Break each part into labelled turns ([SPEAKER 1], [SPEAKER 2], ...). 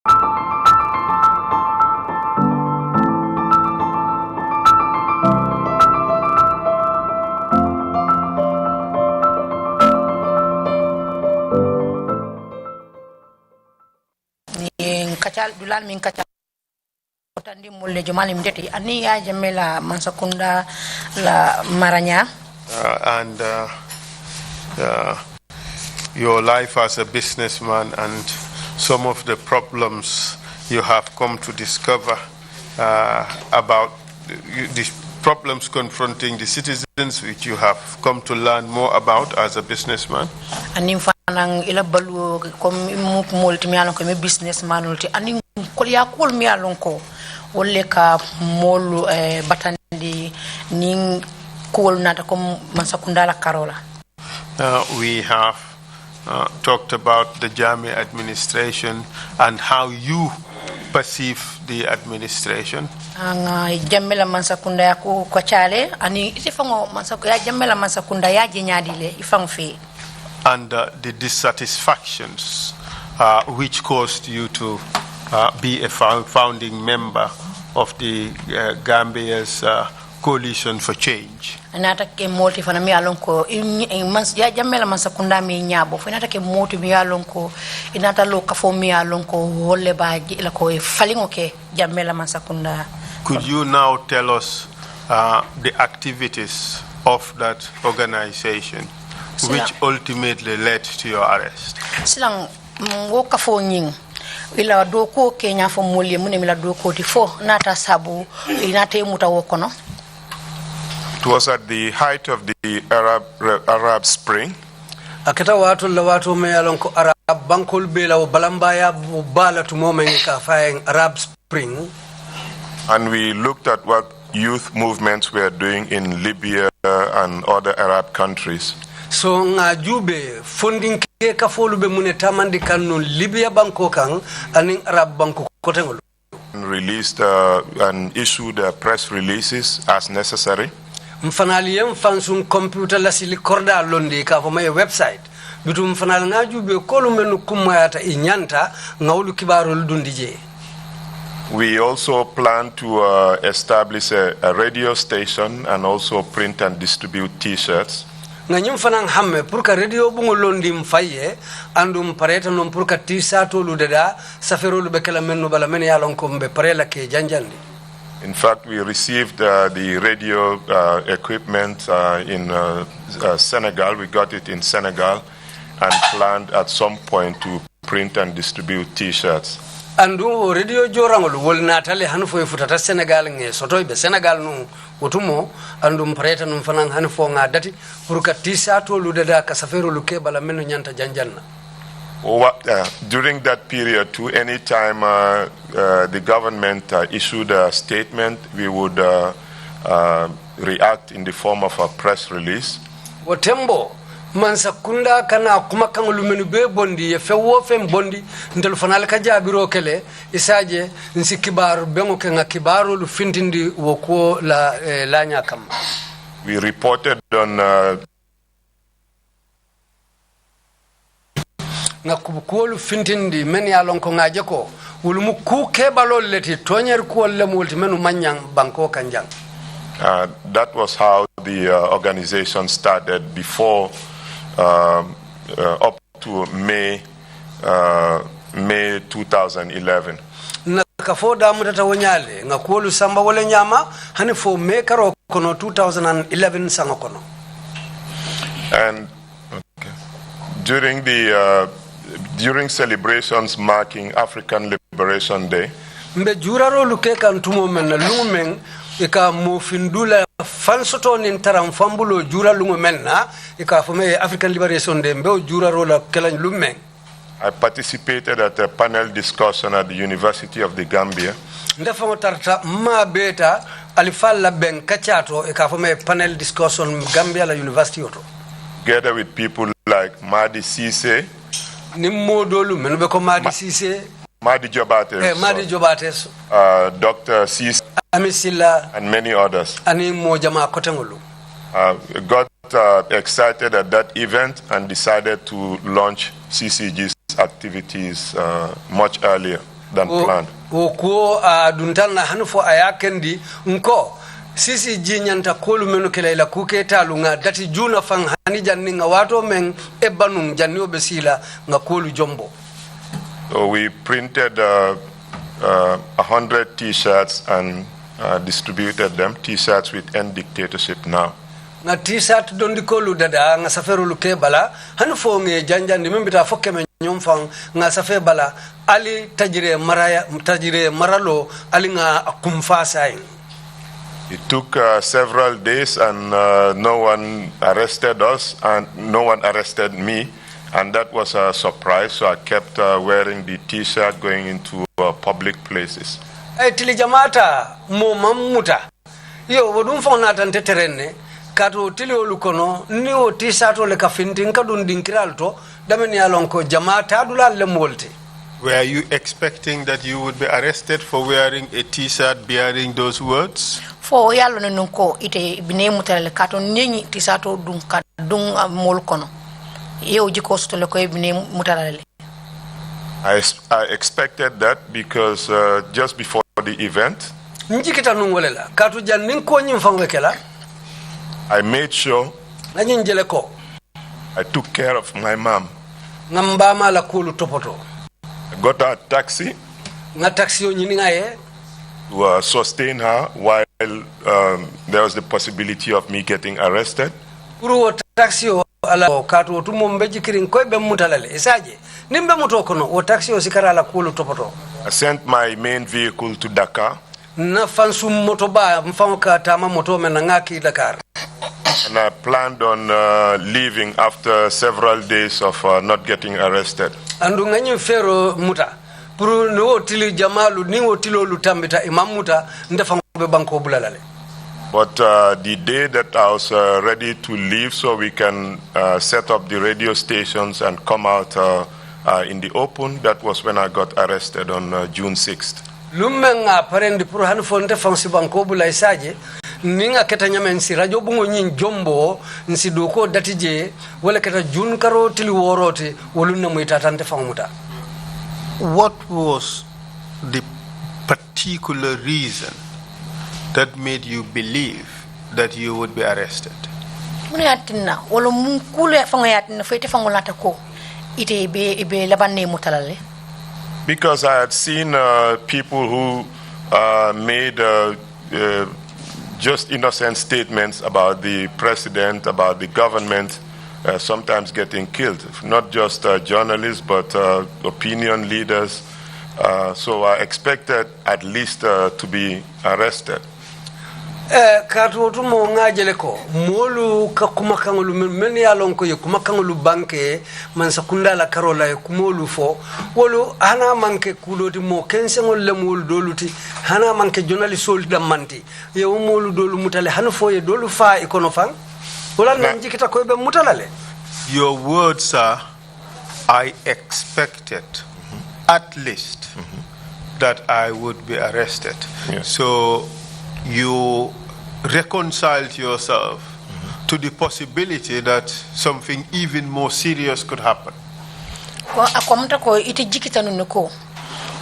[SPEAKER 1] Kachal dulan min kachal tandi mulle jomali mdeti ani ya jamela mansakunda la maranya
[SPEAKER 2] and your life as a businessman and some of the problems you have come to discover about the problems confronting the citizens, which you have come to learn more about as a businessman.
[SPEAKER 1] Ani fanang ila balu kom multi mi alon ko mi businessman ulti ani ko ya kol mi alon ko wolle ka molu batandi ning kol nata kom mansakunda la karola.
[SPEAKER 2] We have talked about the Janneh administration and how you perceive the administration.
[SPEAKER 1] Jamela mansakunda ya ku kwa chale ani ifango mansakunda jamela mansakunda ya jenyadile ifang fi.
[SPEAKER 2] And the dissatisfactions which caused you to be a founding member of the Gambia's Coalition for Change.
[SPEAKER 1] Anata ke moti fana mi alonko ya jamela mansakunda mi nyabo fana ke moti mi alonko inata lo kafo mi alonko wolle baji la ko falingo ke jamela mansakunda.
[SPEAKER 2] Could you now tell us the activities of that organization which ultimately led to your arrest?
[SPEAKER 1] Silang wo kafo nying ila doko Kenya fo molie mune mila doko ti fo nata sabu inata muta wokono.
[SPEAKER 3] It was at the height of the Arab Spring.
[SPEAKER 4] Akata watu la watu me alonko Arab bankol bela o balambaya bala tumo ka fayeng Arab Spring.
[SPEAKER 3] And we looked at what youth movements were doing in Libya and other Arab countries.
[SPEAKER 4] So nga jube funding ke ka folube mune tamandi kanu Libya banko kang aning Arab banko kotengol.
[SPEAKER 3] Released and issued press releases as necessary.
[SPEAKER 4] Mfanaliyem fansum computer la sili korda londi ka fo may website bitu mfanal nga jube kolu menu kumayata inyanta ngawlu kibarol dundije.
[SPEAKER 3] We also plan to establish a radio station and also print and distribute T-shirts.
[SPEAKER 4] Nganyum fanang hamme pour ka radio bungo londi mfaye andum pareta non pour ka T-shirt lu deda safero lu bekala menno bala men yalon ko mbe parela ke janjandi.
[SPEAKER 3] In fact, we received the radio equipment in Senegal. We got it in Senegal and planned at some point to print and distribute T-shirts.
[SPEAKER 4] Andu radio jorangol wol natale hanfo e futata Senegal nge sotoy be Senegal no wotumo andum pareta num fanan hanfo nga dati pour ka T-shirt lu dada ka safero lu ke bala men nyanta janjanna.
[SPEAKER 3] During that period, too, any time the government issued a statement, we would react in the form of a press release.
[SPEAKER 4] Watembo mansakunda kana kuma kangulu menu be bondi fe wo fem bondi ndel fanal ka jabiro kele isaje nsi kibaru bengo ke nga kibaru lu fintindi woko la lanya kam.
[SPEAKER 3] We reported on
[SPEAKER 4] nga kubukuolu fintindi men ya lon ko ngaje ko wulmu ku kebalol leti tonyer ko le multi menu manyang banko kanjang.
[SPEAKER 3] That was how the organization started before up to May 2011.
[SPEAKER 4] Na kafo da mutata wonyale nga kuolu samba wole nyama hani fo me karo kono 2011 sango kono.
[SPEAKER 3] And during celebrations marking African Liberation Day,
[SPEAKER 4] mbe juraro luke kan tumo men lumen ika mo findula fansoto nin taram fambulo jura lungo men na ika fome African Liberation Day mbe juraro la kelan lumen.
[SPEAKER 3] I participated at a panel discussion at the University of the Gambia.
[SPEAKER 4] Ndefo tarta ma beta alifalla ben kachato ika fome panel discussion Gambia la University oto.
[SPEAKER 3] Together with people like Madi Cisse,
[SPEAKER 4] Nimodolu menbe ko Madi Cisse,
[SPEAKER 3] Madi Jobates,
[SPEAKER 4] Madi Jobates,
[SPEAKER 3] Dr. Cisse,
[SPEAKER 4] Amisilla,
[SPEAKER 3] and many others.
[SPEAKER 4] Ani mo jama kotengolu.
[SPEAKER 3] Got excited at that event and decided to launch CCG's activities much earlier. than planned.
[SPEAKER 4] Okuo duntana hanfo ayakendi nko sisi jinyanta kolu menu kele la kuke talunga dati juna fang hani janni nga wato men ebanu janni obesila nga kolu jombo.
[SPEAKER 3] So we printed 100 T-shirts and distributed them. T-shirts with End Dictatorship Now.
[SPEAKER 4] Nga T-shirt dondi kolu dada nga saferu luke bala hanfo nge janjandi membita fokke men nyomfang nga safe bala ali tajire maralo ali nga kumfasa.
[SPEAKER 3] It took several days and no one arrested us and no one arrested me, and that was a surprise. So I kept wearing the T-shirt going into public places.
[SPEAKER 4] Tili jamata mo mamuta yo wodum fona tante terenne kato tili olukono ni o T-shirt ole ka fintin kadun dinkiralto dameni alonko jamata dulal le molte.
[SPEAKER 2] Were you expecting that you would be arrested for wearing a T-shirt bearing those words?
[SPEAKER 1] Fo yalo nunko ite bine mutale kato nyenyi T-shirt dung mol kono ye ujiko stole ko bine mutale.
[SPEAKER 3] I expected that because just before the event,
[SPEAKER 4] njikita nungolela kato jannin ko nyim fangekela
[SPEAKER 3] I made sure
[SPEAKER 4] nanjele ko
[SPEAKER 3] I took care of my mom.
[SPEAKER 4] Ngamba mala kulu topoto.
[SPEAKER 3] I got a taxi
[SPEAKER 4] Nga taxi yo nyini ngaye
[SPEAKER 3] to sustain her while there was the possibility of me getting arrested.
[SPEAKER 4] Uru taxi yo ala kato tumo mbeji kirin koy be mutalale isaje nimbe mutokono o taxi yo sikara ala kulu topoto.
[SPEAKER 3] I sent my main vehicle to Dakar.
[SPEAKER 4] Na fansu motoba mfanka tama moto menangaki Dakar.
[SPEAKER 3] And I planned on leaving after several days of not getting arrested.
[SPEAKER 4] Andu ngani fero muta puru no tili jamalu ni otilo lutambita imamuta ndafa be banko bulalale.
[SPEAKER 3] But the day that I was ready to leave so we can set up the radio stations and come out in the open, that was when I got arrested on June 6th.
[SPEAKER 4] Lumenga parendi puru hanfonte fansi banko bulaisaje ninga keta nyamen si radio bungo nyin jombo nsi doko datije wala keta jun karo tili worote wolunna muitatante famuta.
[SPEAKER 2] What was the particular reason that made you believe that you would be arrested?
[SPEAKER 1] Mune atina wala mun kule fanga yatina fete fangolata ko ite be labanne mutalale.
[SPEAKER 3] Because I had seen people who made just innocent statements about the president, about the government, sometimes getting killed. Not just journalists, but opinion leaders. So I expected at least to be arrested.
[SPEAKER 4] Kato tu mo ngajele ko molu ka kumakangulu men ya lonko ye kumakangulu banke man sakunda la karola ye kumolu fo wolu hana manke kuloti mo kensengol le mol doluti hana manke journalistol da manti ye molu dolu mutale hanu fo ye dolu fa ikono fan wala nan jikita ko be mutalale.
[SPEAKER 2] Your words are, I expected at least that I would be arrested.
[SPEAKER 3] Yes.
[SPEAKER 2] So you reconciled yourself to the possibility that something even more serious could happen.
[SPEAKER 1] Kwa mta ko iti jikita nunuko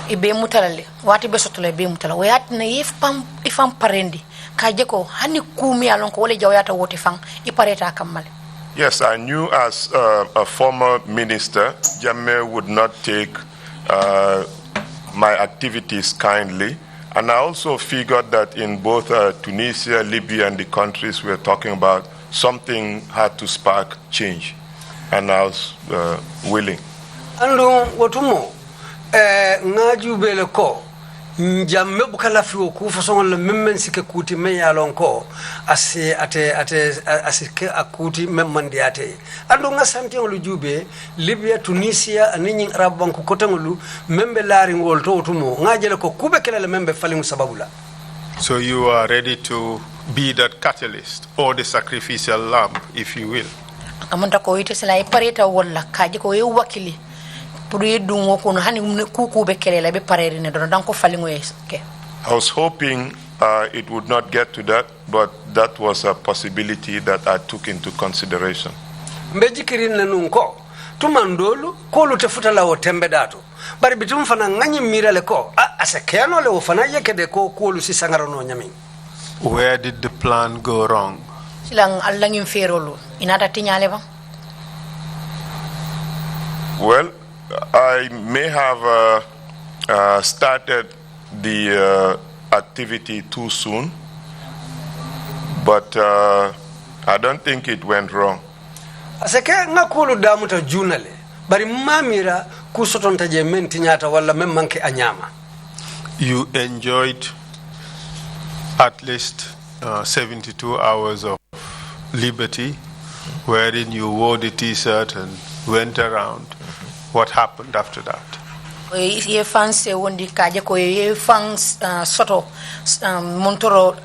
[SPEAKER 1] ibe mutalale wati besotole be mutala wayat na ifam parendi kaje ko hani kumi alonko wale jawata wote fang ipareta kamale.
[SPEAKER 3] Yes, I knew as a former minister, Janneh would not take my activities kindly. And I also figured that in both Tunisia, Libya, and the countries we're talking about, something had to spark change. And I was willing.
[SPEAKER 4] Ando watumo ngaju bele ko njamme bukala fi ku façon le memmen sike kuti me yalon ko ase asike akuti memmandi ate ando nga santi ngolu jube Libya Tunisia aninyi arab banku kotangulu membe lari ngol to tumo ngajele ko kube kele membe falingu sababula.
[SPEAKER 2] So you are ready to be that catalyst or the sacrificial lamb, if you will.
[SPEAKER 1] Amanta ko ite sala ipareta wala kaje ko wakili I
[SPEAKER 3] was hoping it would not get to that, but that was a possibility that I took into consideration.
[SPEAKER 4] Mbejikirin nanunko tumandolu kolu tefuta la otembe dato bari bitum fana ngani mirale ko asa keno le fana yekede ko kolu si sangaro no nyami.
[SPEAKER 2] Where did the plan go wrong?
[SPEAKER 1] Silang allangin ferolo inata tinyale ba?
[SPEAKER 3] Well, I may have started the activity too soon, but I don't think it went wrong.
[SPEAKER 4] Asake ngakulu damuta junale bari mamira kusotonta je menti nyata wala memmanke anyama.
[SPEAKER 2] You enjoyed at least 72 hours of liberty, wherein you wore the t-shirt and went around. What happened after that?
[SPEAKER 1] Ye fans wondi kaje ko ye fans soto montoro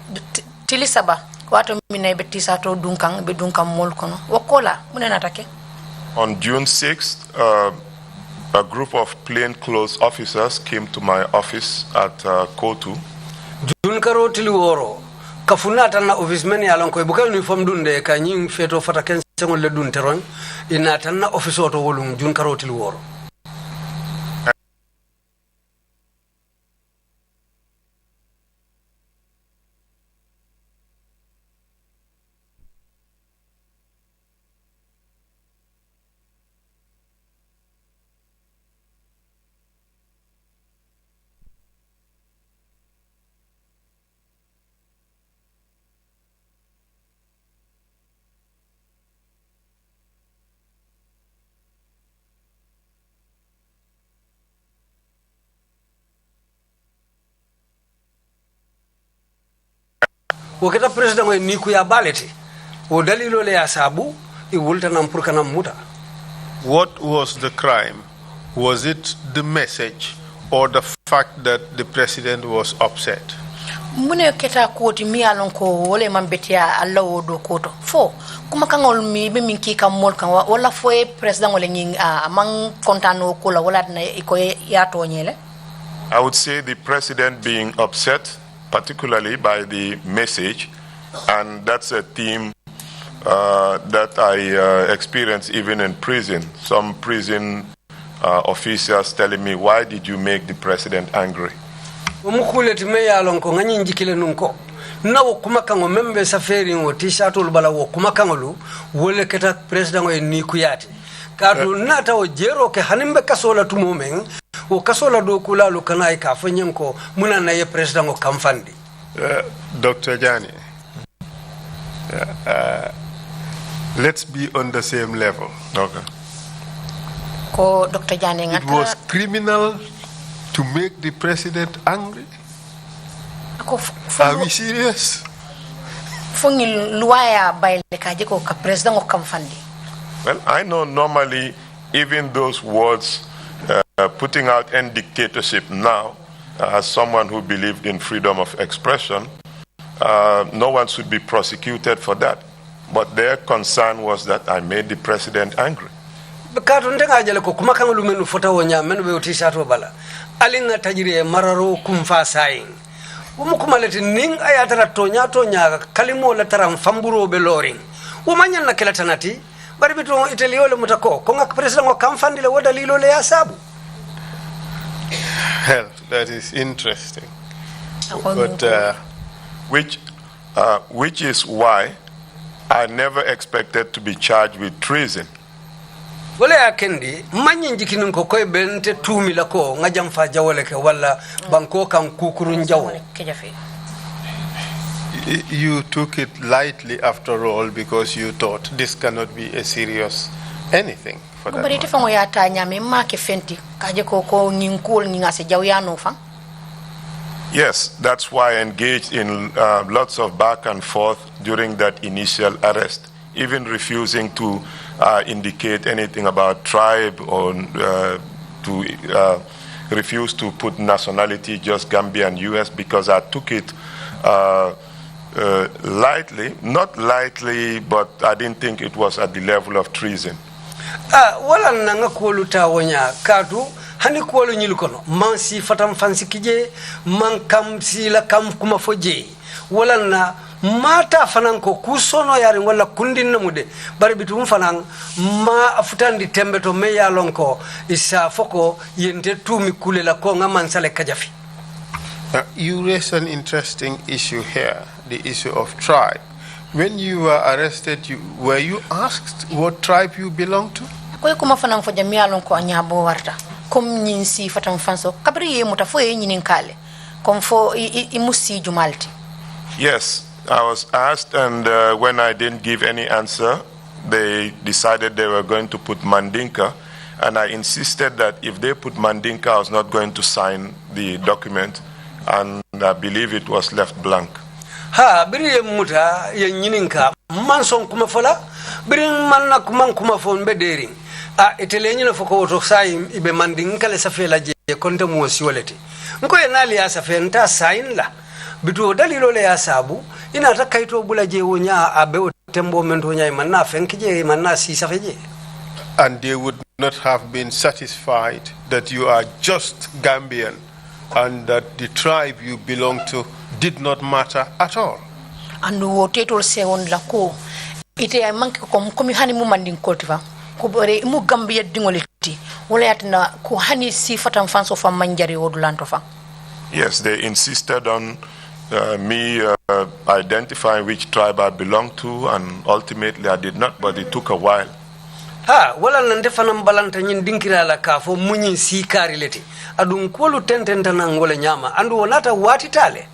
[SPEAKER 1] tilisaba wato minay be tisato dunkan be dunkam mol kono wakola munena take.
[SPEAKER 3] On June 6th, a group of plainclothes officers came to my office at Kotu.
[SPEAKER 4] June karo tiliworo kafuna tanna office men yalon koy bukal ni fam dunde ka nyin feto fata ken sengol le dun teron ina tanna office oto wolum June karo tiliworo. Wakata president wa niku ya baleti o dalilo le ya sabu I wulta nam pour kanam muta.
[SPEAKER 2] What was the crime? Was it the message or the fact that the president was upset?
[SPEAKER 1] Mune keta koti mi alon ko wole man betia Allah wodo koto fo kuma kangol mi be min ki kam mol kan wala fo e president wala ngi man kontano ko la wala na iko ya to nyele.
[SPEAKER 3] I would say the president being upset particularly by the message, and that's a theme that I experienced even in prison. Some prison officials telling me, why did you make the president angry?
[SPEAKER 4] Umukuleti me yalon ko ngani njikile nunko na wo kuma kango membe safari wo t-shirt bala wo kuma kangolu wole keta president wo ni kuyati kadu nata wo jero ke hanimbe kasola tumomen wo kasola do kula lu kana ka fanyen ko muna na ye president wo kamfandi.
[SPEAKER 2] Dr. Janneh, let's be on the same level.
[SPEAKER 3] Okay.
[SPEAKER 1] Ko Dr. Janneh
[SPEAKER 2] It was criminal to make the president angry? Are we serious?
[SPEAKER 3] Well, I know normally even those words, putting out end dictatorship now, as someone who believed in freedom of expression, no one should be prosecuted for that. But their concern was that I made the president angry.
[SPEAKER 4] Alinga tajiri mararo kumfa saing umukumaleti ning ayatara tonya kalimo letara famburo beloring umanya na kila tanati bari bitu italiyo le mutako konga president ngo kamfandile woda lilo le asabu.
[SPEAKER 2] Hell, that is interesting. But
[SPEAKER 3] which is why I never expected to be charged with treason.
[SPEAKER 4] Wala yakendi manyi njikinu ko koy bente tumila ko ngajam fa jawole ke wala banko kan kukurun jaw.
[SPEAKER 2] You took it lightly after all because you thought this cannot be a serious anything for that.
[SPEAKER 1] But it fango ya tanya me make fenti kaje ko nginkul ngase jawyano fa.
[SPEAKER 3] Yes, that's why I engaged in lots of back and forth during that initial arrest, even refusing to indicate anything about tribe or to refuse to put nationality, just Gambia and US, because I took it lightly, not lightly, but I didn't think it was at the level of treason.
[SPEAKER 4] Wala nanga kuluta wonya kadu hani ko lo nyil kono man si fatam fansi kije man kam si la kam kuma foje wala na mata fanan ko kusono yari wala kundin namude bari bitum fanan ma afutandi tembe to me ya lonko isa foko yente tumi kulela ko ngaman sale kajafi.
[SPEAKER 2] You raise an interesting issue here, the issue of tribe. When you were arrested, were you asked what tribe you belong to?
[SPEAKER 1] Ko kuma fanan fo jamia lonko anyabo warta kom nyinsi fatam fanso kabri ye mutafo ye nyinin kale kom fo imusi jumalti.
[SPEAKER 3] Yes, I was asked, and when I didn't give any answer, they decided they were going to put Mandinka, and I insisted that if they put Mandinka, I was not going to sign the document, and I believe it was left blank.
[SPEAKER 4] Ha biri muta ye nyininka man son kuma fola biri man na kuma fon be dering a etele nyina foko woto sai ibe Mandinka le safela je konta mo siwolete nko enali ya safenta sign la bitu dalilo le ya sabu ina ta kaito bula je wonya abe tembo mento nya manna fenkije manna si safeje.
[SPEAKER 2] And they would not have been satisfied that you are just Gambian and that the tribe you belong to did not matter at all.
[SPEAKER 1] And wotetol se on la ko ite ay manke ko mi hani mu mandin koltiva ko bore mu Gambia dingoliti wala yatna ko hani si fatam fanso fam manjari wodulanto fa.
[SPEAKER 3] Yes, they insisted on me identifying which tribe I belong to, and ultimately I did not, but it took a while.
[SPEAKER 4] Ha wala nande fanam balanta nyin dinkira la ka fo munyin si kari leti adun kolu tententa nan wala nyama andu wonata wati tale.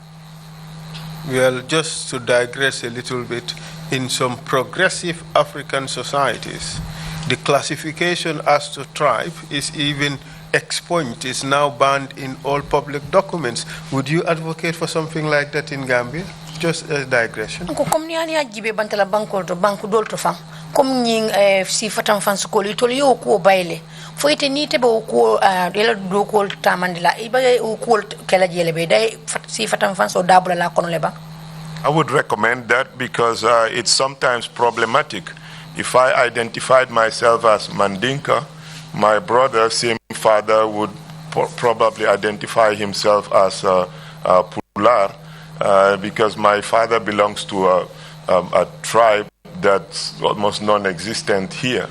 [SPEAKER 2] Well, just to digress a little bit, in some progressive African societies, the classification as to tribe is even expunged, is now banned in all public documents. Would you advocate for something like that in Gambia? Just a digression.
[SPEAKER 1] Ko komni ani ajibe bantala banko to banku dolto fam kom nying si fatam fan ko li tol yo ko bayle foyte ni te bo ko dela do ko tamandila iba ko kala jele be day si fatam fan so dabula la kono leba.
[SPEAKER 3] I would recommend that because it's sometimes problematic. If I identified myself as Mandinka, my brother, same father, would probably identify himself as Pular, because my father belongs to a tribe that's almost non-existent here.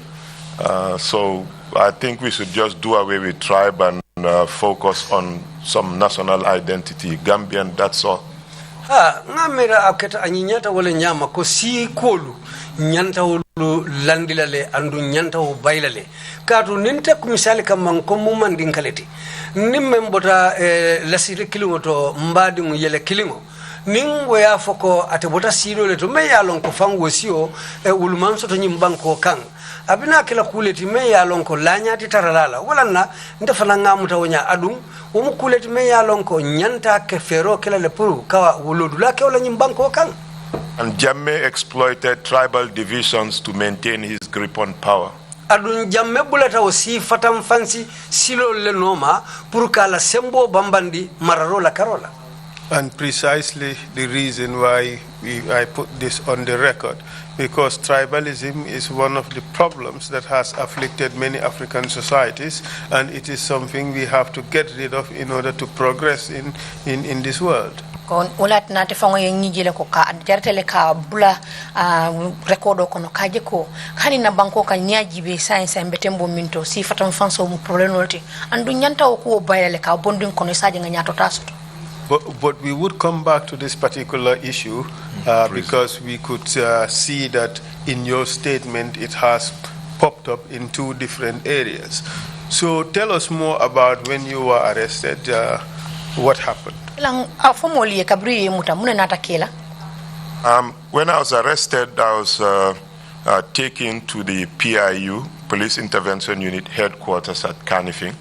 [SPEAKER 3] So I think we should just do away with tribe and focus on some national identity, Gambian, that's all.
[SPEAKER 4] Ha ngamera aketa anyinyata wala nyama ko si kolu nyanta wulu landilale andu nyanta wo bailale katu ninte kumisali kama ko Mandin kaleti nimme mbota lasire kilingo to mbadi mu yele kilingo ningo ya foko atebota silo le to me ya lon ko fango sio wulumanso to nyimbanko kan abina kila kuleti me ya lon ko lanyati taralala wala na ndefana ngamuta wonya adum wo kuleti me ya lon ko nyanta ke fero kila le puru kawa wolodula ke wala nyimbanko kan.
[SPEAKER 3] And Janneh exploited tribal divisions to maintain his grip on power.
[SPEAKER 4] Adun Janneh bulata osi fatam fansi silo le noma pour kala sembo bambandi mararo la karola.
[SPEAKER 2] And precisely the reason why I put this on the record, because tribalism is one of the problems that has afflicted many African societies, and it is something we have to get rid of in order to progress in this world.
[SPEAKER 1] Kon ulat na te fango yengi jele ko ka jartele ka bula recordo kono kaje ko hani na banko ka nyaji be science mbetembo minto si fatam fanso mu problem wolti andu nyanta ko bayale ka bondin kono saje nga nyato tasoto.
[SPEAKER 2] But we would come back to this particular issue because we could see that in your statement it has popped up in two different areas. So tell us more about when you were arrested, what happened.
[SPEAKER 3] When I was arrested, I was taken to the PIU, Police Intervention Unit headquarters at Kanifing.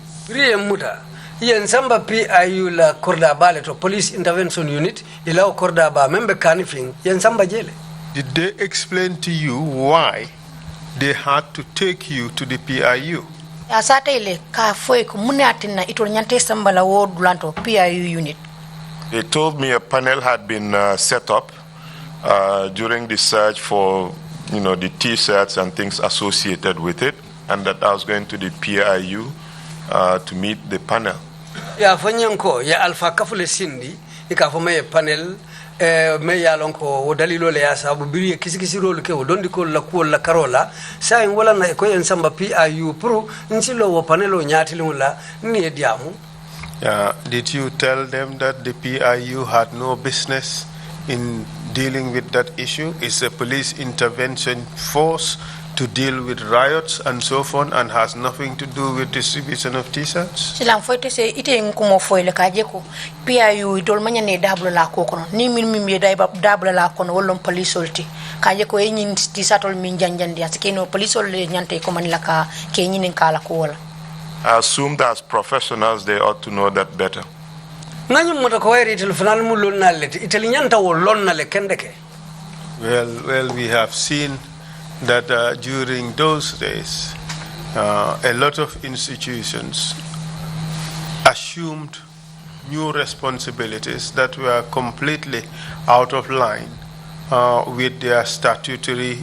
[SPEAKER 4] Yen samba PIU la Kordaba to Police Intervention Unit ila Kordaba membe Kanifing yen samba jele.
[SPEAKER 2] Did they explain to you why they had to take you to the PIU?
[SPEAKER 1] Asata ile ka foi ko munatina itol nyante samba la wo dulanto PIU unit.
[SPEAKER 3] They told me a panel had been set up during the search for, the T-shirts and things associated with it, and that I was going to the PIU to meet the panel.
[SPEAKER 4] Ya fanyanko ya alfa kafule sindi ikafoma ya panel me ya lonko dalilo le ya sabu biri kisikisi rolu ke dondi ko la ko la karola sa en wala na ko en samba PIU pro nsilo wo panelo nyatili la ni diamu.
[SPEAKER 2] Did you tell them that the PIU had no business in dealing with that issue? It's a police intervention force to deal with riots and so on, and has nothing to do with distribution of t-shirts?
[SPEAKER 1] Silang foite se ite ngumo foile kaje ko PIU idol manya ne dablo la ko kono ni min mi dablo la kono wollon police solti kaje ko e nyin t-shirtol min janjandi asikeno police sol nyante ko man la ka ke nyin kala ko wala.
[SPEAKER 3] I assume that as professionals they ought to know that better.
[SPEAKER 4] Nganyum moto ko wayri tel fanal mu lon nalle itali nyanta wo lon nale kendeke.
[SPEAKER 2] Well, we have seen that during those days, a lot of institutions assumed new responsibilities that were completely out of line with their statutory,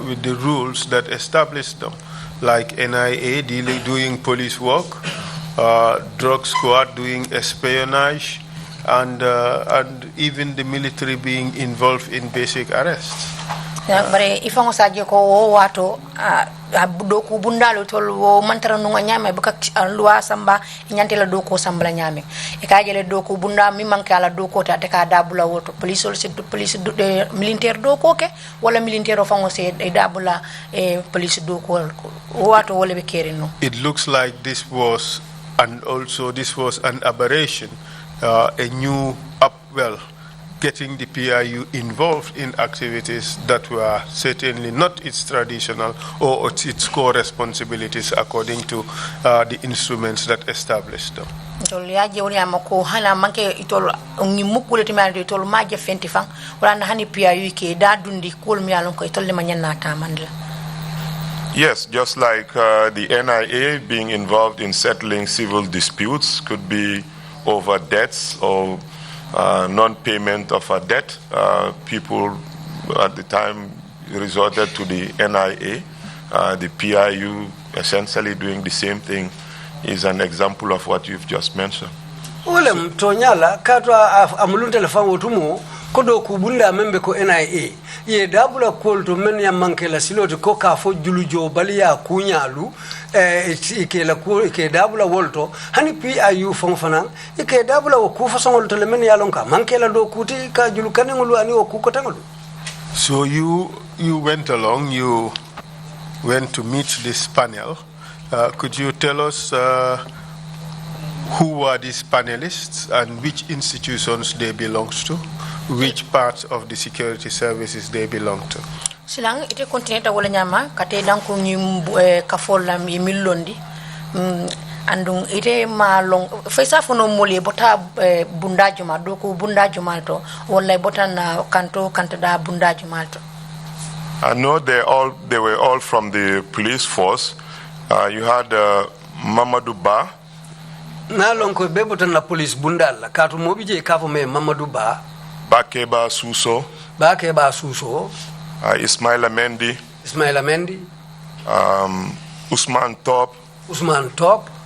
[SPEAKER 2] with the rules that established them, like NIA doing police work, drug squad doing espionage, and even the military being involved in basic arrests.
[SPEAKER 1] Bare ifango saje ko wo wato doku bundalo tol wo mantara nunga nyame buka luwa samba nyante la doko samba nyame e ka jele doku bunda mi manke ala doko ta te ka dabula woto police militaire doko ke wala militaire fango se e dabula e police doko wato wala be kerino.
[SPEAKER 2] It looks like this was an aberration, a new getting the PIU involved in activities that were certainly not its traditional or its core responsibilities according to the instruments that established them.
[SPEAKER 3] Yes, just like the NIA being involved in settling civil disputes, could be over debts or non-payment of a debt. People at the time resorted to the NIA. The PIU essentially doing the same thing is an example of what you've just mentioned.
[SPEAKER 4] Olem tonyala katwa amulunte la fango tumo kodo kubunda membe ko NIA ye dabula kolto men ya mankela siloti ko ka fo julujo bali ya kunyalu ike la ko ike dabula wolto hani PIU fonfana ike dabula wo ku fasongol to le men ya lonka mankela do kuti ka julu kanengulu ani wo ku ko tangulu.
[SPEAKER 2] So you went along, you went to meet this panel. Could you tell us who were these panelists and which institutions they belonged to, which parts of the security services they belong to?
[SPEAKER 1] Silang ite kontinenta wala nyama kate danko nyi kafola mi millondi andung ite ma long fesa fono mole bota bundajo ma doko bundajo malto wala bota na kanto da bundajo malto.
[SPEAKER 3] I know they were all from the police force. You had Amadou Ba.
[SPEAKER 4] Na lonko bebotan la police bundal katu mobije kafo me Amadou Ba.
[SPEAKER 3] Bakeba Suso. Ismaila Mendy. Usman Top.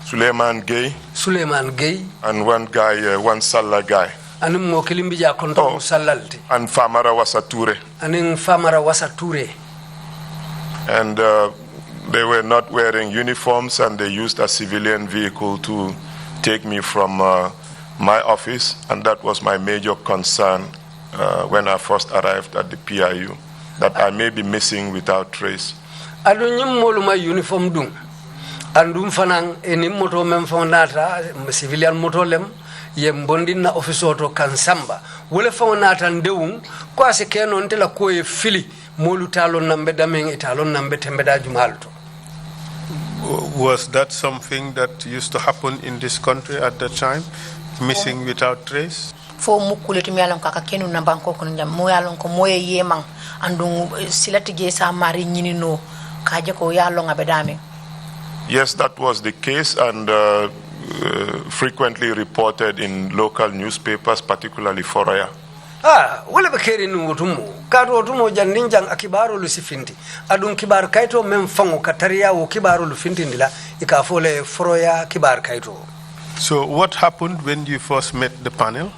[SPEAKER 3] Suleiman Gay. And one guy, one Salah guy.
[SPEAKER 4] Anum mo kilimbija konto Salalti.
[SPEAKER 3] And Famara
[SPEAKER 4] Wasature.
[SPEAKER 3] And they were not wearing uniforms, and they used a civilian vehicle to take me from my office, and that was my major concern when I first arrived at the PIU, that I may be missing without trace.
[SPEAKER 4] Adunyum moluma uniform dung andum fanang eni moto mem fonata civilian motolem yem bondina office kansamba wole fonata ndewum ko ase kenon tela ko e fili molu talon nambe damen italon nambe tembeda jumalto.
[SPEAKER 2] Was that something that used to happen in this country at the time, missing without trace?
[SPEAKER 1] Fo mukuleti mialon kaka kenu na banko ko njam mo yalon ko moye yemang andung silatige sa mari nyinino kaje ko yalon abedame.
[SPEAKER 3] Yes, that was the case, and frequently reported in local newspapers, particularly Foraya.
[SPEAKER 4] wala be keri nu wotumo kato wotumo jandin jang akibaro lu sifinti adun kibar kayto mem fango katariya wo kibaro lu fintindila ikafole foroya kibar kayto.
[SPEAKER 2] So what happened when you first met the panel?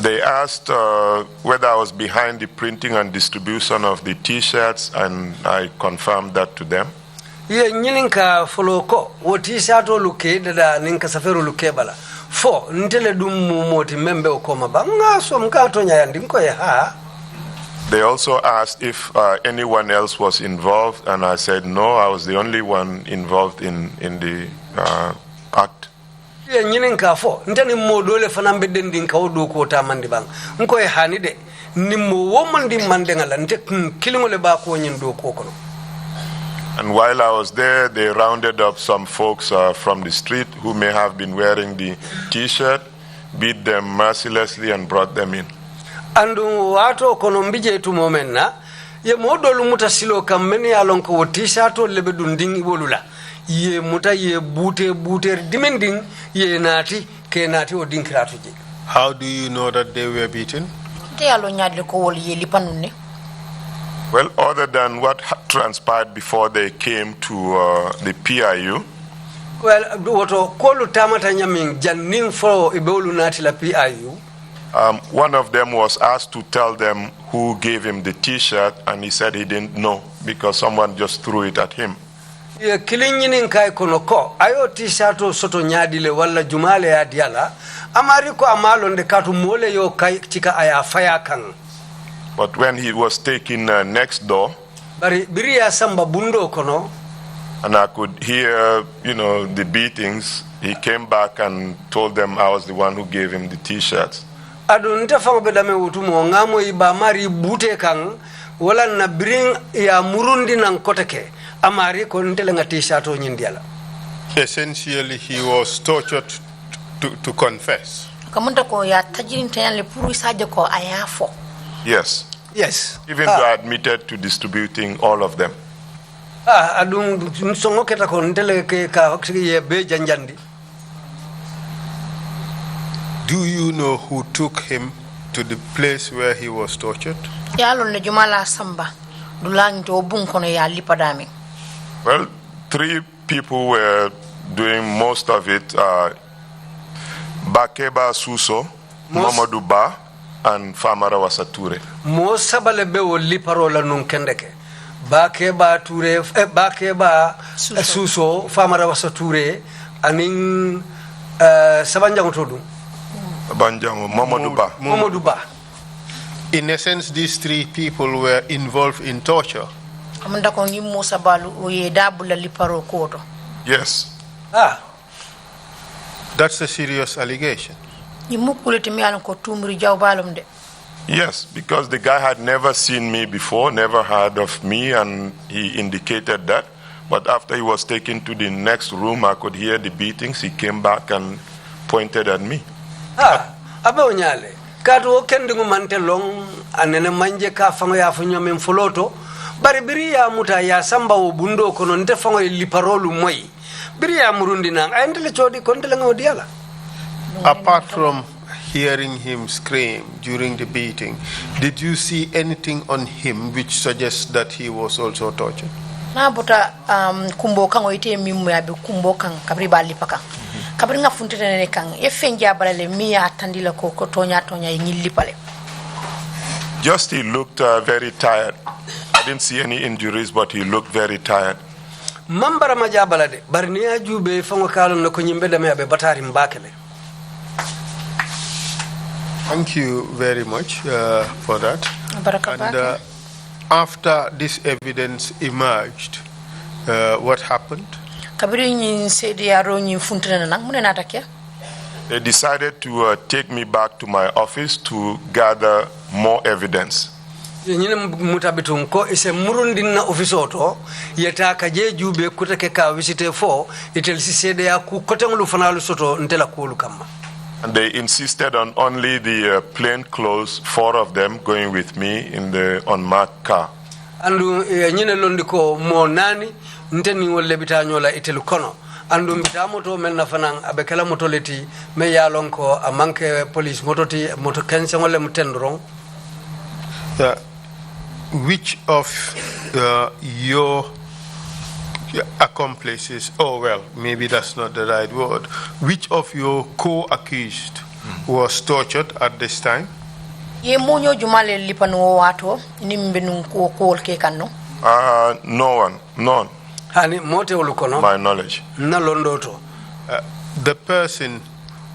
[SPEAKER 3] They asked whether I was behind the printing and distribution of the T-shirts, and I confirmed that to them.
[SPEAKER 4] Ye nyininka foloko wo T-shirt luke dada ninka safero luke bala fo ntele dum moti membe okoma banga so mkato nya ndinko ye ha.
[SPEAKER 3] They also asked if anyone else was involved, and I said no, I was the only one involved in the act.
[SPEAKER 4] Ye nyininka fo ntani modole fanambe dendinka odo ko tamandi bang nko ye hani de nimmo wo mandi mandengala nte kilingole ba ko nyindo ko kono.
[SPEAKER 3] And while I was there, they rounded up some folks from the street who may have been wearing the T-shirt, beat them mercilessly, and brought them in.
[SPEAKER 4] And wato konombije tu momenna ye modolu muta silo kameni alonko wo T-shirt lebe dunding ibolula ye muta ye bute dimending ye nati ke nati o dinkratuji.
[SPEAKER 2] How do you know that they were beaten?
[SPEAKER 1] Te alo nyadle ko wol ye lipanune.
[SPEAKER 3] Well, other than what transpired before they came to the PIU.
[SPEAKER 4] Well, woto kolu tamata nyaming janning fo ibolu nati la PIU.
[SPEAKER 3] One of them was asked to tell them who gave him the T-shirt, and he said he didn't know because someone just threw it at him.
[SPEAKER 4] Ye kilinyinin kai kono ko ayo T-shirt soto nyadile wala jumale ya diala amari ko amalo ndekatu mole yo kai chika aya faya kang.
[SPEAKER 3] But when he was taken next door,
[SPEAKER 4] biriya samba bundo kono,
[SPEAKER 3] and I could hear, the beatings, he came back and told them I was the one who gave him the T-shirts.
[SPEAKER 4] Adunta fango bedame utumo ngamo iba mari bute kang wala na bring ya murundi nang koteke amari ko ntele nga T-shirt o nyindiala.
[SPEAKER 2] Essentially, he was tortured to confess.
[SPEAKER 1] Kamunta ko ya tajirin tayale puru isaje ko ayafo.
[SPEAKER 3] Yes.
[SPEAKER 4] Yes.
[SPEAKER 3] Even though I admitted to distributing all of them.
[SPEAKER 4] Adun songo keta ko ntele ke ka ye be janjandi.
[SPEAKER 2] Do you know who took him to the place where he was tortured?
[SPEAKER 1] Yalo ne jumala samba dulang to bun kono ya lipadami.
[SPEAKER 3] Well, 3 people were doing most of it. Bakeba Suso, Amadou Ba, and Famara Wasature.
[SPEAKER 4] Mo sabale be wo liparola nun kendeke. Bakeba Ture, Bakeba Suso, Famara Wasature, aning Sabanjang Todu.
[SPEAKER 3] Banjamo,
[SPEAKER 4] Mamadou Ba.
[SPEAKER 2] In essence, these 3 people were involved in torture.
[SPEAKER 3] Yes.
[SPEAKER 2] That's a serious allegation.
[SPEAKER 3] Yes, because the guy had never seen me before, never heard of me, and he indicated that. But after he was taken to the next room, I could hear the beatings. He came back and pointed at me.
[SPEAKER 4] Abe onyale katu okendingu mantelong anene manje ka fango ya funyo men foloto bari biri ya muta ya samba wo bundo kono nte fango liparolu moy biri ya murundi nang ayndele chodi kontele ngodiala.
[SPEAKER 2] Apart from hearing him scream during the beating, did you see anything on him which suggests that he was also tortured?
[SPEAKER 1] Na buta kumbo kango ite mimu ya be kumbo kan kabri bali paka kabri nga funtene ne kan e fenja balale miya tandila ko tonya ngilli pale.
[SPEAKER 3] Just he looked very tired. I didn't see any injuries, but he looked very tired.
[SPEAKER 4] Mambara majabalade barniya jube fango kalon no ko nyimbe dame abe batari mbakele.
[SPEAKER 2] Thank you very much for that. And after this evidence emerged, what happened?
[SPEAKER 3] They decided to take me back to my office to gather more evidence.
[SPEAKER 4] Mutabitunko ise murundina ofisoto yetaka je jube kutake ka visite fo itelsi sede ya ku kotengulu fanalu soto ntela kulu kama.
[SPEAKER 3] And they insisted on only the plain clothes, 4 of them going with me in the unmarked car.
[SPEAKER 4] Andu nyine londiko mo nani nteni wolle bitanyola itelu kono andu mbita moto men na fanan abekala moto leti me yalon ko amanke police moto ti moto kense ngole mutendron.
[SPEAKER 2] Which of your accomplices, oh well, maybe that's not the right word, which of your co-accused was tortured at this time?
[SPEAKER 1] Ye monyo jumale lipano wato nimbenu ko ke kanno?
[SPEAKER 3] No one, none.
[SPEAKER 4] Hani mote ulukono?
[SPEAKER 3] My knowledge.
[SPEAKER 4] Na londoto.
[SPEAKER 2] The person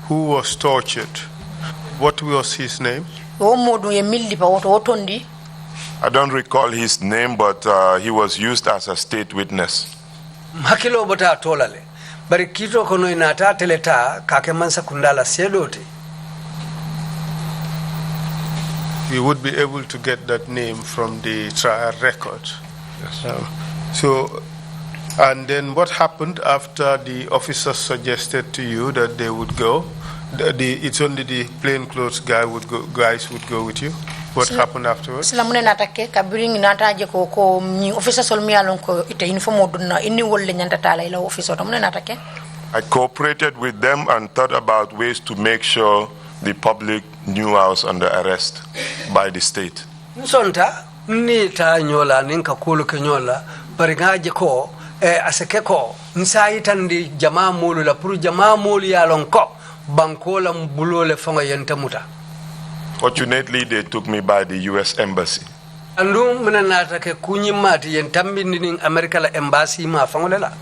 [SPEAKER 2] who was tortured, what was his name?
[SPEAKER 1] O modu ye millipa woto otondi.
[SPEAKER 3] I don't recall his name, but he was used as a state witness.
[SPEAKER 4] Hakilo bota tolale. Bari kito kono inata teleta kake mansa kundala sedoti.
[SPEAKER 2] We would be able to get that name from the trial record. Yes. And then what happened after the officers suggested to you that they would go? It's only the plainclothes guys would go with you. What happened afterwards?
[SPEAKER 1] Silamune natake kabiring nataje ko ni officer solmi alon ko ite informo dunna inni wolle nyanta tala ila officer to mune natake.
[SPEAKER 3] I cooperated with them and thought about ways to make sure the public knew I was under arrest by the state.
[SPEAKER 4] Nsonta ni ta nyola ninka kulu ke nyola bari ngaje ko aseke ko nsaitandi jamaa mulu la puru jamaa mulu ya lonko bankola mbulole fanga yenta muta.
[SPEAKER 3] Fortunately, they took me by the U.S. Embassy.
[SPEAKER 4] Andu mena natake kunyimati yentambi ndini America la embassy ma fangolela.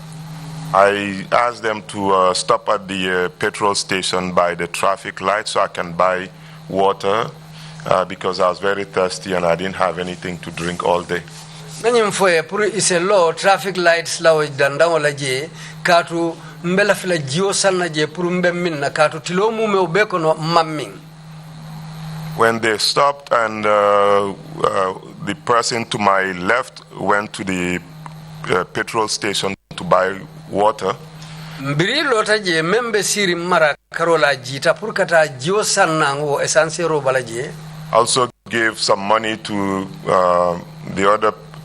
[SPEAKER 3] I asked them to stop at the petrol station by the traffic light so I can buy water because I was very thirsty and I didn't have anything to drink all day.
[SPEAKER 4] Nanyim foye puru ise law traffic lights law dandango la je katu mbela fila jio salna je puru mbe minna katu tilomu me ubeko no mamming.
[SPEAKER 3] When they stopped and the person to my left went to the petrol station to buy water,
[SPEAKER 4] mbiri lota je membe siri mara karola jita purkata jio sanango esansero balaje.
[SPEAKER 3] Also gave some money to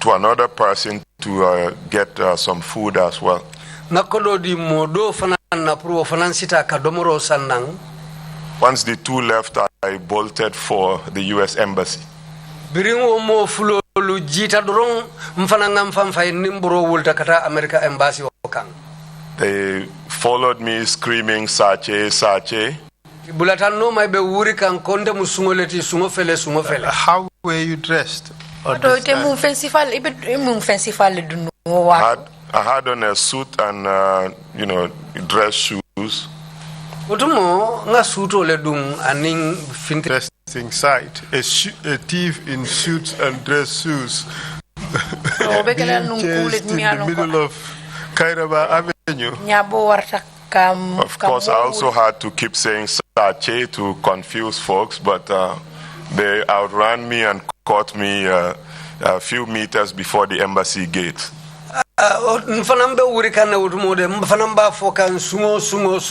[SPEAKER 3] another person to get some food as well.
[SPEAKER 4] Nakodo di modo fanan na puru fanansita kadomoro sanang.
[SPEAKER 3] Once the two left, I bolted for the U.S. Embassy.
[SPEAKER 4] Biringo mo fulo lu jita dorong mfananga mfamfai nimburo wulta kata America Embassy okang.
[SPEAKER 3] They followed me screaming, "Sache, Sache."
[SPEAKER 4] Bulatan no mai be wuri kan konde musungoleti sungofele.
[SPEAKER 2] How were you dressed?
[SPEAKER 1] I
[SPEAKER 3] had on a suit and dress shoes.
[SPEAKER 4] Otumo nga suit ole dung aning
[SPEAKER 2] Interesting sight. A thief in suits and dress shoes. Being chased in the middle of Kairaba Avenue.
[SPEAKER 3] Of course, I also had to keep saying "Sache" to confuse folks, but they outran me and caught me a few meters before the embassy gate.
[SPEAKER 4] Mfanamba urikana utumode mfanamba fokan sungo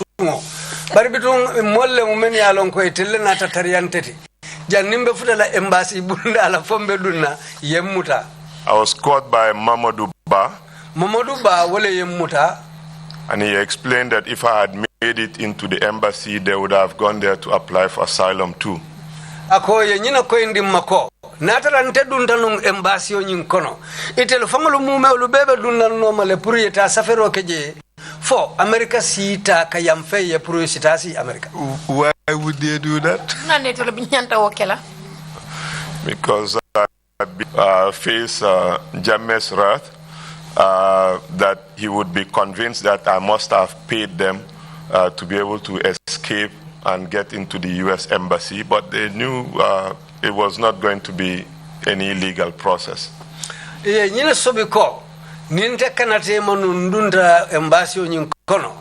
[SPEAKER 4] bari bitung molle mumeni alon ko etelle na tatarianteti janimbe futala embassy bunda ala fombe dunna yemmuta.
[SPEAKER 3] I was caught by Amadou
[SPEAKER 4] wole yemmuta.
[SPEAKER 3] And he explained that if I had made it into the embassy, they would have gone there to apply for asylum too.
[SPEAKER 4] Ako yenyina ko indi mako natarante duntanung embassy onyin kono itelo fangolo mume olubebe dunnan no male pour yeta safero keje fo America sita kayamfe ye pour sitasi America.
[SPEAKER 2] Why would they do that?
[SPEAKER 1] Nanetolo binyanta wokela.
[SPEAKER 3] Because I face Janneh Trrc. That he would be convinced that I must have paid them to be able to escape and get into the U.S. Embassy, but they knew it was not going to be any legal process.
[SPEAKER 4] Nyina sobiko ninte kanate manundunda embassy onyin kono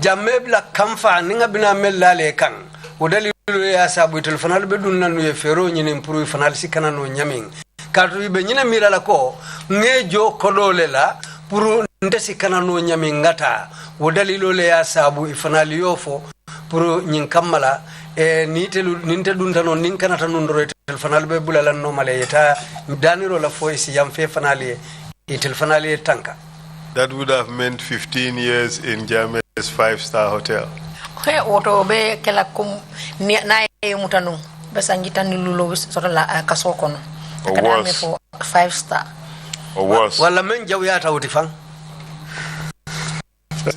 [SPEAKER 4] jamebla kamfa ninga bina mellale kan udali ya sabu telefonal be dunna no ye fero nyine impuru fanal sikana no nyamin katu be nyina mirala ko ngejo kodolela puru ndesi kana no nyamingata wodali lole ya sabu ifanali yofo puru nyin kamala ninte dunta no ninkana tanundoro telefonal be bulala no maleyeta daniro la foisi yam fe fanali telefonali tanka.
[SPEAKER 2] That would have meant 15 years in Janneh 5-star hotel.
[SPEAKER 1] Oto be kala kum na mutanu besanjita ni lulo sort la kasokono.
[SPEAKER 3] Or worse.
[SPEAKER 1] For 5-star.
[SPEAKER 3] Or worse.
[SPEAKER 4] Wala men jawyata wuti fan.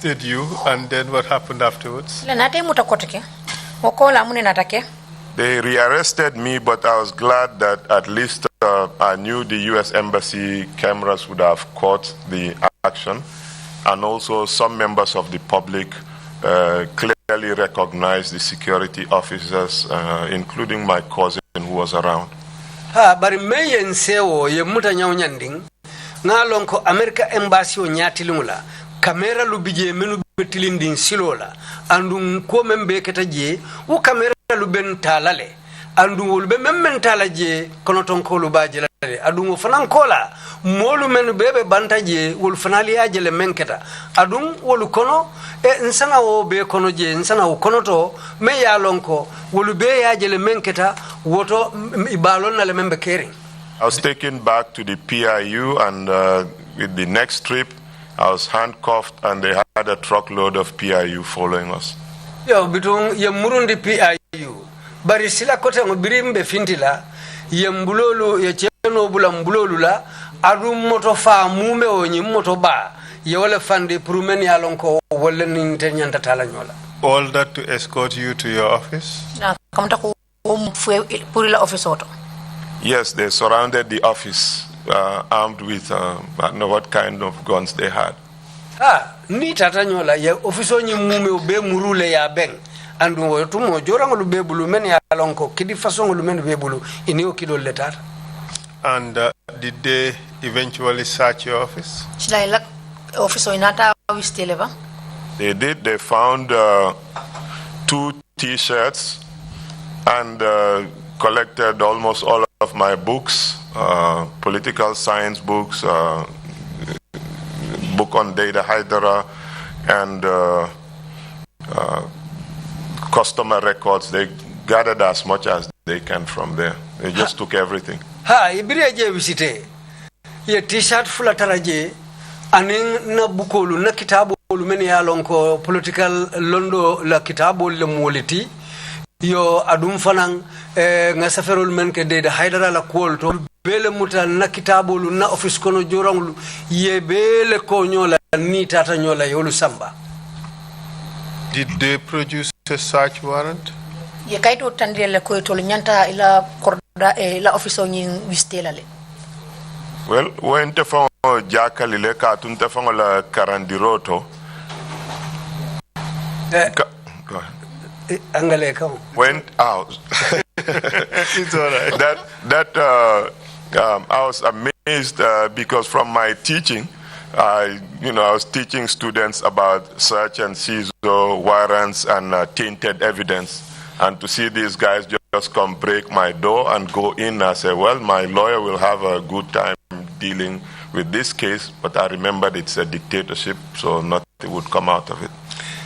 [SPEAKER 2] Did you, and then what happened afterwards?
[SPEAKER 1] Le nate mutakoteke. Okola mune natake.
[SPEAKER 3] They rearrested me, but I was glad that at least I knew the U.S. Embassy cameras would have caught the action, and also some members of the public clearly recognized the security officers, including my cousin who was around.
[SPEAKER 4] Bari meyen sewo ye muta nyawnyanding ngalon ko America Embassy o nyatilungula kamera lu bije menu betilindin silola andun ko membe ketaje u kamera lu ben talale andun wol be memmen talaje kono ton ko lu baje lale adun fanan kola molu menu bebe bantaje wol fanali ajele menketa adun wol kono nsana wo be kono je nsana wo kono to me ya lonko wol be ajele menketa woto ibalon na le membe kering.
[SPEAKER 3] I was taken back to the PIU, and with the next trip I was handcuffed, and they had a truckload of PIU following us.
[SPEAKER 4] Yo bitung ye murundi PIU bari sila kote ngo birimbe fintila ye mbulolu ye cheno bula mbulolu la adu moto fa mume onyi moto ba ye wala fandi prumen ya lonko wala ninte nyanta tala nyola.
[SPEAKER 2] All that to escort you to your office?
[SPEAKER 1] Na kamta ko purila office auto.
[SPEAKER 3] Yes, they surrounded the office, armed with I don't know what kind of guns they had.
[SPEAKER 4] Ni tata nyola ye ofiso nyi mume be murule ya ben andu wo tumo jorango lu be bulu men ya lonko kidi façon lu men be bulu ini o kido letar.
[SPEAKER 2] And did they eventually search your office?
[SPEAKER 1] Shida ila office inata wisteleva.
[SPEAKER 3] They did. They found 2 T-shirts and collected almost all of my books, political science books, book on data hydra, and customer records. They gathered as much as they can from there. They just took everything.
[SPEAKER 4] Ibiriaje visite ye T-shirt fulataraje anin na bukolu na kitabu meni ya lonko political londo la kitabu le moliti yo adum fanan nga saferol men ke de haydara la kolto bele muta na kitabu na office kono joranglu ye bele ko nyola ni tata nyola yolu samba.
[SPEAKER 2] Did they produce a search warrant?
[SPEAKER 1] Ye kaito tandile ko tol nyanta ila korda ila office nyi wistelale.
[SPEAKER 3] Well, when te fango jakali le ka tunte fango la karandiroto. Went out.
[SPEAKER 2] It's all right.
[SPEAKER 3] I was amazed because from my teaching, I was teaching students about search and seizure warrants and tainted evidence, and to see these guys just come break my door and go in, I say, well, my lawyer will have a good time dealing with this case, but I remembered it's a dictatorship, so nothing would come out of it.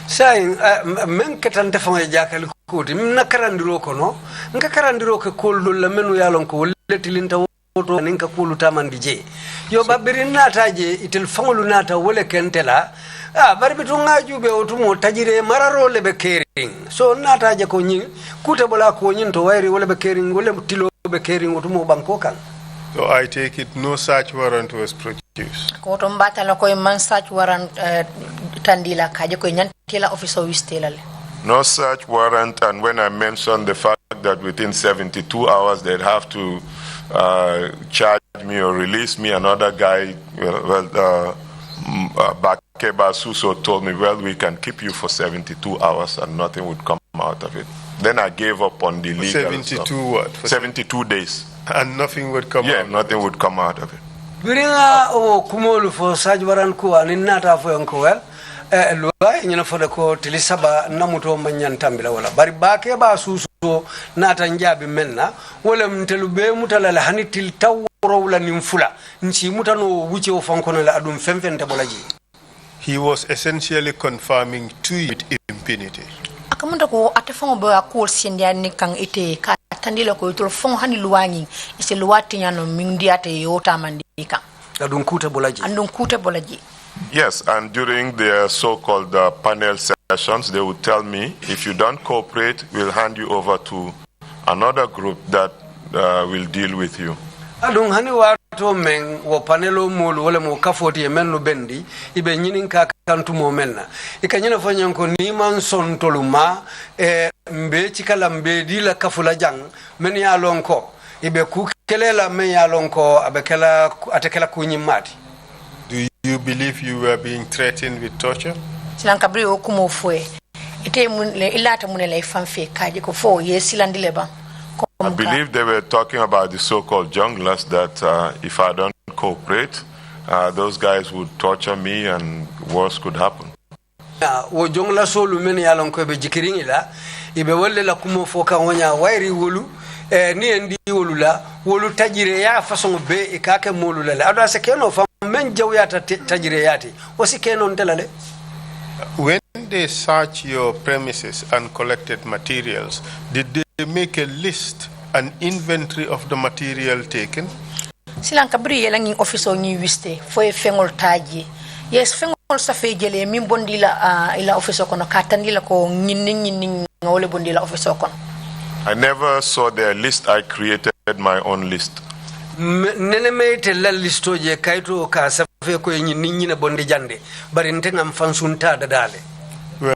[SPEAKER 4] Saying men ketante fanga jakal kuti na karandiro ko no nga karandiro ko koldo la menu yalon ko letilinta woto ninka kulu tamandije yo babirin nataje itel fangolu nata wole kentela barbitu ngajube otumo tajire mararo lebe kering so nataje ko nyi kuta bola ko nyinto wayri wole be kering wole tilo be kering otumo banko kan.
[SPEAKER 2] So I take it no search warrant was produced.
[SPEAKER 1] Ko to mbata la koy man search warrant tandila kaje koy nyantila officer wistelale.
[SPEAKER 3] No search warrant, and when I mentioned the fact that within 72 hours they'd have to charge me or release me, another guy, Bakeba Suso, told me, well, we can keep you for 72 hours and nothing would come out of it. Then I gave up on the legal
[SPEAKER 2] 72
[SPEAKER 3] stuff.
[SPEAKER 2] what? For
[SPEAKER 3] 72 days.
[SPEAKER 2] And nothing would come out?
[SPEAKER 3] Yeah, nothing would come out of it.
[SPEAKER 4] Biringa o kumolu fo sajwaran ko aninata fo yanko wel luwa nyina fo de ko tilisaba namuto manyantambila wala bari bake ba suso nata njabi menna wala mtelu be mutala la hanitil tawro wala nimfula nci mutano wuce o fankono la adum femfente bolaji.
[SPEAKER 2] He was essentially confirming to it impunity.
[SPEAKER 1] Akamunda ko atefango ba ko sendia ni kang ite ka tandila ko to fon hani luwangi ise luwati nyano mindiate yota mandika
[SPEAKER 4] adun kuta bolaji
[SPEAKER 1] andun kuta bolaji.
[SPEAKER 3] Yes, and during their so-called panel sessions, they would tell me, if you don't cooperate, we'll hand you over to another group that will deal with you.
[SPEAKER 4] Adung hani wato men wo panelo mulu wala mo kafoti e menno bendi ibe nyinin ka kantu mo menna ikanyina fanyan ko ni man son toluma e mbe cikala mbe dila kafula jang men ya lonko ibe ku kelela men ya lonko abekela atekela ku nyimati.
[SPEAKER 2] Do you believe you were being threatened with torture?
[SPEAKER 1] Silankabri okumo fue ite mun le ilata mun le fanfe kaje ko fo yesilandile ba.
[SPEAKER 3] I believe they were talking about the so-called junglers, that if I don't cooperate, those guys would torture me and worse could happen.
[SPEAKER 4] Wo jongla solu men ya lon ko be jikirin ila ibe wolle la kumo foka wonya wairi wolu ni endi wolu la wolu tajire ya façon be e kake molu la ado se keno fam men jawyata tajire yati o si keno ndelale.
[SPEAKER 2] When they searched your premises and collected materials, did they make a list, an inventory of the material taken?
[SPEAKER 1] Silankabri yelangi officer ni wiste foi fengol taji. Yes, fengol sa fejele min bondila ila officer kono katandila ko nginning ngole bondila officer kono.
[SPEAKER 3] I never saw their list. I created my own list.
[SPEAKER 4] Nene mete la listo je kaito ka sa fe ko nginning na bondi jande bari ntengam fansunta dadale.
[SPEAKER 2] Well,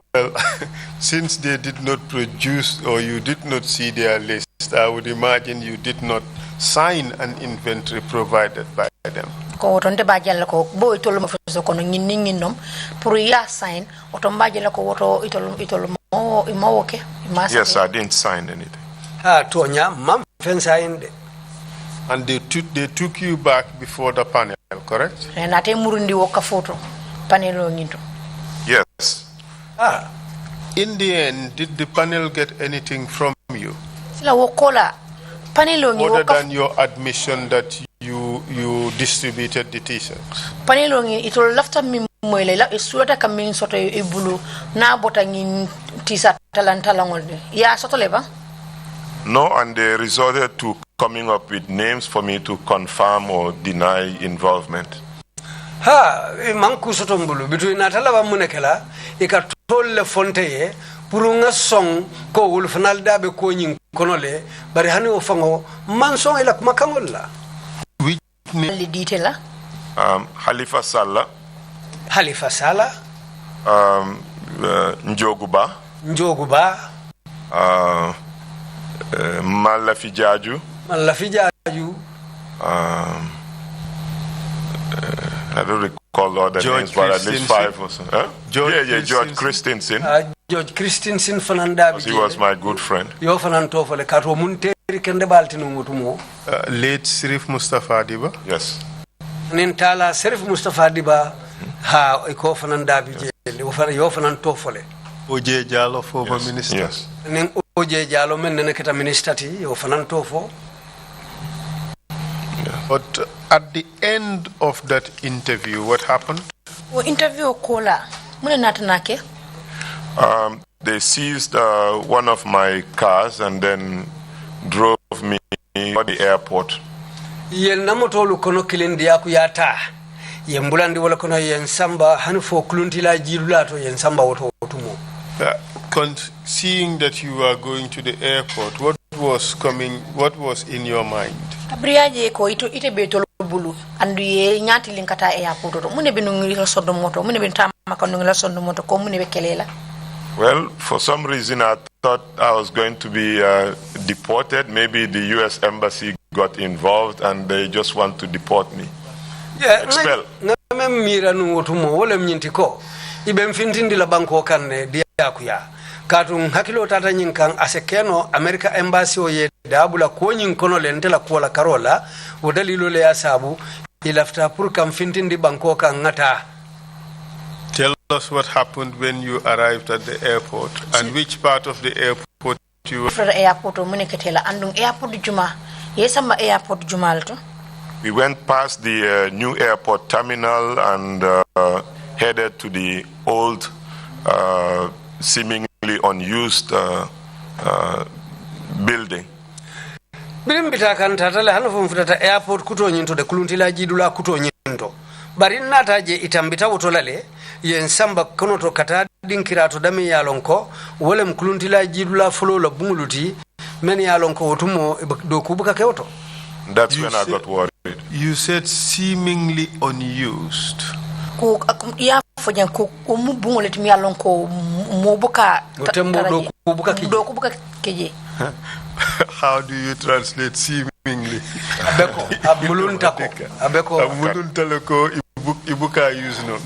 [SPEAKER 2] since they did not produce or you did not see their list, I would imagine you did not sign an inventory provided by them.
[SPEAKER 1] Ko tonte bajal ko boy tolu ma feso kono nginning nom pour ya sign otom bajal ko woto itolu mo imawoke.
[SPEAKER 3] Yes, I didn't sign anything.
[SPEAKER 4] Tonya mam fen sign de.
[SPEAKER 2] And they took you back before the panel, correct?
[SPEAKER 1] Renate murundi woka photo panelo nginto.
[SPEAKER 3] Yes.
[SPEAKER 2] In the end, did the panel get anything from you?
[SPEAKER 1] Other
[SPEAKER 2] than your admission that you distributed the t-shirts?
[SPEAKER 1] Panelongi it will lafta mi moilela isulata kamin soto ibulu na botangin t-shirt talangolde. Ya soto leba?
[SPEAKER 3] No, and they resorted to coming up with names for me to confirm or deny involvement.
[SPEAKER 4] Manku soto mbulu bitu natala ba munekela ikatolle fonteye purunga song ko wul fanal dabe ko nyin konole bari hani o fango man song ila makangolla.
[SPEAKER 2] Which
[SPEAKER 1] name detail
[SPEAKER 3] Halifa Sallah, Njoguba, Malafijaju, I don't recall all the names, but at least 5 or so. Huh? George Christensen.
[SPEAKER 4] George Christensen Fananda.
[SPEAKER 3] He was my good friend.
[SPEAKER 4] Yo Fananto for the Kato Munteri Kende Baltinu.
[SPEAKER 2] Late Sirif Mustafa Diba?
[SPEAKER 3] Yes.
[SPEAKER 4] Nintala Sirif Mustafa Diba, ha Eko Fananda Bije, Yo Fananto for it.
[SPEAKER 2] Oje Jalo, former minister.
[SPEAKER 3] Yes.
[SPEAKER 4] Nen Oje Jalo men Neneketa ministati, Yo Fananto for.
[SPEAKER 2] But at the end of that interview, what happened?
[SPEAKER 1] Interview kola.
[SPEAKER 3] They seized one of my cars and then drove me to the airport.
[SPEAKER 4] Yen namotolu kono kilindi yaku yata. Yen bulandi wala kono yen samba hanfo kluntila jirulato yen samba woto tumo.
[SPEAKER 2] Seeing that you were going to the airport, what was in your mind?
[SPEAKER 1] Abriaje ko ite betolo bulu andu ye nyati linkata airport to mune binu ngiro sodo moto mune bin tama ko ngiro sodo moto ko mune be kelela.
[SPEAKER 3] Well, for some reason I thought I was going to be deported. Maybe the US embassy got involved and they just want to deport me. Expel.
[SPEAKER 4] Na mira nu wotumo wala mnyinti ko ibe mfintindi la banko kanne diakuya katun hakilo tata nyinkan asekeno America embassy o ye dabula ko nyin kono lentela ko la karola o dalilo le asabu ilafta pour kam fintindi banko kan ngata.
[SPEAKER 2] Tell us what happened when you arrived at the airport and which part of the airport you were.
[SPEAKER 1] For the airport o mune ketela andung airport juma yesamba airport jumalto.
[SPEAKER 3] We went past the new airport terminal and headed to the old seemingly unused building.
[SPEAKER 4] Bilim bitakan tatale hanu fumfutata airport kuto nyinto de kuluntila jidula kuto nyinto bari nata je itambita wotolale yen samba kono to kata dinkira to dami yalonko wolem kluntila jidula folo la bunguluti men yalonko wotumo do kubuka kewoto.
[SPEAKER 3] That's when I got worried.
[SPEAKER 2] You said seemingly unused.
[SPEAKER 1] Ko ya fojan ko mu bunguleti mi yalonko mobuka
[SPEAKER 4] do kubuka keje.
[SPEAKER 2] How do you translate seemingly?
[SPEAKER 4] Abeko
[SPEAKER 2] Abeko ibuka use no.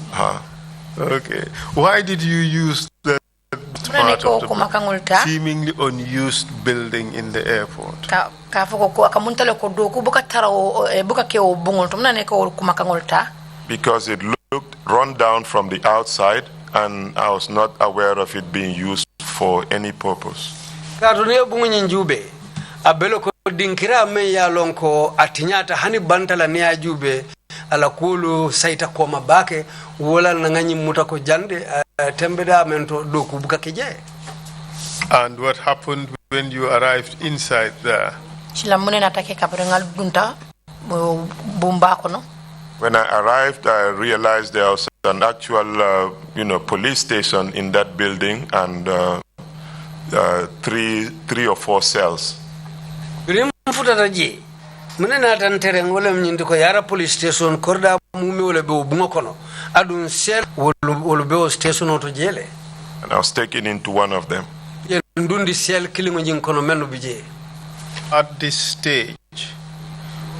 [SPEAKER 2] Okay. Why did you use that part of the seemingly unused building in the airport?
[SPEAKER 3] Because it looked run down from the outside and I was not aware of it being used for any purpose. Dinkira me ya lonko atinyata hani bantala ne ajube ala kulu saita ko mabake wala nanganyi mutako jande tembeda mento do kubuka keje.
[SPEAKER 2] And what happened when you arrived inside there?
[SPEAKER 3] When I arrived, I realized there was an actual police station in that building and three or four cells.
[SPEAKER 4] Munena tantere ngole mnyindiko yara police station korda mume ole be obungo kono adun sel wolu be station oto jele,
[SPEAKER 3] and I was taken into one of them.
[SPEAKER 4] Ndundi sel kilingo jing kono menu bije.
[SPEAKER 2] At this stage,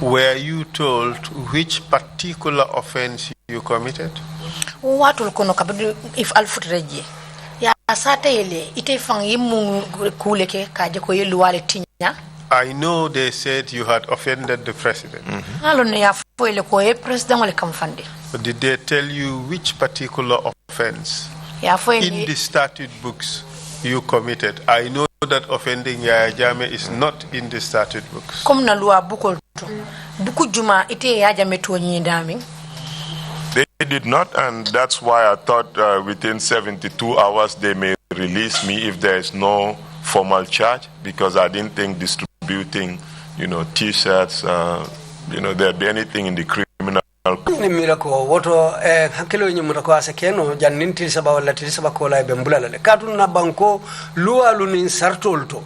[SPEAKER 2] were you told which particular offense you committed?
[SPEAKER 1] Watu kono kabidi if alfutreje ya sata ile itefang yimu kuleke kaje ko yelu wale tinya.
[SPEAKER 2] I know they said you had offended the president. But did they tell you which particular offense in the statute books you committed? I know that offending Yaya Jammeh is not in the statute books.
[SPEAKER 3] They did not, and that's why I thought within 72 hours they may release me if there is no formal charge, because I didn't think distributing, T-shirts, there'd be anything in the criminal.
[SPEAKER 4] Miracle, wato hakilo nyi mutako asekeno janinti saba wala tisaba kola bembula lale katun na banko luwa lunin sartolto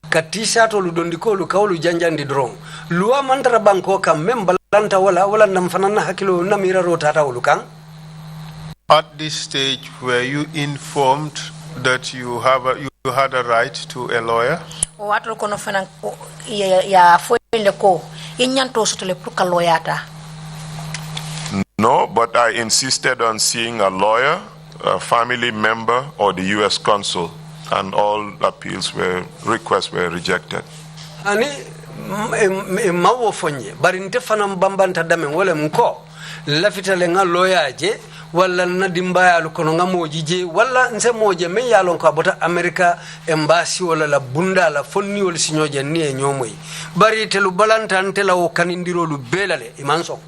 [SPEAKER 4] katisha to ludondiko lukaulu janja ndidrong luwa mandara banko kam membalanta wala namfanana hakilo na mira rotata ulukan.
[SPEAKER 2] At this stage, were you informed that you had a right to a lawyer?
[SPEAKER 1] Watu kono fana ya foile ko yenyanto sotole puka loyata.
[SPEAKER 3] No, but I insisted on seeing a lawyer, a family member, or the U.S. consul, and all requests were rejected.
[SPEAKER 4] Ani mawo fonye bari ntefana mbambanta dame wole mko lafita lenga lawyer je wala na dimbaya lukono nga mojije wala nse moje me yalon ko abota America embassy wala la bunda la fonni wala sinyoje ni nyomoi bari telu balanta ntela o kanindiro lu belale imanso.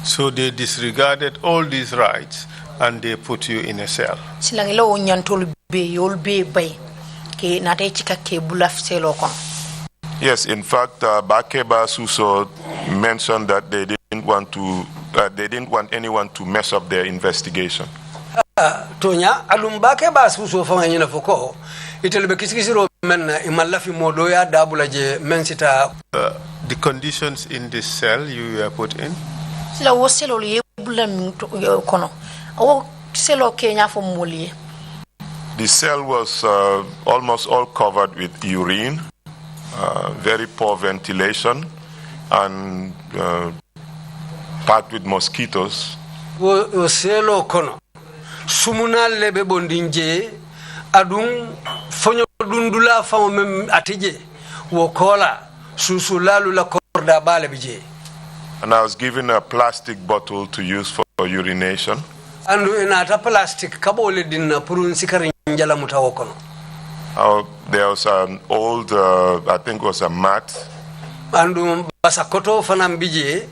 [SPEAKER 2] So they disregarded all these rights and they put you in a cell.
[SPEAKER 1] Silangilo onyantol be yol be bay ke nate chika ke bulaf selo kon.
[SPEAKER 3] Yes, in fact, Bakeba Suso mentioned that they didn't want anyone to mess up their investigation.
[SPEAKER 4] Tonya alum Bakeba Suso fanga nyina foko itele bekisikisiro men imalafi modoya dabula je mensita.
[SPEAKER 2] The conditions in this cell you were put in?
[SPEAKER 1] Sila wo selo ye bulam kono. O selo Kenya fo moli.
[SPEAKER 3] The cell was almost all covered with urine. Very poor ventilation and packed with mosquitoes.
[SPEAKER 4] Wo selo kono sumuna lebe bondinje adun fonyo dundula famo mem atije wo kola susulalu la korda bale bije.
[SPEAKER 3] And I was given a plastic bottle to use for urination.
[SPEAKER 4] And inata plastic kabole dinna purun sikari njala mutawo kono.
[SPEAKER 3] There was an old, I think it was a mat.
[SPEAKER 4] And basakoto fanambije.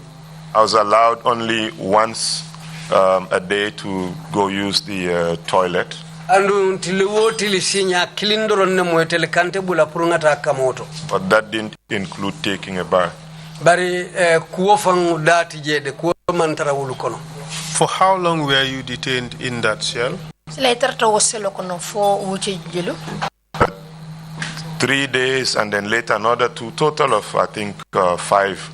[SPEAKER 3] I was allowed only once a day to go use the toilet.
[SPEAKER 4] And tilisinya kilindoro nemo telekante bula purungata kamoto.
[SPEAKER 3] But that didn't include taking a bath.
[SPEAKER 4] Bari kuofang dati je de mantara wulu kono.
[SPEAKER 2] For how long were you detained in that cell?
[SPEAKER 1] Later to selo kono fo wuce jelu.
[SPEAKER 3] 3 days, and then later another 2. Total of I think 5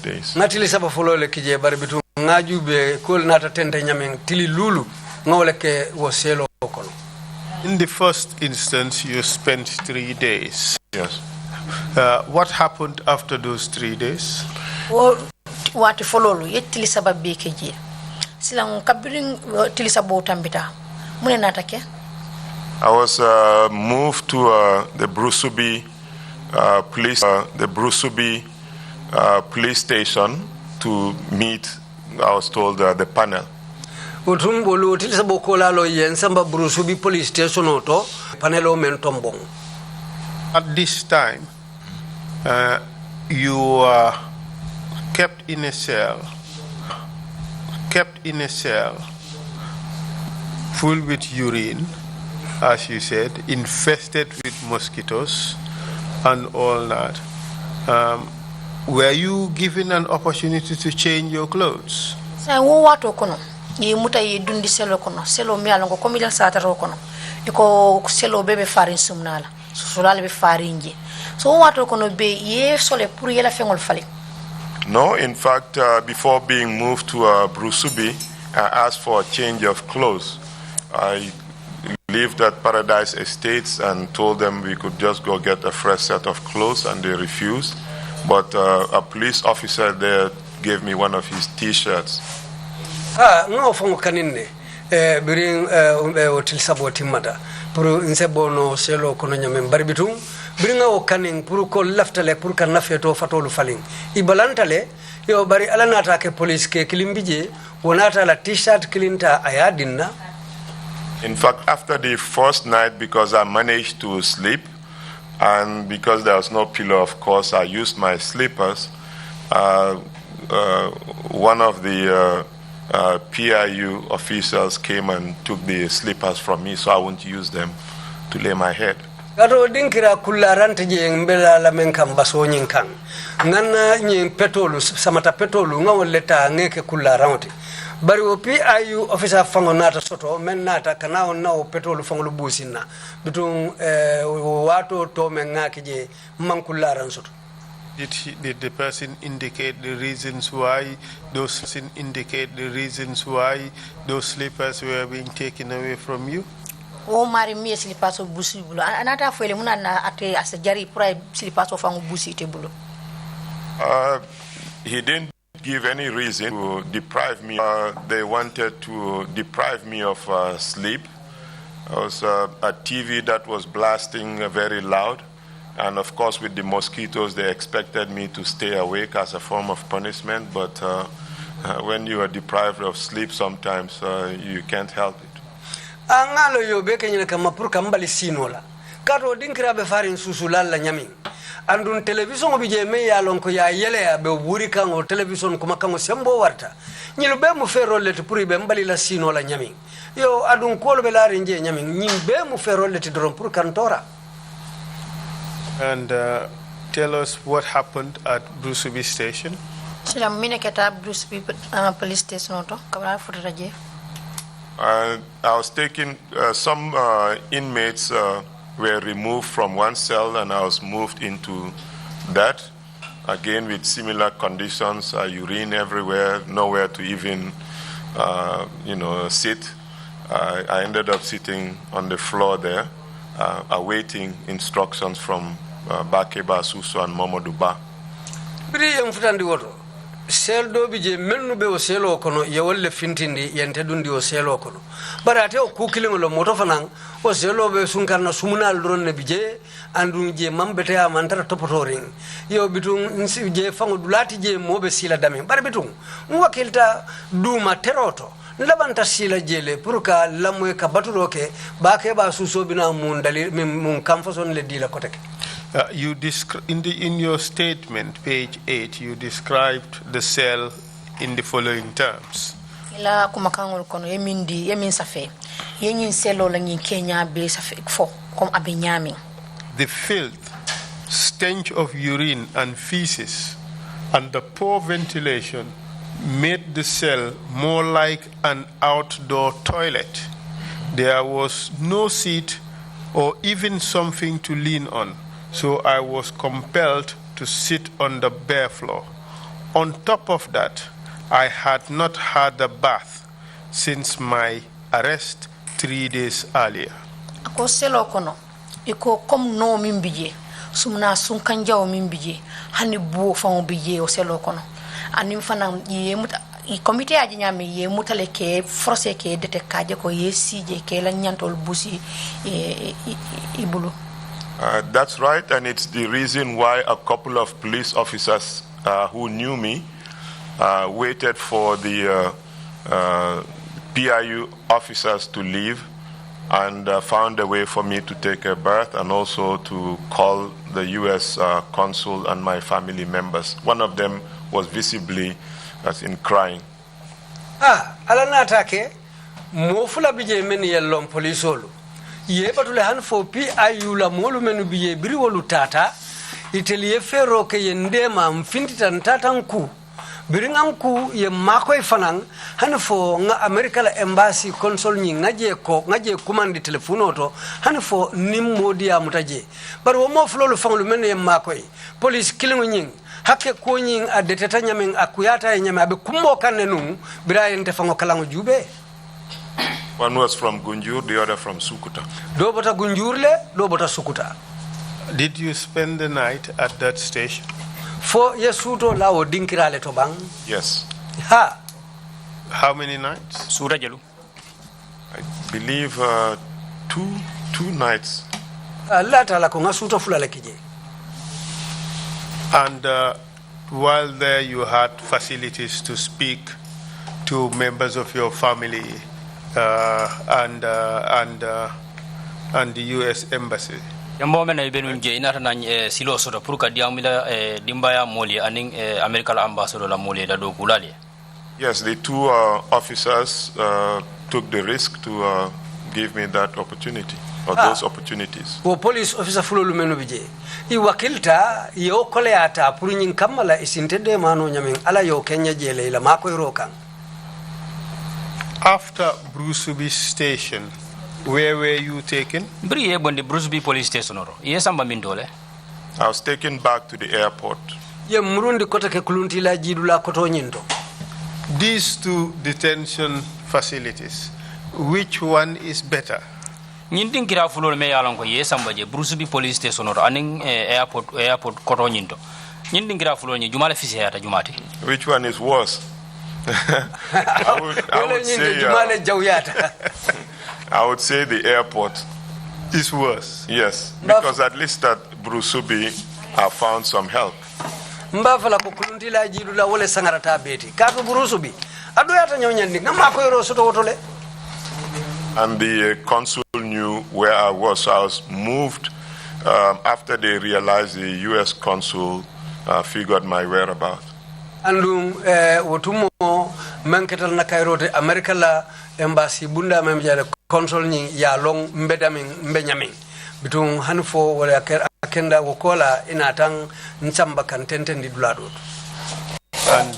[SPEAKER 3] days.
[SPEAKER 4] Natili saba folo le kije bari bitu ngaju be kol nata tente nyamen tili lulu ngole ke wo selo kono.
[SPEAKER 2] In the first instance, you spent 3 days.
[SPEAKER 3] Yes.
[SPEAKER 2] What happened after those 3 days?
[SPEAKER 1] Wati fololu yetili saba be kije. Silang kabiring tili sabo tambita. Mune natake?
[SPEAKER 3] I was moved to the Brusubi police station to meet. I was told the panel.
[SPEAKER 4] Utumbolo tilisabo kola lo yen samba Brusubi police station oto panelo mentombong.
[SPEAKER 2] At this time, you were kept in a cell full with urine, as you said, infested with mosquitoes and all that. Were you given an opportunity to change your clothes?
[SPEAKER 1] Sa wo wato kono yi muta yi dundi selo kono selo mi alongo ko milan sataro kono iko selo bebe farin sumnala sulale be farinje so wato kono be ye sole pour yela fengol fali.
[SPEAKER 3] No, in fact, before being moved to Brusubi, I asked for a change of clothes. I lived at Paradise Estates and told them we could just go get a fresh set of clothes, and they refused. But a police officer there gave me one of his T-shirts.
[SPEAKER 4] No fongo kanine biring hotel saboti mada pour insebono selo kono nyame barbitum biringa o kanin pour ko laftale pour kan nafeto fatolu falin ibalantale yo bari alanata ke police ke kilimbije wonata la T-shirt kilinta ayadinna.
[SPEAKER 3] In fact, after the first night, because I managed to sleep, and because there was no pillow, of course, I used my slippers. One of the PIU officials came and took the slippers from me, so I wouldn't use them to lay my head.
[SPEAKER 4] Gato dinkira kularante je mbela la menkam baso nyinkan ngana nyi petolu samata petolu ngawleta ngeke kularante bari o PIU officer fango nata soto men nata kanao nao petolu fango lu busina bitum wato to men ngaki je mankularan soto.
[SPEAKER 2] Did the person indicate the reasons why those slippers were being taken away from you?
[SPEAKER 1] O mari mi slipaso busi bulo anata fele muna na ate asajari pray slipaso fango busi te bulo.
[SPEAKER 3] He didn't give any reason to deprive me. They wanted to deprive me of sleep. There was a TV that was blasting very loud, and of course with the mosquitoes they expected me to stay awake as a form of punishment, but when you are deprived of sleep sometimes you can't help it.
[SPEAKER 4] Angalo yo beke nyina kama pour kambali sinola kato dinkira be farin susulalla nyami andun television obije me ya lonko ya yele ya be wuri kango television kuma kango sembo warta nyilu be mu ferolete pour be mbali la sinola nyami yo adun kolo be laari nje nyami nyim be mu ferolete doron pour kantora.
[SPEAKER 2] And tell us what happened at Brusubi station.
[SPEAKER 1] Sila mine keta Brusubi police station to kabra futaraje.
[SPEAKER 3] I was taken, some inmates were removed from one cell and I was moved into that, again with similar conditions, urine everywhere, nowhere to even, sit. I ended up sitting on the floor there, awaiting instructions from Bakeba Suso and Amadou Ba.
[SPEAKER 4] Sel do bije mennu be o selo kono ye wolle fintindi yente dundi o selo kono barate o kukilimo lo moto fanan o selo be sunkarna sumunal ron ne bije andun je mambete ya mantara topotoring yo bitun je fango dulati je mobe sila dami bar bitun wakilta duma teroto labanta sila jele pour ka lamoy ka baturoke ba ke ba suso bina mun dalil mun kamfason le dila koteke.
[SPEAKER 2] In your statement, page 8, you described the cell in the following terms.
[SPEAKER 1] La kumakangol kono yemindi yemin safe yenyin selo la nyin Kenya be safe fo kom abenyami.
[SPEAKER 2] The filth, stench of urine and feces, and the poor ventilation made the cell more like an outdoor toilet. There was no seat or even something to lean on, so I was compelled to sit on the bare floor. On top of that, I had not had a bath since my arrest 3 days earlier.
[SPEAKER 1] Ako selo kono iko kom no mimbije sumna sunkanjaw mimbije hani buo fon bije o selo kono anim fanam ye muta I comité aji nyame ye mutale ke forcé ke dete kaje ko ye sije ke la nyantol busi ibulu.
[SPEAKER 3] That's right, and it's the reason why a couple of police officers who knew me waited for the PIU officers to leave and found a way for me to take a bath and also to call the U.S. consul and my family members. One of them was visibly as in crying.
[SPEAKER 4] Alana atake mofula bije men yellon polisolu ye batule han fo PIU la molu menu biye biri wolu tata iteliye fero ke yendema mfintitan tatanku biringanku ye makoy fanan han fo nga America la embassy consul nyi ngaje commande telephone to han fo nim modiya mutaje bar wo moflolu fanglu men ye makoy police kilingu nyi hakke ko nyin adeteta nyamen akuyata nyame abe kumbo kanenu birayen te fango kalango jube.
[SPEAKER 3] One was from Gunjur, the other from Sukuta.
[SPEAKER 4] Do bota Gunjurle, do bota Sukuta.
[SPEAKER 2] Did you spend the night at that station?
[SPEAKER 4] For yesuto lawo dinkirale to bang.
[SPEAKER 3] Yes.
[SPEAKER 4] Ha.
[SPEAKER 2] How many nights?
[SPEAKER 3] I believe two nights.
[SPEAKER 4] Lata la ko ngasuto fulale kije.
[SPEAKER 2] And while there, you had facilities to speak to members of your family and the U.S. Embassy.
[SPEAKER 5] Yambo mena ibenu nje inata na silo soto puruka diamila dimbaya moli aning American ambassador la moli da do kulali.
[SPEAKER 3] Yes, the two officers took the risk to give me that opportunity. Or those opportunities.
[SPEAKER 4] Wo police officer fulolu menu bije I wakilta yo koleata pour nyin kamala isintede mano nyamen ala yo Kenya jele la makoy rokan.
[SPEAKER 2] After Brusubi station, where were you taken?
[SPEAKER 5] Briye bondi Brusubi police station oro yesamba mindole.
[SPEAKER 3] I was taken back to the airport.
[SPEAKER 4] Ye murundi kota ke kulunti la jidula koto nyindo.
[SPEAKER 2] These two detention facilities, which one is better?
[SPEAKER 5] Nyindin kira fulol me yalan ko yesamba je Brusubi police station oro aning airport koto nyindo. Nyindin kira fulol ni jumala fisi yata jumati.
[SPEAKER 3] Which one is worse? I would say the airport
[SPEAKER 2] is worse.
[SPEAKER 3] Yes, because at least at Brusubi I found some help.
[SPEAKER 4] Mbafala ko kulundila jidula wole sangarata beti. Kato Brusubi ado yata nyonyandi ngama ko yoro soto wotole.
[SPEAKER 3] And the consul knew where I was, so I was moved after they realized the U.S. consul figured my whereabouts.
[SPEAKER 4] Andum wotumo manketal na Cairo America la embassy bunda mem jare consul ni ya long mbedamin mbenyamin bitung hanfo wala akenda wokola inatang nsamba kan tenten di dulado.
[SPEAKER 2] And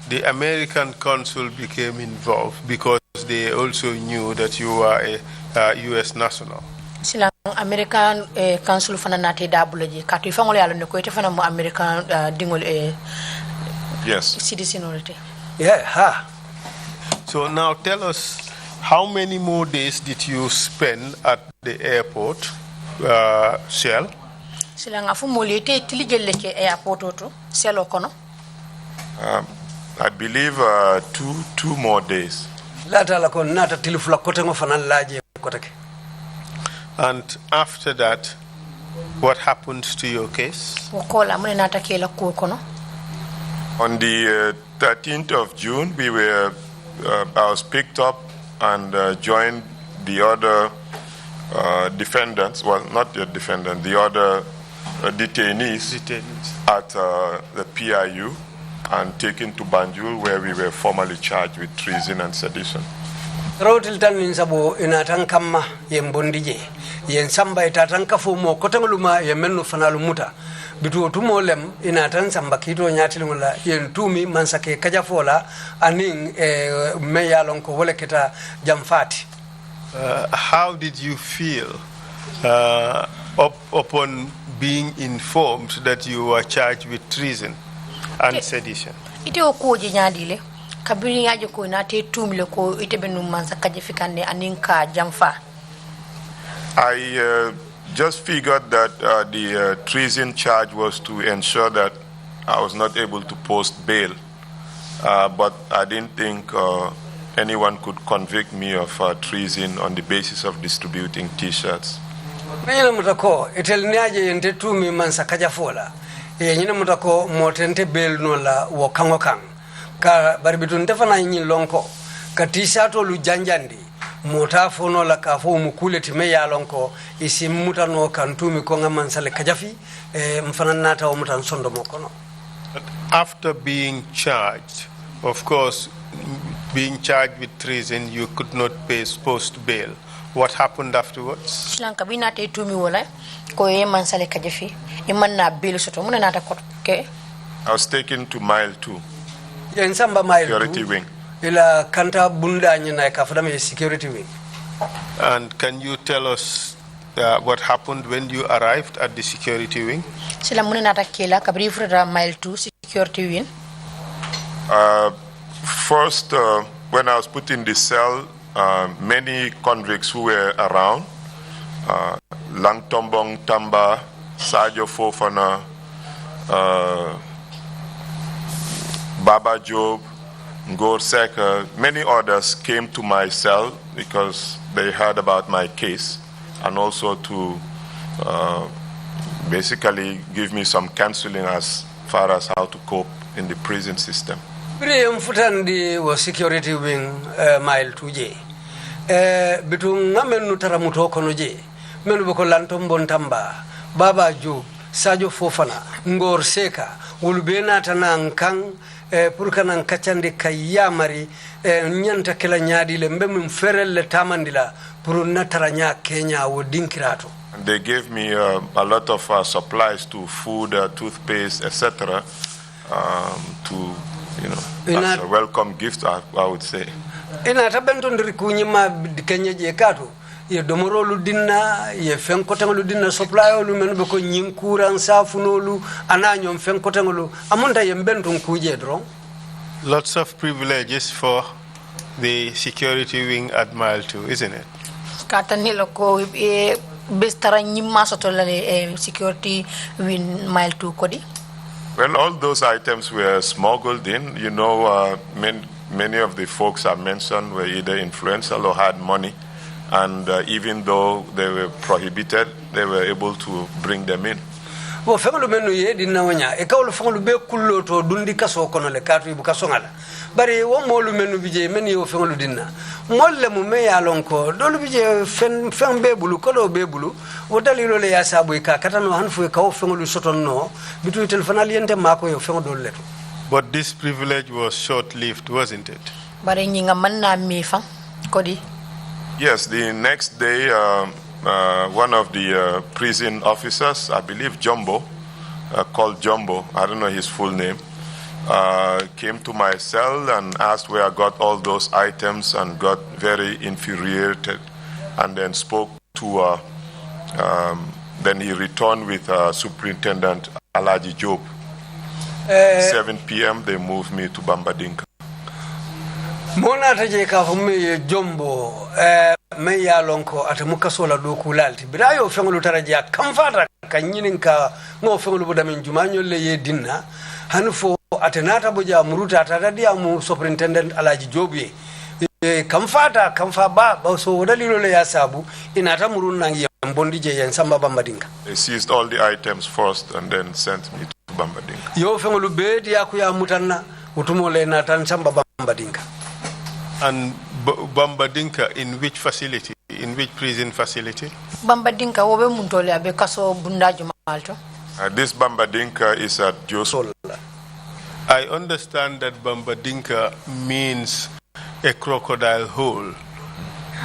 [SPEAKER 2] the American consul became involved because they also knew that you were a U.S. national.
[SPEAKER 1] Silang American consul fana nate dabulaji katu fangol yalo ne ko ite fana mo American dingol
[SPEAKER 3] yes
[SPEAKER 1] citizen already.
[SPEAKER 4] Yeah, ha.
[SPEAKER 2] So now tell us, how many more days did you spend at the airport, Shell?
[SPEAKER 1] Silang afu molete tilijelle ke airport oto Shell okono.
[SPEAKER 3] I believe two more days.
[SPEAKER 2] And after that, what happened to your case?
[SPEAKER 3] On the 13th of June, I was picked up and joined the other defendants, well, not the defendant, the other detainees at the PIU and taken to Banjul, where we were formally charged with treason and sedition.
[SPEAKER 4] Rawtil tan nin sabo ina tan kamma yen bondije yen samba ita tan kafo mo kotanguluma yen menno fanalu muta bitu tumolem ina tan samba kito nyatil ngola yen tumi mansake kajafola aning me yalon ko wala kita jamfati.
[SPEAKER 2] How did you feel upon being informed that you were charged with treason and sedition?
[SPEAKER 1] Ite okoje nyadile kabiri yaje ko na te tumile ko ite benu mansa kajefikande aninka jamfa.
[SPEAKER 3] I just figured that the treason charge was to ensure that I was not able to post bail, but I didn't think anyone could convict me of treason on the basis of distributing T-shirts.
[SPEAKER 4] Nyina mutako etelniaje yente tumi mansa kajafola nyina mutako motente bail no la wo kango kang ka barbitu ndefana nyi lonko ka T-shirt lu janjandi mota fono la ka fo mukule time ya lonko isi mutano kantumi ko ngamansale kajafi mfana nata o mutan sondo mokono.
[SPEAKER 2] After being charged, of course, being charged with treason, you could not post bail. What happened afterwards?
[SPEAKER 1] Slanka bina te tumi wala ko mansale kajafi imanna bail soto muna nata ko ke.
[SPEAKER 3] I was taken to mile 2.
[SPEAKER 4] Yen samba mile 2.
[SPEAKER 3] Security wing.
[SPEAKER 4] Ila kanta bunda nyina ka fadame security wing.
[SPEAKER 2] And can you tell us what happened when you arrived at the security wing?
[SPEAKER 1] Sila muna nata kela kabri fura mile 2 security wing.
[SPEAKER 3] First, when I was put in the cell, many convicts who were around, Langtombong Tamba, Sajo Fofana, Baba Job, Ngor Seka, many others came to my cell because they heard about my case and also to basically give me some counseling as far as how to cope in the prison system.
[SPEAKER 4] Futandi was security wing mile 2J. Bitu ngamen taramuto kono je. Menu boko Lantombong Tamba, Baba Job, Sajo Fofana, Ngor Seka, Ulbena Tanang Kang, Purkanan Kachandi Kayamari, Nyanta Kela Nyadi le mbemu mferel le tamandila, Puruna Taranya Kenya Dinkirato.
[SPEAKER 3] They gave me a lot of supplies to food, toothpaste, etc. To, as a welcome gift, I would say.
[SPEAKER 4] Ina tabenton rikunyima Kenya je kato. Ye domorolu dinna ye fenkotengolu dinna supplyolu menbe ko nyinkuran safunolu ananyo fenkotengolu amonda ye mbentun kuje dron.
[SPEAKER 2] Lots of privileges for the security wing at mile 2, isn't it?
[SPEAKER 1] Katani loko bestara nyimma sotolale security wing mile 2 kodi.
[SPEAKER 3] Well, all those items were smuggled in. Many of the folks I mentioned were either influential or had money. And even though they were prohibited, they were able to bring them in.
[SPEAKER 4] Wo fengolu menu ye dinna wanya e kawlu fengolu be kullo to dundi kaso kono le katu bu kaso ngala bari wo molu menu bije men yo fengolu dinna molle mu me ya lonko dolu bije fen be bulu ko do be bulu wo dalilo le ya sabu ka katano han fu ka wo fengolu soton no bitu telefonal yente mako yo fengolu leto.
[SPEAKER 2] But this privilege was short-lived, wasn't it?
[SPEAKER 1] Bari nyinga manna mi fa kodi.
[SPEAKER 3] Yes, the next day, one of the prison officers, I believe Jumbo, called Jumbo, I don't know his full name, came to my cell and asked where I got all those items and got very infuriated and then spoke to, then he returned with Superintendent Alaji Job. 7 p.m. they moved me to Bambadinka.
[SPEAKER 4] Mona taje ka fumme Jumbo me ya lonko atamuka sola do kulalti birayo fengolu taraja kamfata kanyinin ka ngo fengolu bodamin jumanyo le ye dinna hanfo atenata boja muruta tatadia mu Superintendent Alaji Jobi kamfata kamfa ba so dalilo le ya sabu inata murun nangi mbondi je yen samba Bambadinka.
[SPEAKER 3] They seized all the items first and then sent me to Bambadinka.
[SPEAKER 4] Yo fengolu be dia ku ya mutanna utumo le natan samba Bambadinka.
[SPEAKER 2] And Bambadinka, in which facility? In which prison facility?
[SPEAKER 1] Bambadinka wobe muntole abe kaso bundaji malto.
[SPEAKER 3] This Bambadinka is at Josol.
[SPEAKER 2] I understand that Bambadinka means a crocodile hole.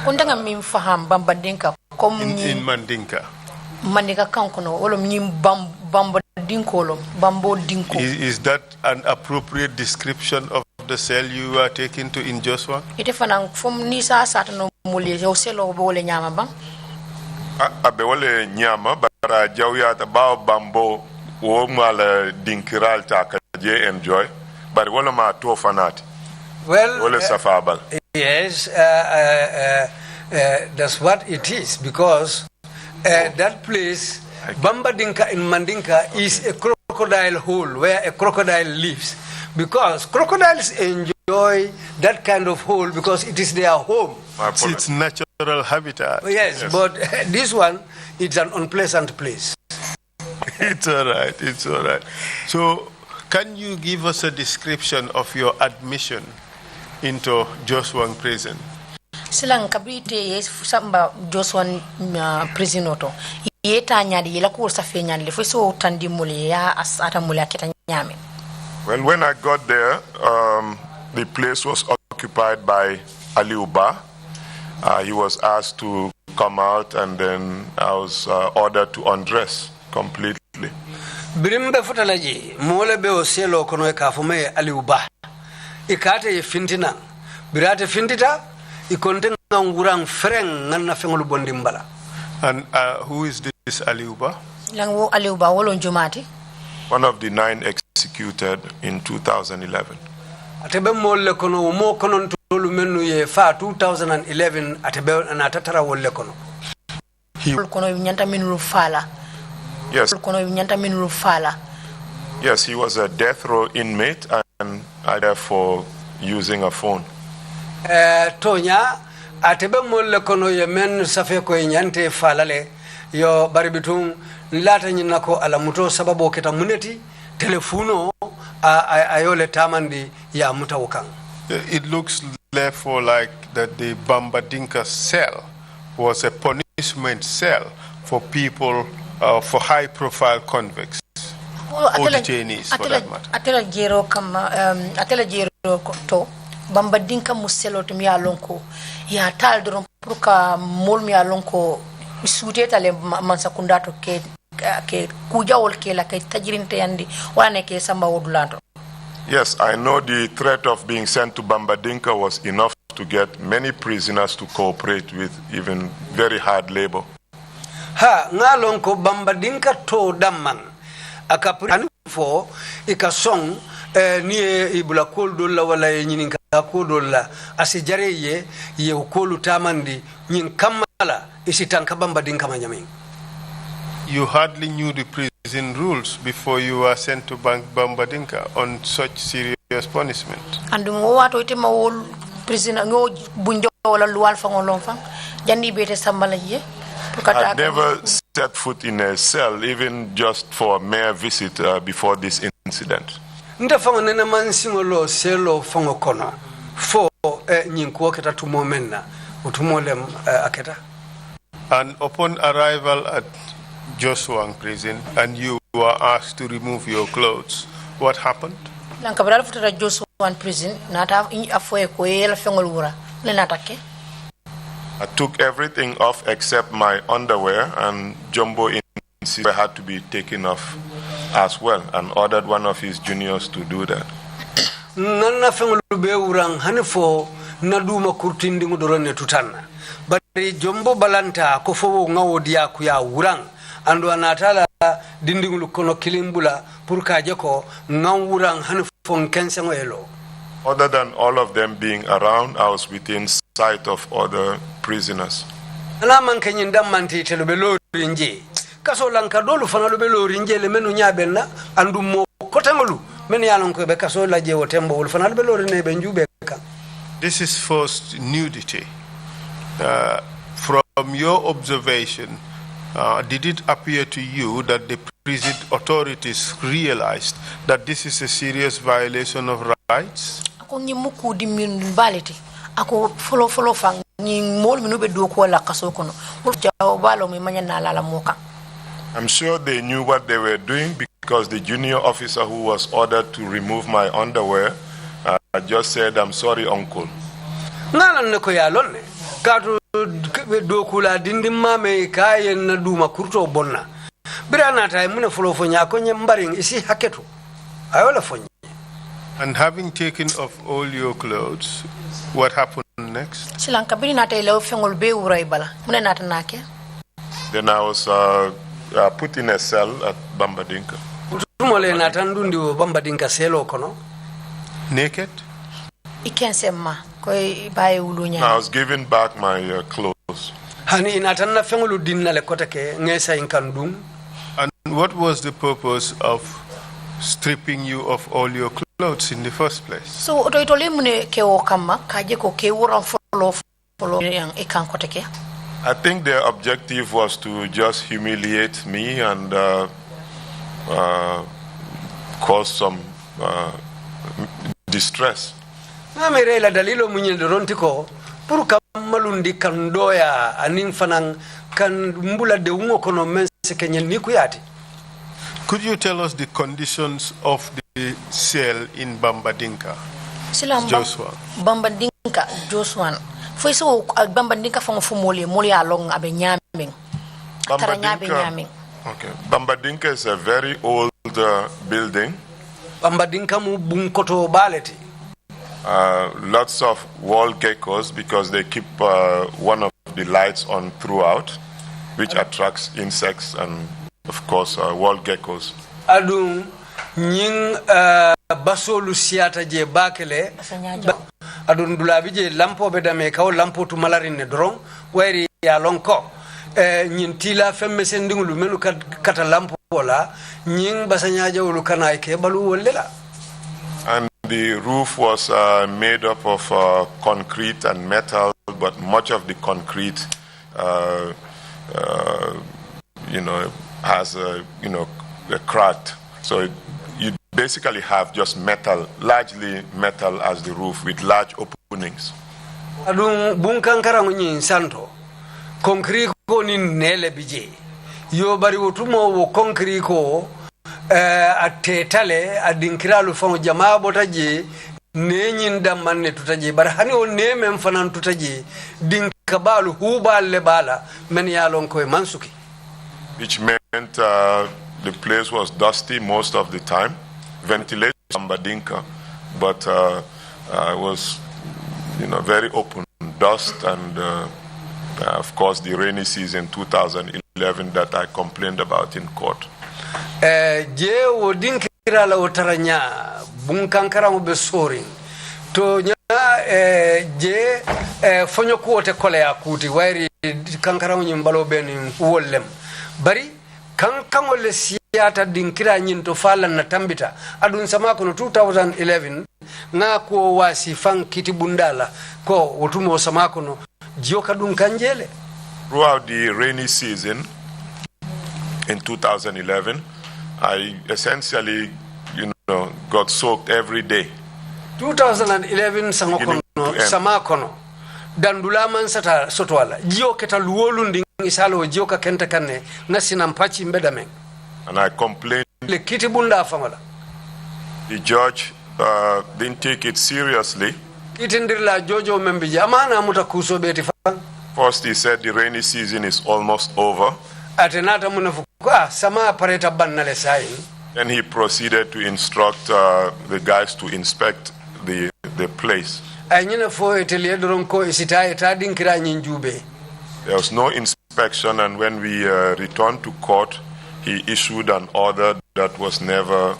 [SPEAKER 1] Undanga mimfaham Bambadinka
[SPEAKER 2] in Mandinka.
[SPEAKER 1] Mandinka kankono wolo mnyim bambo dinkolo bambo dinko.
[SPEAKER 2] Is that an appropriate description of the cell you are taking to in Joshua?
[SPEAKER 1] Ite fanang fom ni sa satano muli yo selo bole nyama bang.
[SPEAKER 3] Abe wole nyama bara jawya ta ba bambo wo mala dinkiral ta ka je enjoy but wala ma to fanati.
[SPEAKER 4] Well,
[SPEAKER 3] wole safabal.
[SPEAKER 4] Yes, that's what it is because that place Bambadinka in Mandinka is a crocodile hole where a crocodile lives because crocodiles enjoy that kind of hole because it is their home.
[SPEAKER 2] It's its natural habitat.
[SPEAKER 4] Yes, but this one, it's an unpleasant place.
[SPEAKER 2] It's all right. It's all right. So, can you give us a description of your admission into Joshua prison?
[SPEAKER 1] Silang kabite yes samba Joshua prison oto. Yeta nyadi yela ko sa fe nyadi fo so tandi mule ya asata mule akita nyame.
[SPEAKER 3] Well, when I got there, the place was occupied by Aliuba. He was asked to come out, and then I was ordered to undress completely.
[SPEAKER 4] Birimbe futalaji mole be oselo kono e kafume Aliuba. Ikate ye fintina. Birate fintita ikonte ngurang freng nganna fengolu bondimbala.
[SPEAKER 2] And who is this Aliuba?
[SPEAKER 1] Langwo Aliuba wolon jumati.
[SPEAKER 3] One of the 9 executed in 2011.
[SPEAKER 4] Atebe molle kono mo kono tolu menu ye fa 2011 atebe anatatara wolle kono.
[SPEAKER 1] Kono nyanta minulu fala.
[SPEAKER 3] Yes.
[SPEAKER 1] Kono nyanta minulu fala.
[SPEAKER 3] Yes, he was a death row inmate and I therefore using a phone.
[SPEAKER 4] Tonya atebe molle kono ye men safe ko nyante falale yo baribitum lata nyinako ala muto sababu keta muneti telefono ayole tamandi ya mutawukan.
[SPEAKER 2] It looks therefore like that the Bambadinka cell was a punishment cell for people, for high-profile convicts or detainees for that matter.
[SPEAKER 1] Atela jero kama atela jero to Bambadinka muselo to mi alonko ya tal doron puruka mol mi alonko suteta le mansakundato ke kujawol ke la ke tajirinte yandi wane ke samba wodulato.
[SPEAKER 3] Yes, I know the threat of being sent to Bambadinka was enough to get many prisoners to cooperate with even very hard labor.
[SPEAKER 4] Ha ngalon ko Bambadinka to damman akapri fo ikasong ni ibula koldolla wala nyininka kodolla asijare ye ukolu tamandi nyin kamala isitanka Bambadinka manyamin.
[SPEAKER 2] You hardly knew the prison rules before you were sent to Bambadinka on such serious punishment.
[SPEAKER 1] And wato ite ma wol prison ngo bunjo wala luwal fa ngolon fa jandi bete sambala ye.
[SPEAKER 3] I never set foot in a cell even just for a mere visit before this incident.
[SPEAKER 4] Nda fango nena mansingolo selo fango kono fo nyinko keta tumo menna utumolem aketa.
[SPEAKER 2] And upon arrival at Joshua prison and you were asked to remove your clothes, what happened?
[SPEAKER 1] Lankabral futata Joshua prison nata afoye ko yela fengol wura le natake.
[SPEAKER 3] I took everything off except my underwear, and Jumbo insisted I had to be taken off as well and ordered one of his juniors to do that.
[SPEAKER 4] Nana fengol be urang hanifo naduma kurtindi ngudorone tutana. Bari Jumbo balanta ko fo ngawodia ku ya urang ando anatala dindingulu kono kilimbula purka jeko ngawurang hanifo kense ngoelo.
[SPEAKER 3] Other than all of them being around, I was within sight of other prisoners.
[SPEAKER 4] Alaman kenyin dammanti telo belo rinje. Kaso lanka dolu fana lo belo rinje le menu nyabella andu mo kotangolu men yalon ko be kaso la jewo tembo wol fana lo belo rine be njube ka.
[SPEAKER 2] This is first nudity. From your observation, did it appear to you that the prison authorities realized that this is a serious violation of rights?
[SPEAKER 1] Ako nyimuku di min baliti ako follow fang ni mol minu be do ko la kaso kono jaw balo mi manya na la moka.
[SPEAKER 3] I'm sure they knew what they were doing because the junior officer who was ordered to remove my underwear just said, "I'm sorry, uncle."
[SPEAKER 4] Ngalan ne ko ya lonne kadu do kula dindi mame kayen na duma kurto bonna birana tay mune fulo fo nya ko nyambaring isi haketu ayola fo.
[SPEAKER 2] And having taken off all your clothes, what happened next?
[SPEAKER 1] Silanka bini nata ile fengol be urai bala. Mune nata nake.
[SPEAKER 3] Then I was put in a cell at Bambadinka.
[SPEAKER 4] Tumole nata ndundi Bambadinka selo kono.
[SPEAKER 2] Naked?
[SPEAKER 1] Ikensema koi baye ulunya.
[SPEAKER 3] I was given back my clothes.
[SPEAKER 4] Hani nata na fengolu dinna le kotake ngesa inkandum.
[SPEAKER 2] And what was the purpose of stripping you of all your clothes in the first place?
[SPEAKER 1] So otoitole mune ke o kama kaje ko ke wuran follow yang ikan kotake.
[SPEAKER 3] I think their objective was to just humiliate me and cause some distress.
[SPEAKER 4] Na merela dalilo munye rontiko puru kamalundi kandoya anin fanan kan mbula de ungo kono mense kenye niku yati.
[SPEAKER 2] Could you tell us the conditions of the cell in Bambadinka? Joshua.
[SPEAKER 1] Bambadinka Joshua. Foi so Bambadinka fo moli along abe nyaming. Atara nyabe nyaming.
[SPEAKER 3] Okay. Bambadinka is a very old building.
[SPEAKER 4] Bambadinka mu bunkoto baleti.
[SPEAKER 3] Lots of wall geckos because they keep one of the lights on throughout, which attracts insects and of course wall geckos.
[SPEAKER 4] Adum nying basolu siata je bakele adun dulabi je lampo be dame kaw lampo tu malarin ne dron wayri ya lonko nyin tila femme sendingulu menu kata lampo wala nying basanya jawlu kanay ke balu wolela.
[SPEAKER 3] And the roof was made up of concrete and metal, but much of the concrete has a cracked. So you basically have just metal, largely metal as the roof with large openings.
[SPEAKER 4] Adun bunkankara nyin santo concrete ko ni nele bije yo bari wotumo wo concrete ko atetale adinkiralu fon jamaa botaje nenyin damanne tutaje bar hani o nemem fanan tutaje dinkabalu huballe bala men yalon koy mansuki,
[SPEAKER 3] which meant the place was dusty most of the time. Ventilation Bambadinka, but it was very open, dust, and of course the rainy season 2011 that I complained about in court.
[SPEAKER 4] Je wo dinkira la otaranya bunkankara mo be sori to nya je fonyo ko te kole akuti wairi kankara mo nyimbalo ben wollem bari kankango le siata dinkira nyin to falan na tambita adun sama ko 2011 nga ko wasi fan kiti bundala ko wotumo sama ko jioka dun kanjele.
[SPEAKER 3] Throughout the rainy season in 2011, I essentially, got soaked every day.
[SPEAKER 4] 2011 samakono dandula man sata sotwala jio keta luwolundi isalo jio ka kenta kanne nasina mpachi mbedame.
[SPEAKER 3] And I complained.
[SPEAKER 4] Le kiti bunda famala.
[SPEAKER 3] The judge didn't take it seriously.
[SPEAKER 4] Itindirla jojo membiji amana mutakuso beti fa.
[SPEAKER 3] First he said the rainy season is almost over.
[SPEAKER 4] Atenata munafuka sama pareta bannale sai.
[SPEAKER 3] Then he proceeded to instruct the guys to inspect the place.
[SPEAKER 4] Anyina fo etelier dronko isita etadin kira nyinjube.
[SPEAKER 3] There was no inspection, and when we returned to court, he issued an order that was never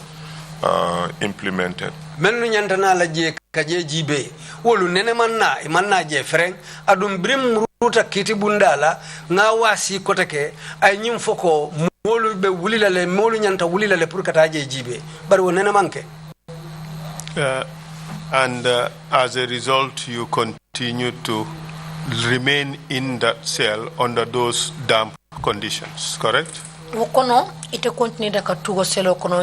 [SPEAKER 3] implemented.
[SPEAKER 4] Menu nyantana la je kaje jibe wolu nene manna je freng adum brim ruta kiti bundala nga wasi kotake ay nyim foko molu be wulila le molu nyanta wulila le pour kata je jibe bari wonene manke.
[SPEAKER 2] And as a result you continue to remain in that cell under those damp conditions, correct?
[SPEAKER 1] Wokono ite continue da katugo selo kono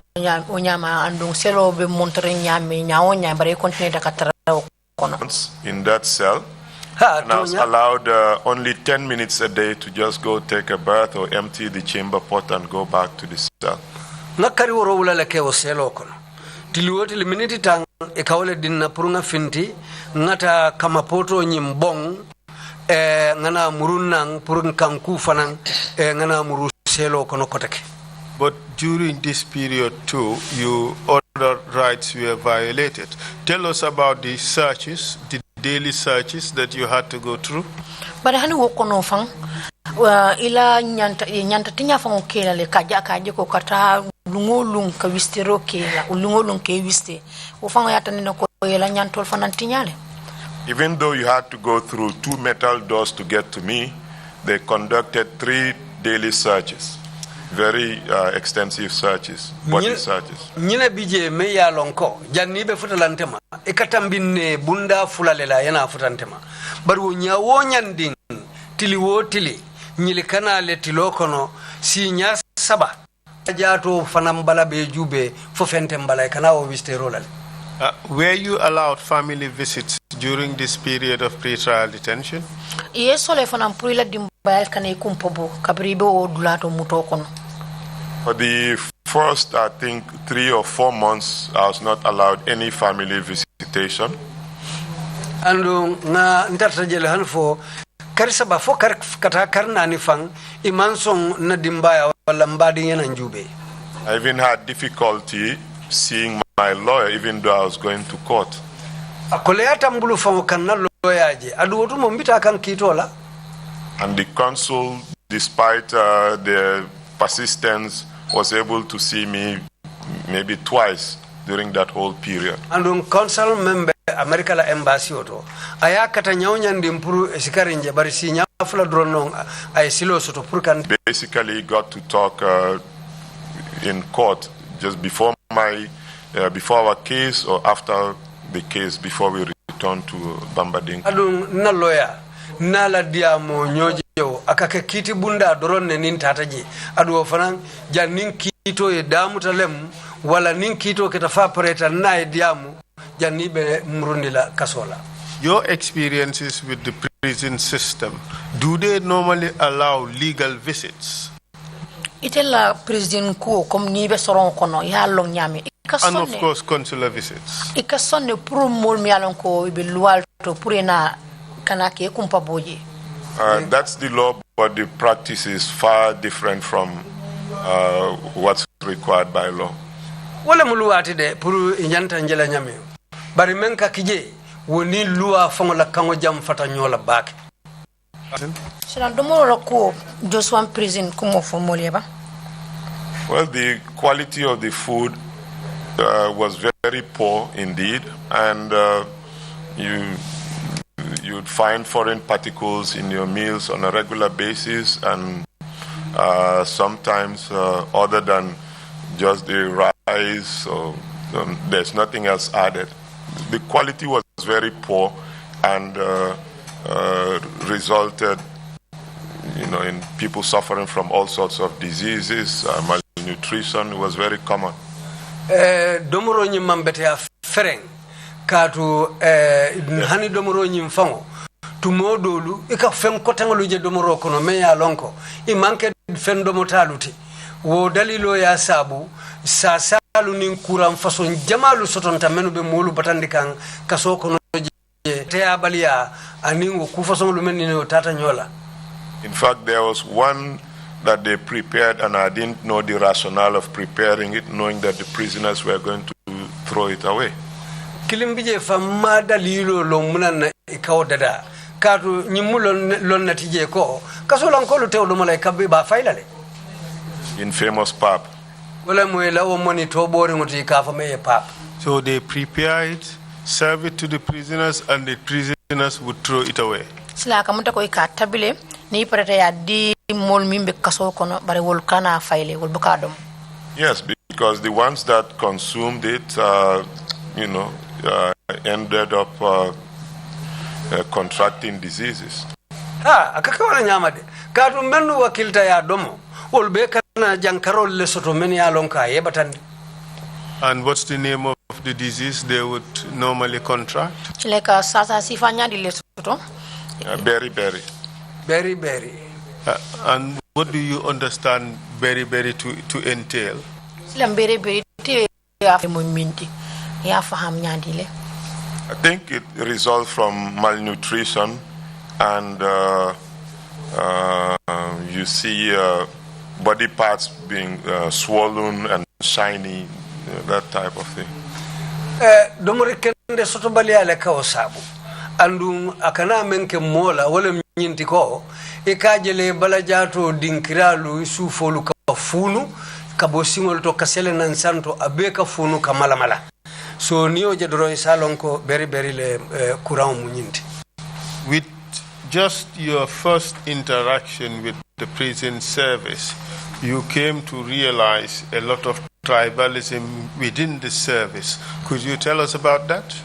[SPEAKER 1] onyama andung selo be montre nyame nyaonya bare continue da katara kono.
[SPEAKER 3] In that cell, and I was allowed only 10 minutes a day to just go take a bath or empty the chamber pot and go back to the cell.
[SPEAKER 4] Nakari woro wula le kewo selo kono tiliwoti le minute tang e kawle dinna purunga finti ngata kama poto nyimbong ngana murunang purun kanku fanang ngana muru selo kono kotake.
[SPEAKER 2] But during this period too, other rights were violated. Tell us about the searches, the daily searches that you had to go through.
[SPEAKER 1] But hani wokono fang ila nyanta tinya fang okela le kaje ko kata lungolung ka wistero kela lungolung ke wiste o fang yata ni ko ila nyantol fanan tinyale.
[SPEAKER 3] Even though you had to go through 2 metal doors to get to me, they conducted 3 daily searches. Very extensive searches, body searches.
[SPEAKER 4] Nyina bije me ya lonko janni be futalantema e katambinne bunda fulalela yana futantema baru nyawo nyandin tili nyili kanale tilokono si nya saba jato fanam bala be jube fo fentem bala kana o wiste rolal.
[SPEAKER 2] Were you allowed family visits during this period of pre-trial detention?
[SPEAKER 1] Yes, sole fanam purila dimbayal kanay kumpobo kabribe o dulato mutokono.
[SPEAKER 3] For the first, I think, 3 or 4 months, I was not allowed any family visitation.
[SPEAKER 4] And na ntartajele hanfo karisaba fo kata karna ni fang imansong na dimbaya wala mbadi yana njube.
[SPEAKER 3] I even had difficulty seeing my lawyer, even though I was going to court.
[SPEAKER 4] Akoleata mbulu fango kanna lawyaje adu wotu mombita kan kitola.
[SPEAKER 3] And the consul, despite their persistence, was able to see me maybe twice during that whole period.
[SPEAKER 4] And consul member America la embassy oto aya kata nyawnya ndimpuru esikarinje bari si nyafula drono ay silo soto purkan.
[SPEAKER 3] Basically got to talk in court just before before our case or after the case before we return to Bambading.
[SPEAKER 4] Adun na lawyer na la diamo nyojewo akake kiti bunda doronne nin tataji adu fanan jannin kito e damu talem wala nin kito keta fa pareta na e diamu janni be murundila kasola.
[SPEAKER 2] Your experiences with the prison system, do they normally allow legal visits?
[SPEAKER 1] Itela prison ko comme ni be soron kono ya long nyame.
[SPEAKER 2] And of course consular visits.
[SPEAKER 1] Ikasonne pour mol mi alon ko be lual to pour na kanake kumpa boje.
[SPEAKER 3] That's the law, but the practice is far different from what's required by law.
[SPEAKER 4] Wala muluati de pour nyanta njela nyame bari menka kije woni loi fongola kango jam fata nyola bak.
[SPEAKER 1] Silan domoro ko Joshua prison kumo formole ba.
[SPEAKER 3] Well, the quality of the food was very poor indeed, and you'd find foreign particles in your meals on a regular basis, and sometimes other than just the rice, or there's nothing else added. The quality was very poor, and resulted, in people suffering from all sorts of diseases. Malnutrition was very common.
[SPEAKER 4] Domoro nyi mambete ya fereng katu hani domoro nyi mfango tumodolu ika fen kotangolu je domoro kono me ya lonko I manke fen domotaluti wo dalilo ya sabu sasalu nin kuram fason jamalu sotonta menu be molu batandikan kaso kono je te abalia aningo ku fason lu menni no tata nyola.
[SPEAKER 3] In fact, there was one that they prepared, and I didn't know the rationale of preparing it, knowing that the prisoners were going to throw it away.
[SPEAKER 4] Kilimbije fama dalilo lo munana ikaw dada katu nyimulo lon natije ko kaso lankolo tewdo mala kabbe ba failale
[SPEAKER 3] In famous pap.
[SPEAKER 4] wala mo la o moni to bori ngoti ka fa me pap.
[SPEAKER 2] So they prepare it, serve it to the prisoners, and the prisoners would throw it away.
[SPEAKER 1] Sila kamuta ko ikatabile ni pareta ya di mol mimbe kaso kono bare wol kana faile wol bukadom.
[SPEAKER 3] Yes, because the ones that consumed it, ended up contracting diseases.
[SPEAKER 4] Akakawana nyamade katu menu wakilta ya domo wol be kana jankarol le soto men ya lonka ye batandi.
[SPEAKER 2] And what's the name of the disease they would normally contract?
[SPEAKER 1] Chileka sasa sifanya di le soto.
[SPEAKER 3] Berry.
[SPEAKER 2] And what do you understand berry to entail?
[SPEAKER 1] Sila berry te ya minti ya faham nyandile.
[SPEAKER 3] I think it results from malnutrition, and you see body parts being swollen and shiny, that type of thing.
[SPEAKER 4] Domore kende soto bali ale ka osabu andu akana menke mola wala nyinti ko ikajele bala jato dinkiralu sufolu ka funu kabo singol to kasele nan santo abeka funu kamala mala so niyo je doro salon ko beri le courant mu nyinti.
[SPEAKER 2] With just your first interaction with the prison service, you came to realize a lot of tribalism within the service. Could you tell us about that?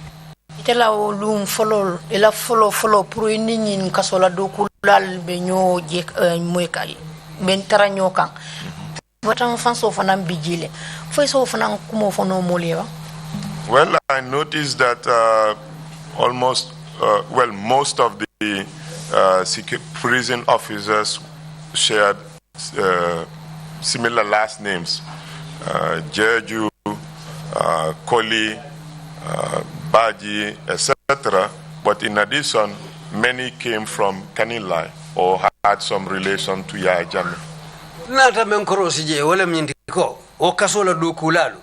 [SPEAKER 1] Itela lum follow ila follow pour nini kasola dokulal be ñoo je moy kay ben tara ñoo kan watan fanso fanam bijile foi so fanam kumo fono molewa.
[SPEAKER 3] Well, I noticed that most of the prison officers shared similar last names. Jeju, Koli, Baji, etc. But in addition, many came from Kanilai or had some relation to Yaya Jammeh.
[SPEAKER 4] Nata menkoro sije wala mnyindi ko o kasola do kulalu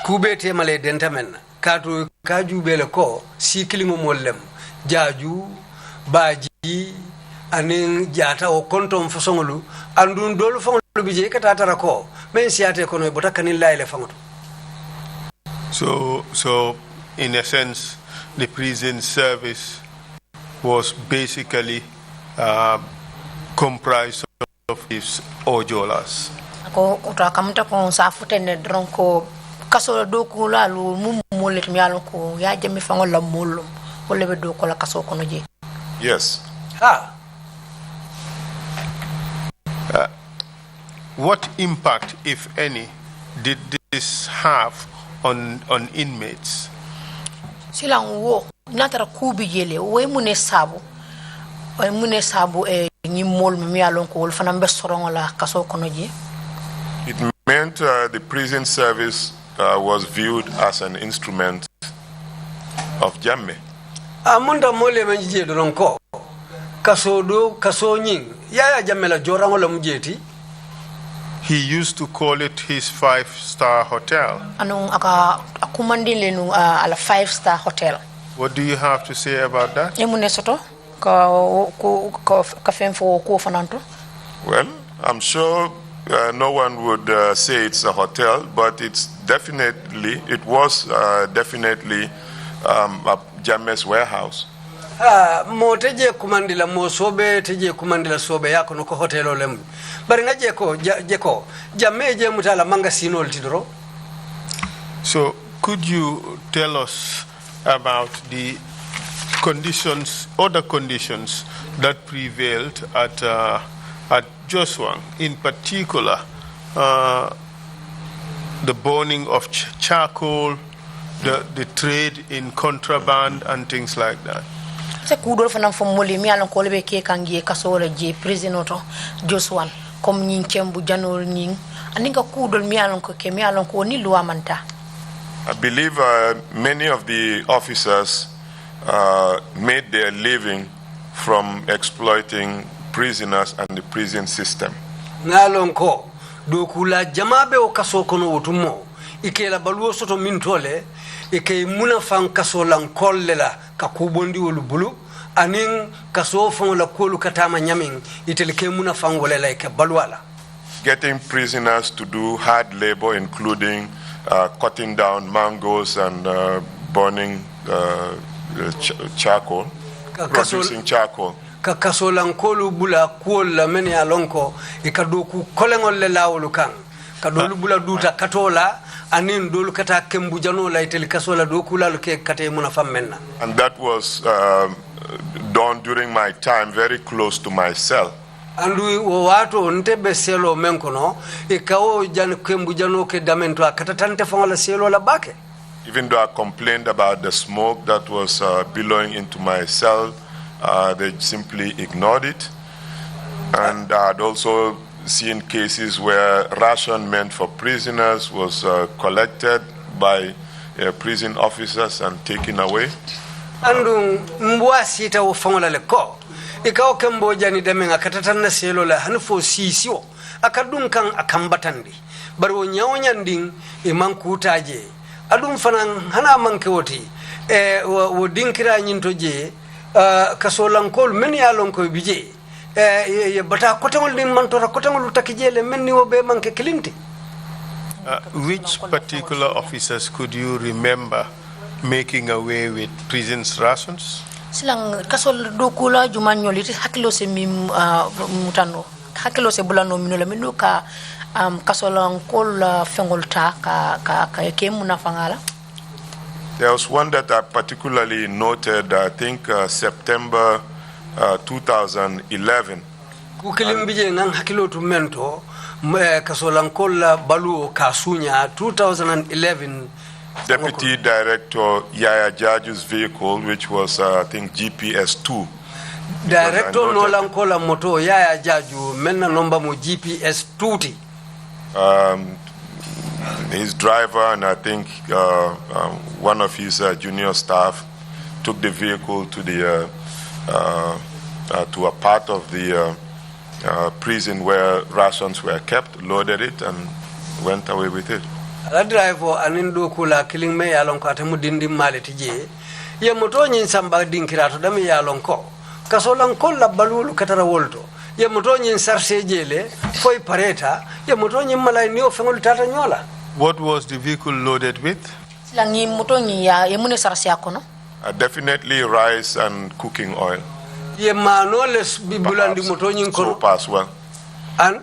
[SPEAKER 4] kubete male dentamen katu kaju bele ko sikilimo mollem jaju baji anin jata o kontom fasongolu andun dolu fangolu bije katata ko men siate kono bota Kanilai le fangoto.
[SPEAKER 2] So in a sense, the prison service was basically comprised of these ojolas.
[SPEAKER 1] Ko utakamta ko safute ne dronko kaso do ko lalu mum molet mi alon ko ya jami fangol la molum wala be do ko la kaso kono je.
[SPEAKER 3] Yes.
[SPEAKER 2] What impact, if any, did this have on inmates?
[SPEAKER 1] Silang wo natara kubi jele way mune sabu ni mol mi alon ko fanam be sorongo la kaso kono je.
[SPEAKER 3] It meant the prison service was viewed as an instrument of Jammeh.
[SPEAKER 4] Amunda mole manjije doronko kaso do kaso nyin Yaya Jammeh la jorango la mujeti.
[SPEAKER 2] He used to call it his 5-star hotel.
[SPEAKER 1] Anong aka akumandile nu ala 5-star hotel.
[SPEAKER 2] What do you have to say about that?
[SPEAKER 1] Emune soto ka femfo ko fananto.
[SPEAKER 3] Well, I'm sure no one would say it's a hotel, but it was definitely a Jammeh's warehouse.
[SPEAKER 4] Mo teje kumandila mo sobe teje kumandila sobe yako no ko hotel olem bari nga jeko Jammeh je mutala manga sinol tidoro.
[SPEAKER 2] So could you tell us about the other conditions that prevailed at Joswang, in particular the burning of charcoal, the trade in contraband and things like that?
[SPEAKER 1] Se kudol fanam fo moli mi alon ko lebe ke kangi kasola je presidento Joswan comme nyin kembu janol nyin aninga kudol mi alon ko ke mi alon ko ni loi manta.
[SPEAKER 3] I believe many of the officers made their living from exploiting prisoners and the prison system.
[SPEAKER 4] Nalon ko do kula jamabe o kaso kono wotumo ikela baluo soto mintole ikay muna fan kaso lan kollela ka kubondi wolu bulu anin kaso fon la kolu katama nyamin itelke muna fan wolela ke balwala.
[SPEAKER 3] Getting prisoners to do hard labor, including cutting down mangoes and burning charcoal, producing charcoal.
[SPEAKER 4] Kaso lan kolu bula kuola meni alonko ikadoku kolengol le lawolu kan kadolu bula duta katola anin dolu kata kembu janola itel kasola do kulal ke kate muna fammenna.
[SPEAKER 3] And that was done during my time very close to my cell.
[SPEAKER 4] Andu wato ntebe selo menkono ikawo jan kembu jano ke damento akatatante fangala selo la bake.
[SPEAKER 3] Even though I complained about the smoke that was billowing into my cell, they simply ignored it. And I had also seen cases where ration meant for prisoners was collected by prison officers and taken away.
[SPEAKER 4] Andu mwasi ta ufangola leko ikaw kembo jani demenga katatana selo la hanfo sisio akadun kan akambatandi baro nyawnyanding e mankutaje adum fanan hana manke woti wo dinkira nyinto je kasolankol men ya lon ko bije ye bata kotangol din mantora kotangol takijele men ni wo be manke kilinti.
[SPEAKER 2] Which particular officers could you remember making away with prison's rations?
[SPEAKER 1] Silang kasol dokula jumanyoli hakilo se mim mutano hakilo se bulano minula minuka kasolan kol fengolta ka kemuna fangala.
[SPEAKER 3] There was one that I particularly noted, I think September 2011.
[SPEAKER 4] Kukilim nang hakilo tu mento kasolan kol balu kasunya 2011.
[SPEAKER 3] Deputy Director Yaya Jaju's vehicle, which was I think GPS 2.
[SPEAKER 4] Director Nolan Kola Moto Yaya Jaju menna number mo GPS 2.
[SPEAKER 3] His driver and I think one of his junior staff took the vehicle to the to a part of the prison where rations were kept, loaded it, and went away with it.
[SPEAKER 4] La driver anindo kula killing me yalon ko atamu dindi maleti je ye moto nyin samba dinkirato dami yalon ko kasolan kolla balulu katara wolto ye moto nyin sarse jele foy pareta ye moto nyin malay ni o fengol tata nyola.
[SPEAKER 2] What was the vehicle loaded with?
[SPEAKER 1] Langi moto nyi ya yemune sarse akono.
[SPEAKER 3] Definitely rice and cooking oil.
[SPEAKER 4] Ye manoles bibulandi moto nyin ko
[SPEAKER 3] soap as well.
[SPEAKER 4] And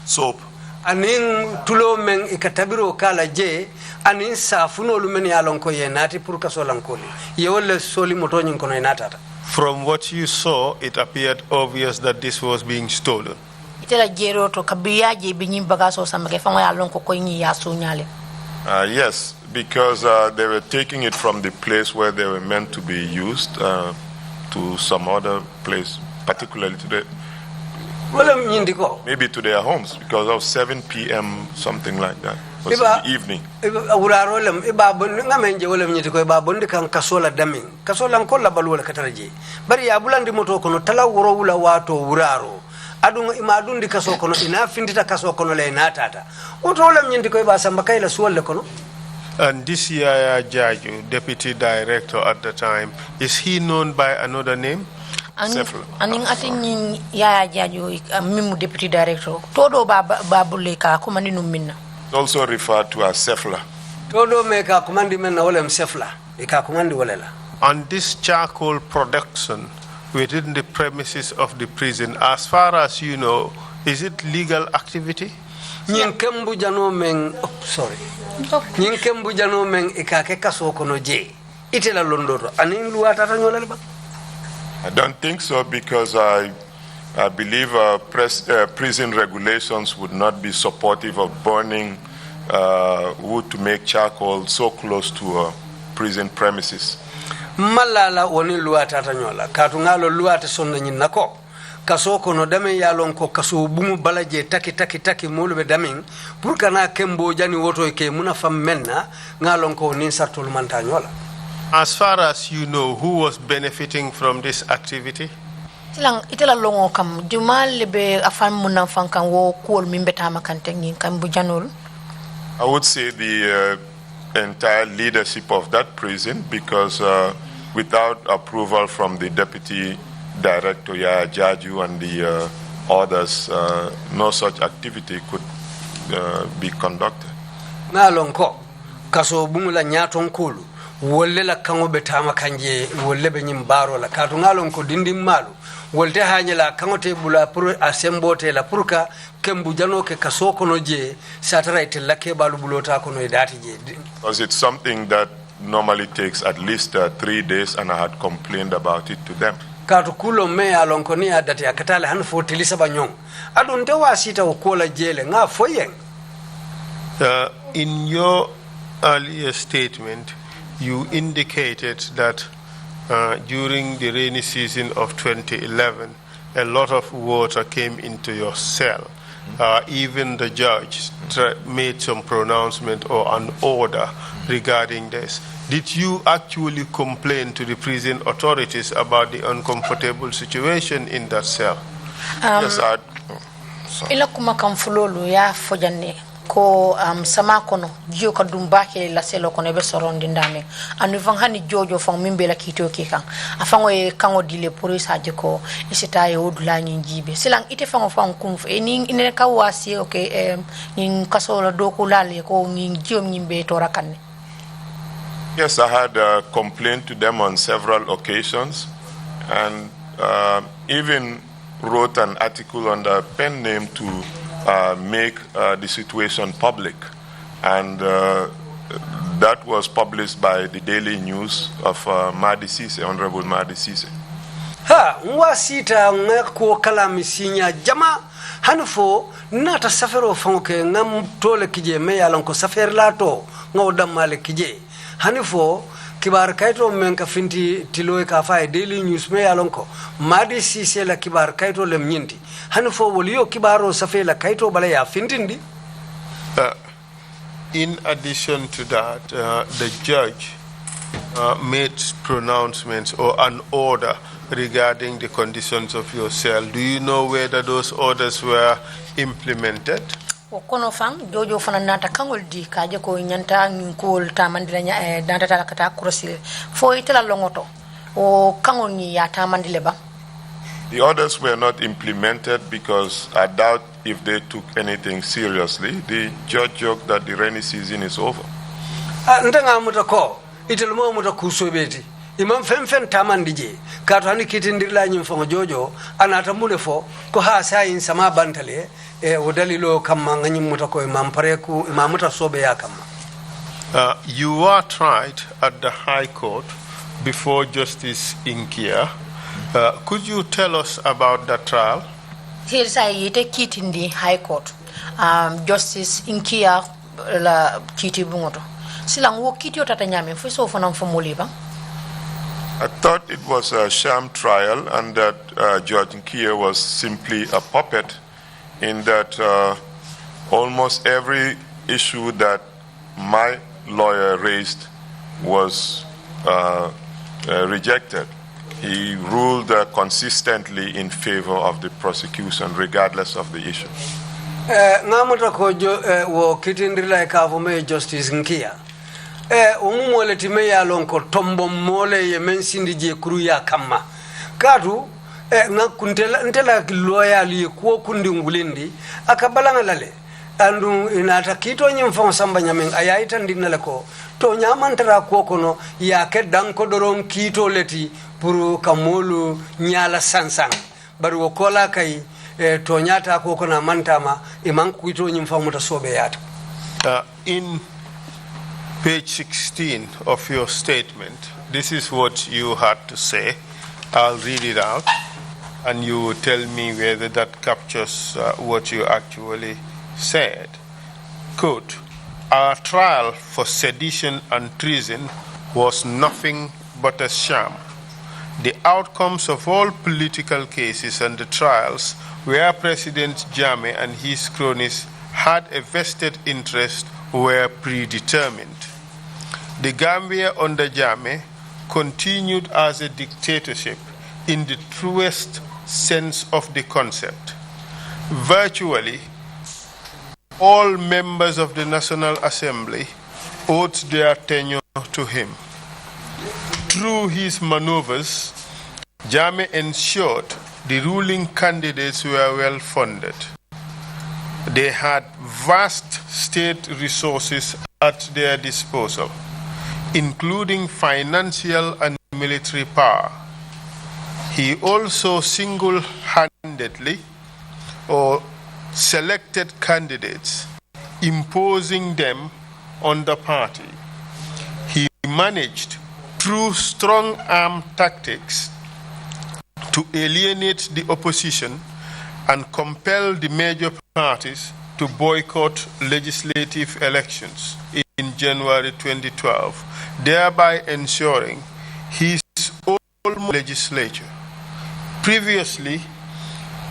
[SPEAKER 3] soap.
[SPEAKER 4] Anin tulo men ikatabiro kala je anin safuno lumen yalon ko yenati pour kasolan koli ye wala soli moto nyin kono yenata.
[SPEAKER 2] From what you saw, it appeared obvious that this was being stolen.
[SPEAKER 1] Itela jero to kabiyaje binyim bagaso samake fango yalon ko ko nyi yaso nyale.
[SPEAKER 3] Yes, because they were taking it from the place where they were meant to be used to some other place, particularly today. Maybe to their homes, because of 7 p.m. something like that. It was in the evening.
[SPEAKER 4] Kasola daming kasola kolla balwala kataraje bari ya bulandi moto kono tala wuro wula wato wuraro adun imadundi kaso kono ina findita kaso kono le natata oto lam nyindi ko ba samba kayla suwal kono.
[SPEAKER 2] And this Yaya Jaju, deputy director at the time, is he known by another name?
[SPEAKER 1] Aning atin Yaya Jaju mimu deputy director todo babule ka komandi numina.
[SPEAKER 3] Also referred to as Sefla.
[SPEAKER 4] Todo meka komandi men na wala Sefla ika komandi wala.
[SPEAKER 2] On this charcoal production within the premises of the prison, as far as you know, is it legal activity?
[SPEAKER 4] Nyin kembu jano men sorry. Nyin kembu jano men ika ke kaso kono je. Itela londoro anin luata tanyola ba.
[SPEAKER 3] I don't think so, because I believe prison regulations would not be supportive of burning wood to make charcoal so close to prison premises.
[SPEAKER 4] Malala woni luata tanyola katungalo luata sonna nyinnako kaso kono dame yalon ko kaso bumu balaje taki molbe damin pour kana kembo jani woto ke muna fam menna ngalon ko nin sartul mantanyola.
[SPEAKER 2] As far as you know, who was benefiting from this activity?
[SPEAKER 1] Itela longo kam jumal be afan munam fankan wo kol mimbeta makante ngin kam bujanol.
[SPEAKER 3] I would say the entire leadership of that prison, because without approval from the deputy director Yaya Jaju and the others, no such activity could be conducted.
[SPEAKER 4] Na lonko kaso bumula nyaton kulu wolle la kango betama kanje wolle be nyimbaro la katu ngalon ko dindim malu wolte hanyela kango te bula pour asembote la pourka kembu jano ke kaso kono je satara itella ke balu bulota kono edati je.
[SPEAKER 3] Because it's something that normally takes at least 3 days, and I had complained about it to them.
[SPEAKER 4] Katu kulo me alon ko ni adati akatale han fo tilisa banyong adun te wasita ukola jele nga foyen.
[SPEAKER 2] In your earlier statement, you indicated that during the rainy season of 2011, a lot of water came into your cell. Even the judge made some pronouncement or an order regarding this. Did you actually complain to the prison authorities about the uncomfortable situation in that cell?
[SPEAKER 3] Yes,
[SPEAKER 1] ila kuma kan fulolu ya fojanne ko sama kono jio ka dumbake la selo kono be sorondi ndame anu van hani jojo fon mimbe la kito ke kan afango e kango dile police haje ko isita e odula nyi jibe silang ite fango fon kum e ni ine ka wasi okay ni kasola doku lale ko ni jio nyimbe to rakanne.
[SPEAKER 3] Yes, I had complained to them on several occasions, and even wrote an article under a pen name to make the situation public, and that was published by the Daily News of Madi Cisse, Honorable Madi Cisse.
[SPEAKER 4] Ha wasita ngako kala misinya jama hanfo nata safero fonke ngam tole kije me yalan ko safer lato ngaw damale kije hanfo kibar kayto men ka finti tiloy ka fay Daily News me yalan ko Madi Cisse la kibar kayto lem nyindi hanfo woliyo kibaro safe la kayto bala ya fintindi.
[SPEAKER 2] In addition to that, the judge made pronouncements or an order regarding the conditions of your cell. Do you know whether those orders were implemented?
[SPEAKER 1] Kono fang jojo fana nata kangol di kaje ko nyanta ngol tamandila nya danta kata kursil fo itela longoto o kangol ni ya tamandile ba.
[SPEAKER 3] The orders were not implemented because I doubt if they took anything seriously. The judge joked that the rainy season is over.
[SPEAKER 4] Ndanga mutako itelmo mutako sobeti imam fen tamandije kato hani kitindirla nyim fo jojo anata mune fo ko ha sayin sama bantale e wodalilo kamma nganyim mutako imam pareku imam muta sobe ya kamma.
[SPEAKER 2] You were tried at the High Court before Justice Inkia. Could you tell us about that trial?
[SPEAKER 1] Here's a yete kit in the High Court. Justice Inkia la kiti bungoto. Silang wo kiti o tata nyame fo so fonam fo moliba.
[SPEAKER 3] I thought it was a sham trial and that Judge Nkia was simply a puppet, in that almost every issue that my lawyer raised was rejected. He ruled consistently in favor of the prosecution, regardless of the issue.
[SPEAKER 4] Ngamuta ko wo kitindrila ka fo me Justice Nkia. Umumole time ya lonko tombo mole ye mensindi je kuru ya kama kadu nga kuntela ntela loyal ye ko kundi ngulindi akabalanga lale andu inata kito nyimfon samba nyamen ayaita ndinale ko to nyamantara ko kono ya ke danko doron kito leti puru kamolu nyala sansang baru kola kai to nyata ko kono mantama iman kito nyimfon muta sobe yata.
[SPEAKER 2] In page 16 of your statement, this is what you had to say. I'll read it out, and you will tell me whether that captures what you actually said. Quote, "Our trial for sedition and treason was nothing but a sham. The outcomes of all political cases and the trials where President Janneh and his cronies had a vested interest were predetermined. The Gambia under Janneh continued as a dictatorship in the truest sense of the concept. Virtually all members of the National Assembly owed their tenure to him. Through his maneuvers, Janneh ensured the ruling candidates were well funded. They had vast state resources at their disposal, including financial and military power. He also single-handedly selected candidates, imposing them on the party. He managed, through strong-arm tactics, to alienate the opposition and compel the major parties to boycott legislative elections in January 2012, thereby ensuring his own legislature. Previously,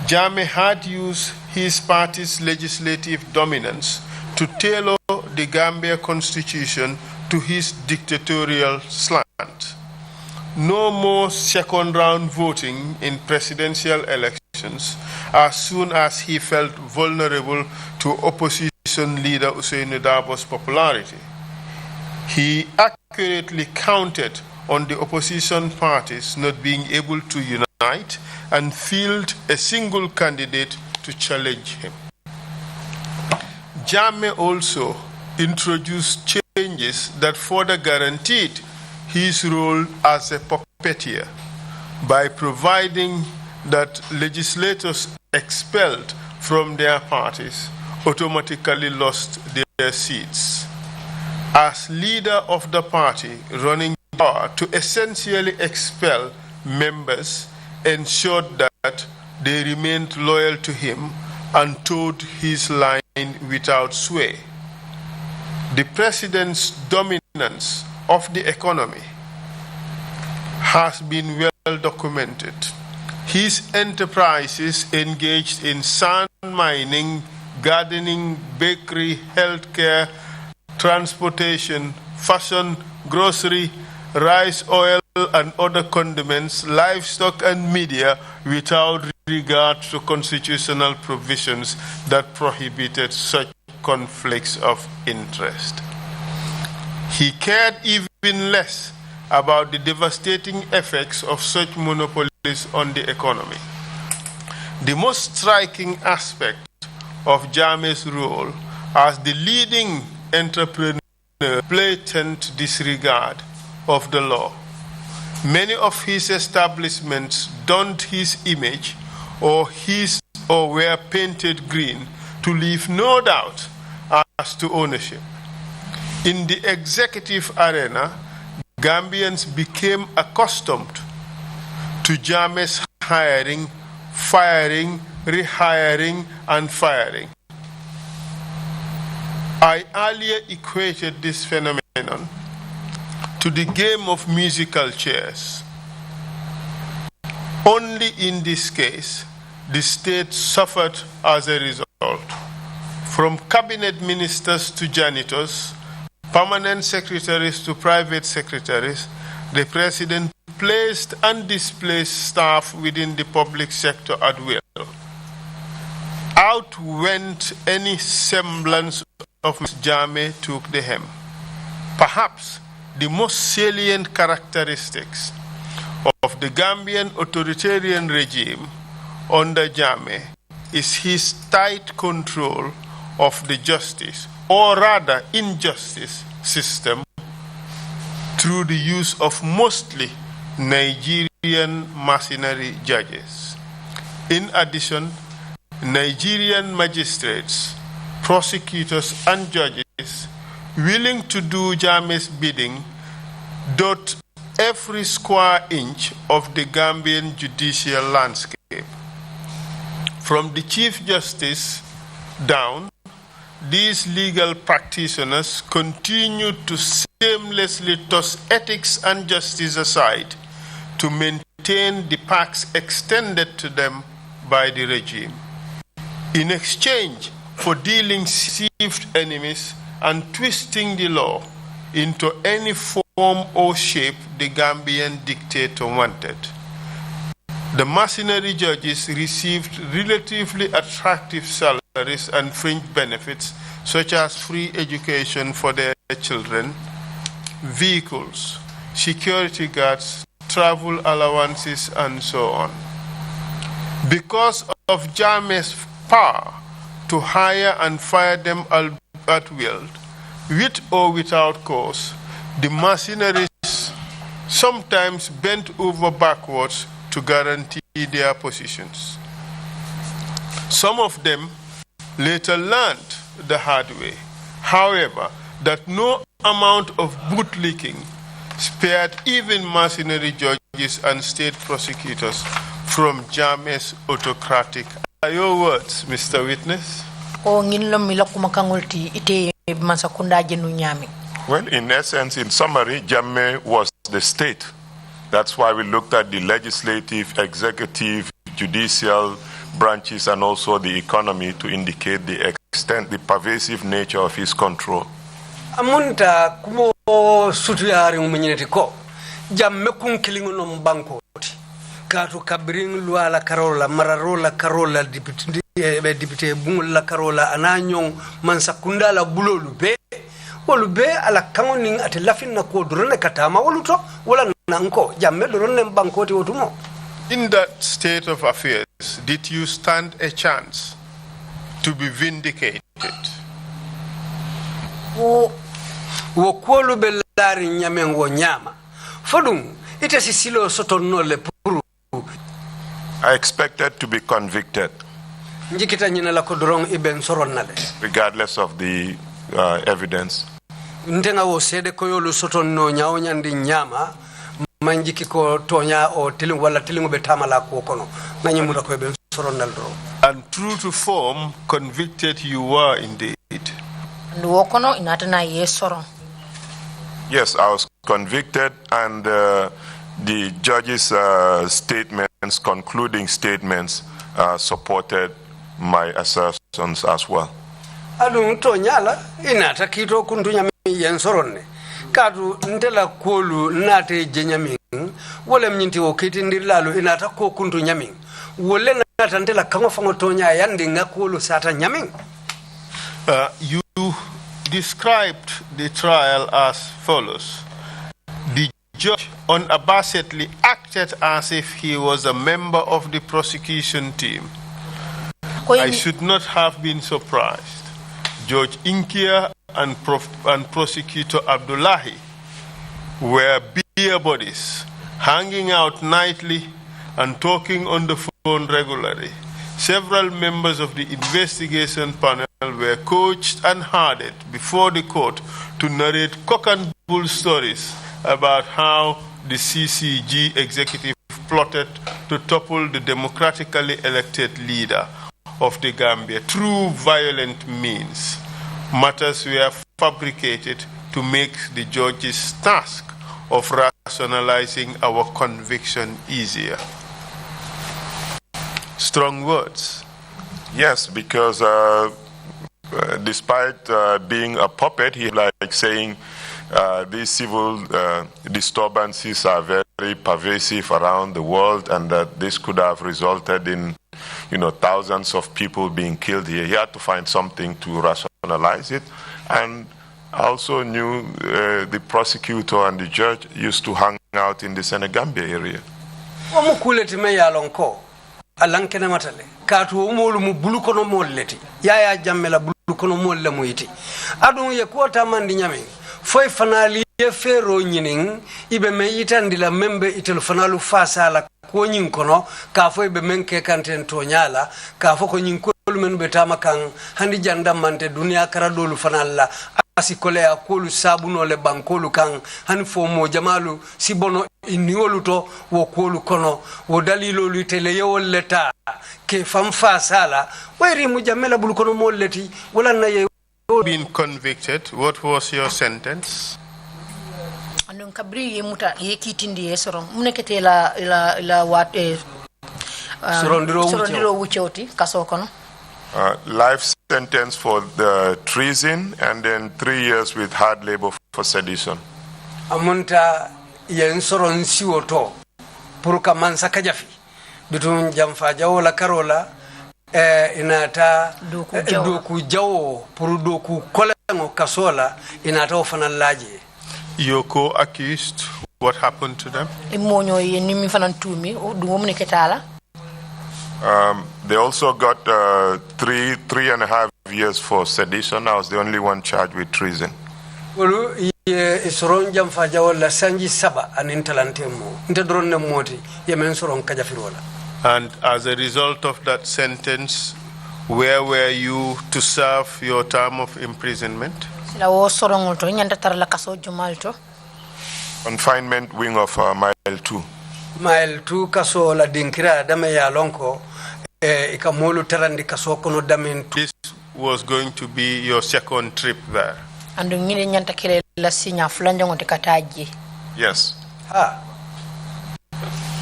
[SPEAKER 2] Janneh had used his party's legislative dominance to tailor the Gambia constitution to his dictatorial slant. No more second-round voting in presidential elections as soon as he felt vulnerable to opposition leader Ousainou Darboe's popularity. He accurately counted on the opposition parties not being able to unite and field a single candidate to challenge him. Janneh also introduced changes that further guaranteed his role as a puppeteer by providing that legislators expelled from their parties automatically lost their seats. As leader of the party running power to essentially expel members ensured that they remained loyal to him and towed his line without sway. The president's dominance of the economy has been well documented. His enterprises engaged in sand mining, gardening, bakery, healthcare, transportation, fashion, grocery, rice, oil, and other condiments, livestock, and media without regard to constitutional provisions that prohibited such conflicts of interest. He cared even less about the devastating effects of such monopolies on the economy. The most striking aspect of Janneh's role as the leading entrepreneur, blatant disregard of the law. Many of his establishments donned his image or were painted green to leave no doubt as to ownership. In the executive arena, Gambians became accustomed to Janneh's hiring, firing, rehiring, and firing. I earlier equated this phenomenon to the game of musical chairs. Only in this case, the state suffered as a result. From cabinet ministers to janitors, permanent secretaries to private secretaries, the president placed and displaced staff within the public sector at will. Out went any semblance of Ms. Janneh took the hem. Perhaps the most salient characteristics of the Gambian authoritarian regime under Janneh is his tight control of the justice, or rather injustice, system through the use of mostly Nigerian mercenary judges. In addition, Nigerian magistrates, prosecutors, and judges willing to do Janneh's bidding dot every square inch of the Gambian judicial landscape. From the Chief Justice down, these legal practitioners continue to shamelessly toss ethics and justice aside to maintain the perks extended to them by the regime. In exchange for dealing perceived enemies and twisting the law into any form or shape the Gambian dictator wanted. The mercenary judges received relatively attractive salaries and fringe benefits such as free education for their children, vehicles, security guards, travel allowances, and so on. Because of Janneh's power to hire and fire them at will, with or without cause, the mercenaries sometimes bent over backwards to guarantee their positions. Some of them later learned the hard way, however, that no amount of bootlicking spared even mercenary judges and state prosecutors from Janneh's autocratic. Are your words, Mr. Witness?
[SPEAKER 3] Well, in essence, in summary, Janneh was the state. That's why we looked at the legislative, executive, judicial branches, and also the economy to indicate the extent, the pervasive nature of his control.
[SPEAKER 4] Amunta kumo sutuyari umenyeti ko Janneh kun kilingo no mbanko Kato kabring luala karola mararola karola député bungul la karola ananyong mansakunda la bulolu be wolu be ala kangoning ate lafin na ko drone katama wolu to wala nanko jamme drone bankoti wotumo.
[SPEAKER 2] In that state of affairs, did you stand a chance to be vindicated?
[SPEAKER 4] Wo kolu be lari nyamen wo nyama fodum ite sisilo soto nole puru.
[SPEAKER 3] I expected to be convicted. Regardless of the evidence.
[SPEAKER 4] Ndenga wo sede ko yolu soto no nyaaw nyandi nyama manjiki ko tonya o tilingu wala tilingu be tamala ko kono nanyi muda ko be soronal do.
[SPEAKER 2] And true to form, convicted you were indeed.
[SPEAKER 1] Ndo kono inatana yesoron.
[SPEAKER 3] Yes, I was convicted, and the judge's statements, concluding statements, supported my assertions as well.
[SPEAKER 4] Adu to nyala inata kito kuntunya yen soronne kadu ndela kolu nate jenyamin wole mnyinti okiti ndirilalu inata ko kuntu nyamin wole nata ndela kango fango tonya yandi ngakolu sata nyamin.
[SPEAKER 2] You described the trial as follows. The judge unabashedly acted as if he was a member of the prosecution team. I should not have been surprised. Judge Inkia and Prosecutor Abdullahi were beer buddies, hanging out nightly and talking on the phone regularly. Several members of the investigation panel were coached and herded before the court to narrate cock and bull stories about how the CCG executive plotted to topple the democratically elected leader of the Gambia through violent means. Matters were fabricated to make the judge's task of rationalizing our conviction easier. Strong words.
[SPEAKER 3] Yes, because despite being a puppet, he like saying these civil disturbances are very pervasive around the world, and that this could have resulted in, thousands of people being killed here. He had to find something to rationalize it, and I also knew the prosecutor and the judge used to hang out in the Senegambia area.
[SPEAKER 4] Alankene matale katu umolu mu bulukono molleti yaya jammela bulukono molle muyti adun ye kota mandi nyame foy fanali ye fero nyinin ibe me yitandila membe itel fanalu fasala ko nyin kono ka foy be menke kanten to nyala ka fo ko nyin ko men be tama kan handi jandam mante dunia karadolu fanalla asikole ya kolu sabuno le bankolu kan han fo mo jamalu sibono iniolu to wo kolu kono wo dalilo litele yewol leta ke fam fa sala wayri mu jamela bul kono molleti wala na ye
[SPEAKER 2] been convicted. What was your sentence?
[SPEAKER 1] Andon kabri ye muta ye kitindi ye soron munekete la wat sorondiro wuchoti kaso kono.
[SPEAKER 3] Life sentence for the treason, and then 3 years with hard labor for sedition.
[SPEAKER 4] Amunta yen soron siwoto puruka mansa kajafi bitun jamfa jawola karola inata doku jawo puru doku kolengo kasola inata ofana laje.
[SPEAKER 2] Your co-accused, what happened to them?
[SPEAKER 1] Imonyo ye nimi fanan tumi du muneketala.
[SPEAKER 3] They also got 3.5 years for sedition. I was the only one charged with treason.
[SPEAKER 4] Isoron jamfa jawola sanji saba anintalantemo ntedronne moti yemen soron kajafirola.
[SPEAKER 2] And as a result of that sentence, where were you to serve your term of imprisonment?
[SPEAKER 3] Confinement wing of Mile 2.
[SPEAKER 4] Mile 2 kaso la dinkira dame ya lonko ikamolu terandi kaso kono damen.
[SPEAKER 2] This was going to be your second trip there.
[SPEAKER 1] And ngine nyanta kile la sinya fulanja ngote kataji.
[SPEAKER 3] Yes.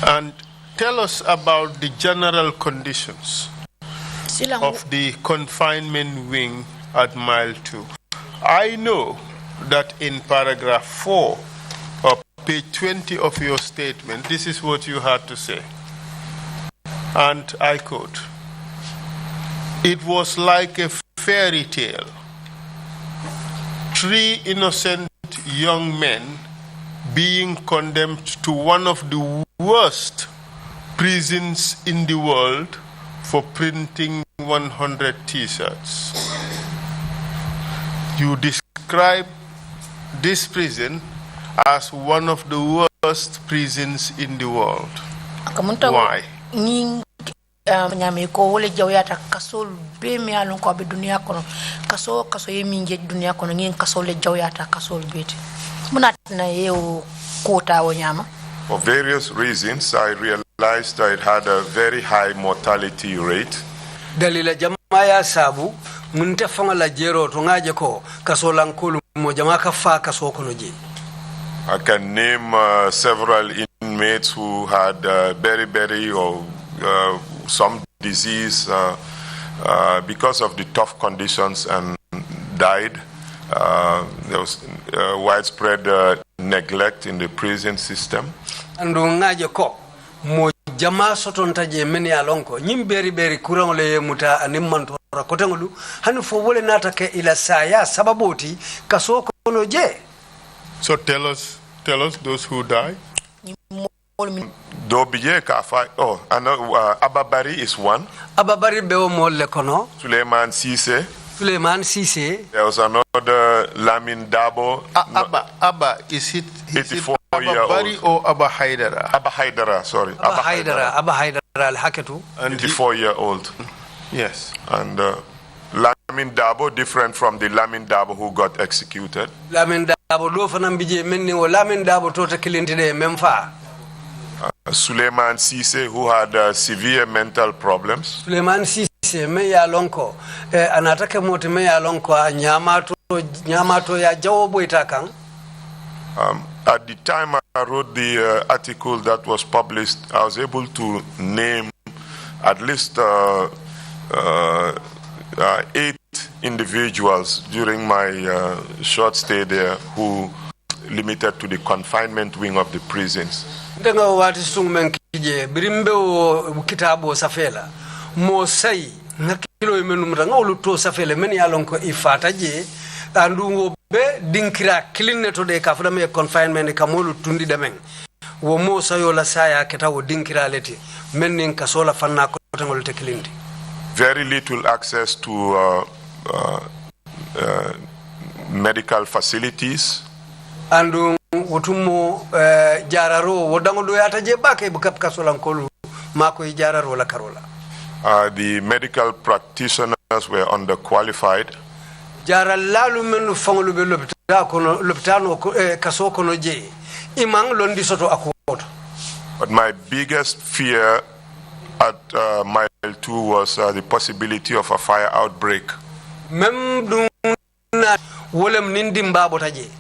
[SPEAKER 2] And tell us about the general conditions of the confinement wing at Mile 2. I know that in paragraph 4 of page 20 of your statement, this is what you had to say. And I quote, "It was like a fairy tale. 3 innocent young men being condemned to one of the worst prisons in the world for printing 100 t-shirts." You describe this prison as one of the worst prisons in the world. Why?
[SPEAKER 1] Nyame ko wole jawyata kasol be mi alon ko be dunia kono kaso yemi nge dunia kono ngin kaso le jawyata kasol beti munat na yew kota wo nyama.
[SPEAKER 3] For various reasons, I realized it had a very high mortality rate.
[SPEAKER 4] Dalila jamaya sabu munta fanga la jero to ngaje ko kaso lankulu mo jamaka fa kaso kono je.
[SPEAKER 3] I can name several inmates who had beriberi or some disease because of the tough conditions and died. There was widespread neglect in the prison system.
[SPEAKER 4] Ando ngaje ko mo jama sotonta je meni alonko nyim beriberi kurangole muta animmantora kotengolu hanu fo wole natake ila saya sababoti kaso kono je.
[SPEAKER 2] So tell us those who died.
[SPEAKER 3] Dobije Kafa, Ababari is one.
[SPEAKER 4] Ababari beo molle kono.
[SPEAKER 3] Suleiman Sise.
[SPEAKER 4] There
[SPEAKER 3] was another Lamin Dabo.
[SPEAKER 2] Abba, is it
[SPEAKER 3] 84-year-old
[SPEAKER 2] or Abba Haidara?
[SPEAKER 3] Abba Haidara, sorry.
[SPEAKER 4] Abba Haidara al-Hakatu.
[SPEAKER 3] 84-year-old.
[SPEAKER 2] Yes.
[SPEAKER 3] And Lamin Dabo, different from the Lamin Dabo who got executed.
[SPEAKER 4] Lamin Dabo do fanam bije menni o Lamin Dabo tota kilintide memfa.
[SPEAKER 3] Suleiman Sise, who had severe mental problems.
[SPEAKER 4] Suleiman Sise me ya lonko anataka moti me ya lonko nyamato ya jawobo itakan.
[SPEAKER 3] At the time I wrote the article that was published, I was able to name at least 8 individuals during my short stay there who limited to the confinement wing of the prisons.
[SPEAKER 4] Ndenga wati sungmen kije birimbe o kitabo safela mo sai nakilo imenu mranga oluto safela meni alonko ifata je andungo be dinkira kilinne to de kafuna me confinement kamolu tundi demen wo mo sayo la saya keta wo dinkira leti mennin kasola fanna ko tangol te kilindi.
[SPEAKER 3] Very little access to medical facilities.
[SPEAKER 4] Andu wotumo jararo wodango do yata je bake bukap kasolankolu mako jararo la karola.
[SPEAKER 3] The medical practitioners were underqualified.
[SPEAKER 4] Jaralalu menu fangolu be lopitano kaso kono je imang londi soto akoto.
[SPEAKER 3] But my biggest fear at mile 2 was the possibility of a fire outbreak.
[SPEAKER 4] Mem duna wolem nindi mbabo taje.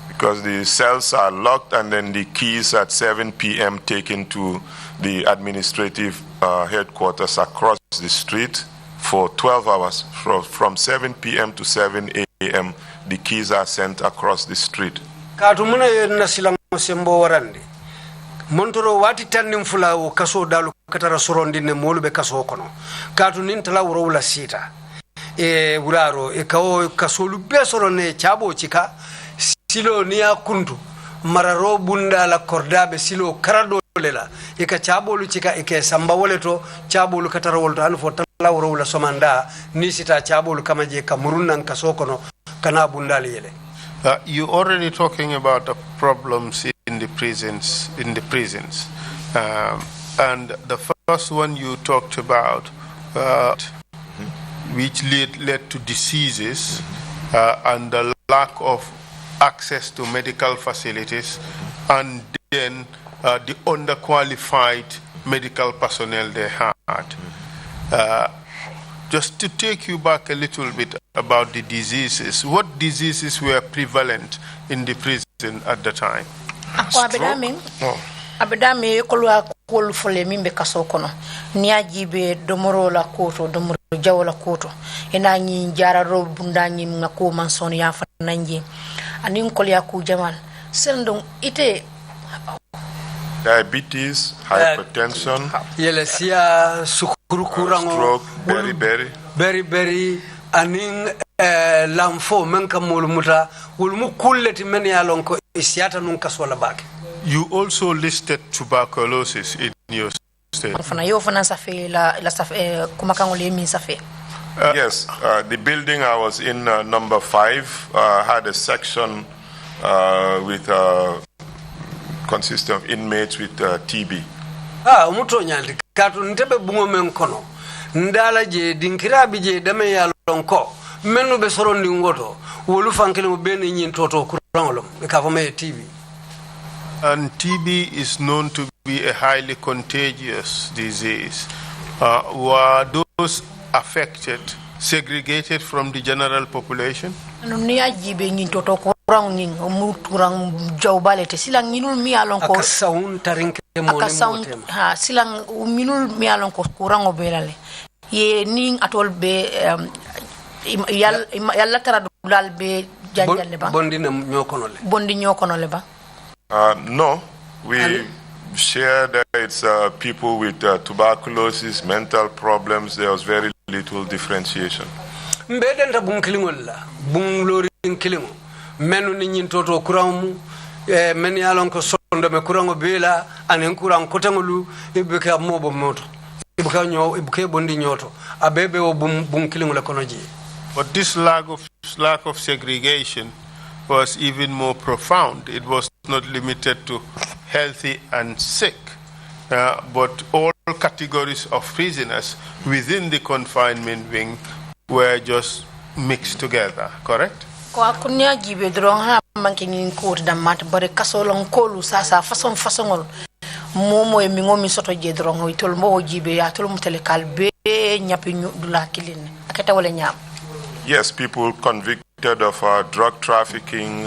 [SPEAKER 3] Because the cells are locked and then the keys at 7 p.m. taken to the administrative headquarters across the street for 12 hours. From 7 p.m. to 7 a.m. the keys are sent across the street.
[SPEAKER 4] Katumuna nasilang sembo warandi. Montoro wati tannim fula o kaso dalu katara sorondine molube kaso kono. Katu nintala wurowula sita. Wuraro kao kaso lube sorone chabo chika silo niya kuntu mararo bunda la kordabe silo karado lela ika chabo lu chika ike samba woleto chabo lu katara wolto anu fotala wurowula somanda nisita chabo lu kama je kamurunan kaso kono kana bunda yele.
[SPEAKER 2] You already talking about the problems in the prisons. And the first one you talked about, which led to diseases and the lack of access to medical facilities, and then the underqualified medical personnel they had. Just to take you back a little bit about the diseases, what diseases were prevalent in the prison at the time?
[SPEAKER 1] Abedame kolwa kol fole mimbe kaso kono niaji be domoro la koto domoro jawla koto ina nyi jara ro bunda nyi ngako manson ya fa nanji anin kol ya ku jamal sendon ite
[SPEAKER 3] diabetes, hypertension, stroke,
[SPEAKER 4] beriberi, aning lamfo menka mulmuta ulmu kulleti men yalonko isiata nun kaswala bake.
[SPEAKER 2] You also listed tuberculosis in your state.
[SPEAKER 3] Yes, the building I was in, number 5, had a section with consisting of inmates with TB.
[SPEAKER 4] Umuto nyaldi katu ntebe bungo menkono ndala je dinkirabi je dame yalonko menu be sorondi ngoto wolu fankele mo ben nyin toto kurangolom e ka fama TB.
[SPEAKER 2] And TB is known to be a highly contagious disease. Were those affected segregated from the general population?
[SPEAKER 4] Akasaun tarinke
[SPEAKER 1] silang minul mialonko kurang obelale ye ning atol be yalla tara dulal be janjalle ba
[SPEAKER 4] bondi
[SPEAKER 1] nyokonole ba.
[SPEAKER 3] No, we share that it's people with tuberculosis, mental problems. There was very little differentiation.
[SPEAKER 4] Mbeden ta bun kilingol la bun lori kilingo menu ni nyin toto kurangu men yalon ko sondo me kurango bela anen kurang kotangolu ibeka mobo moto ibeka bondi nyoto abebe o bun kilingo la konoji.
[SPEAKER 2] But this lack of segregation was even more profound. It was not limited to healthy and sick, but all categories of prisoners within the confinement wing were just mixed together, correct?
[SPEAKER 1] Ko akunya jibe drong ha manki ni ko da mat bare kasolon kolu sasa façon momo e mi ngomi soto je drong wi tol mo jibe ya tol mutele kalbe nyapi dula kilin akata wala nyam.
[SPEAKER 3] Yes, people convicted of drug trafficking,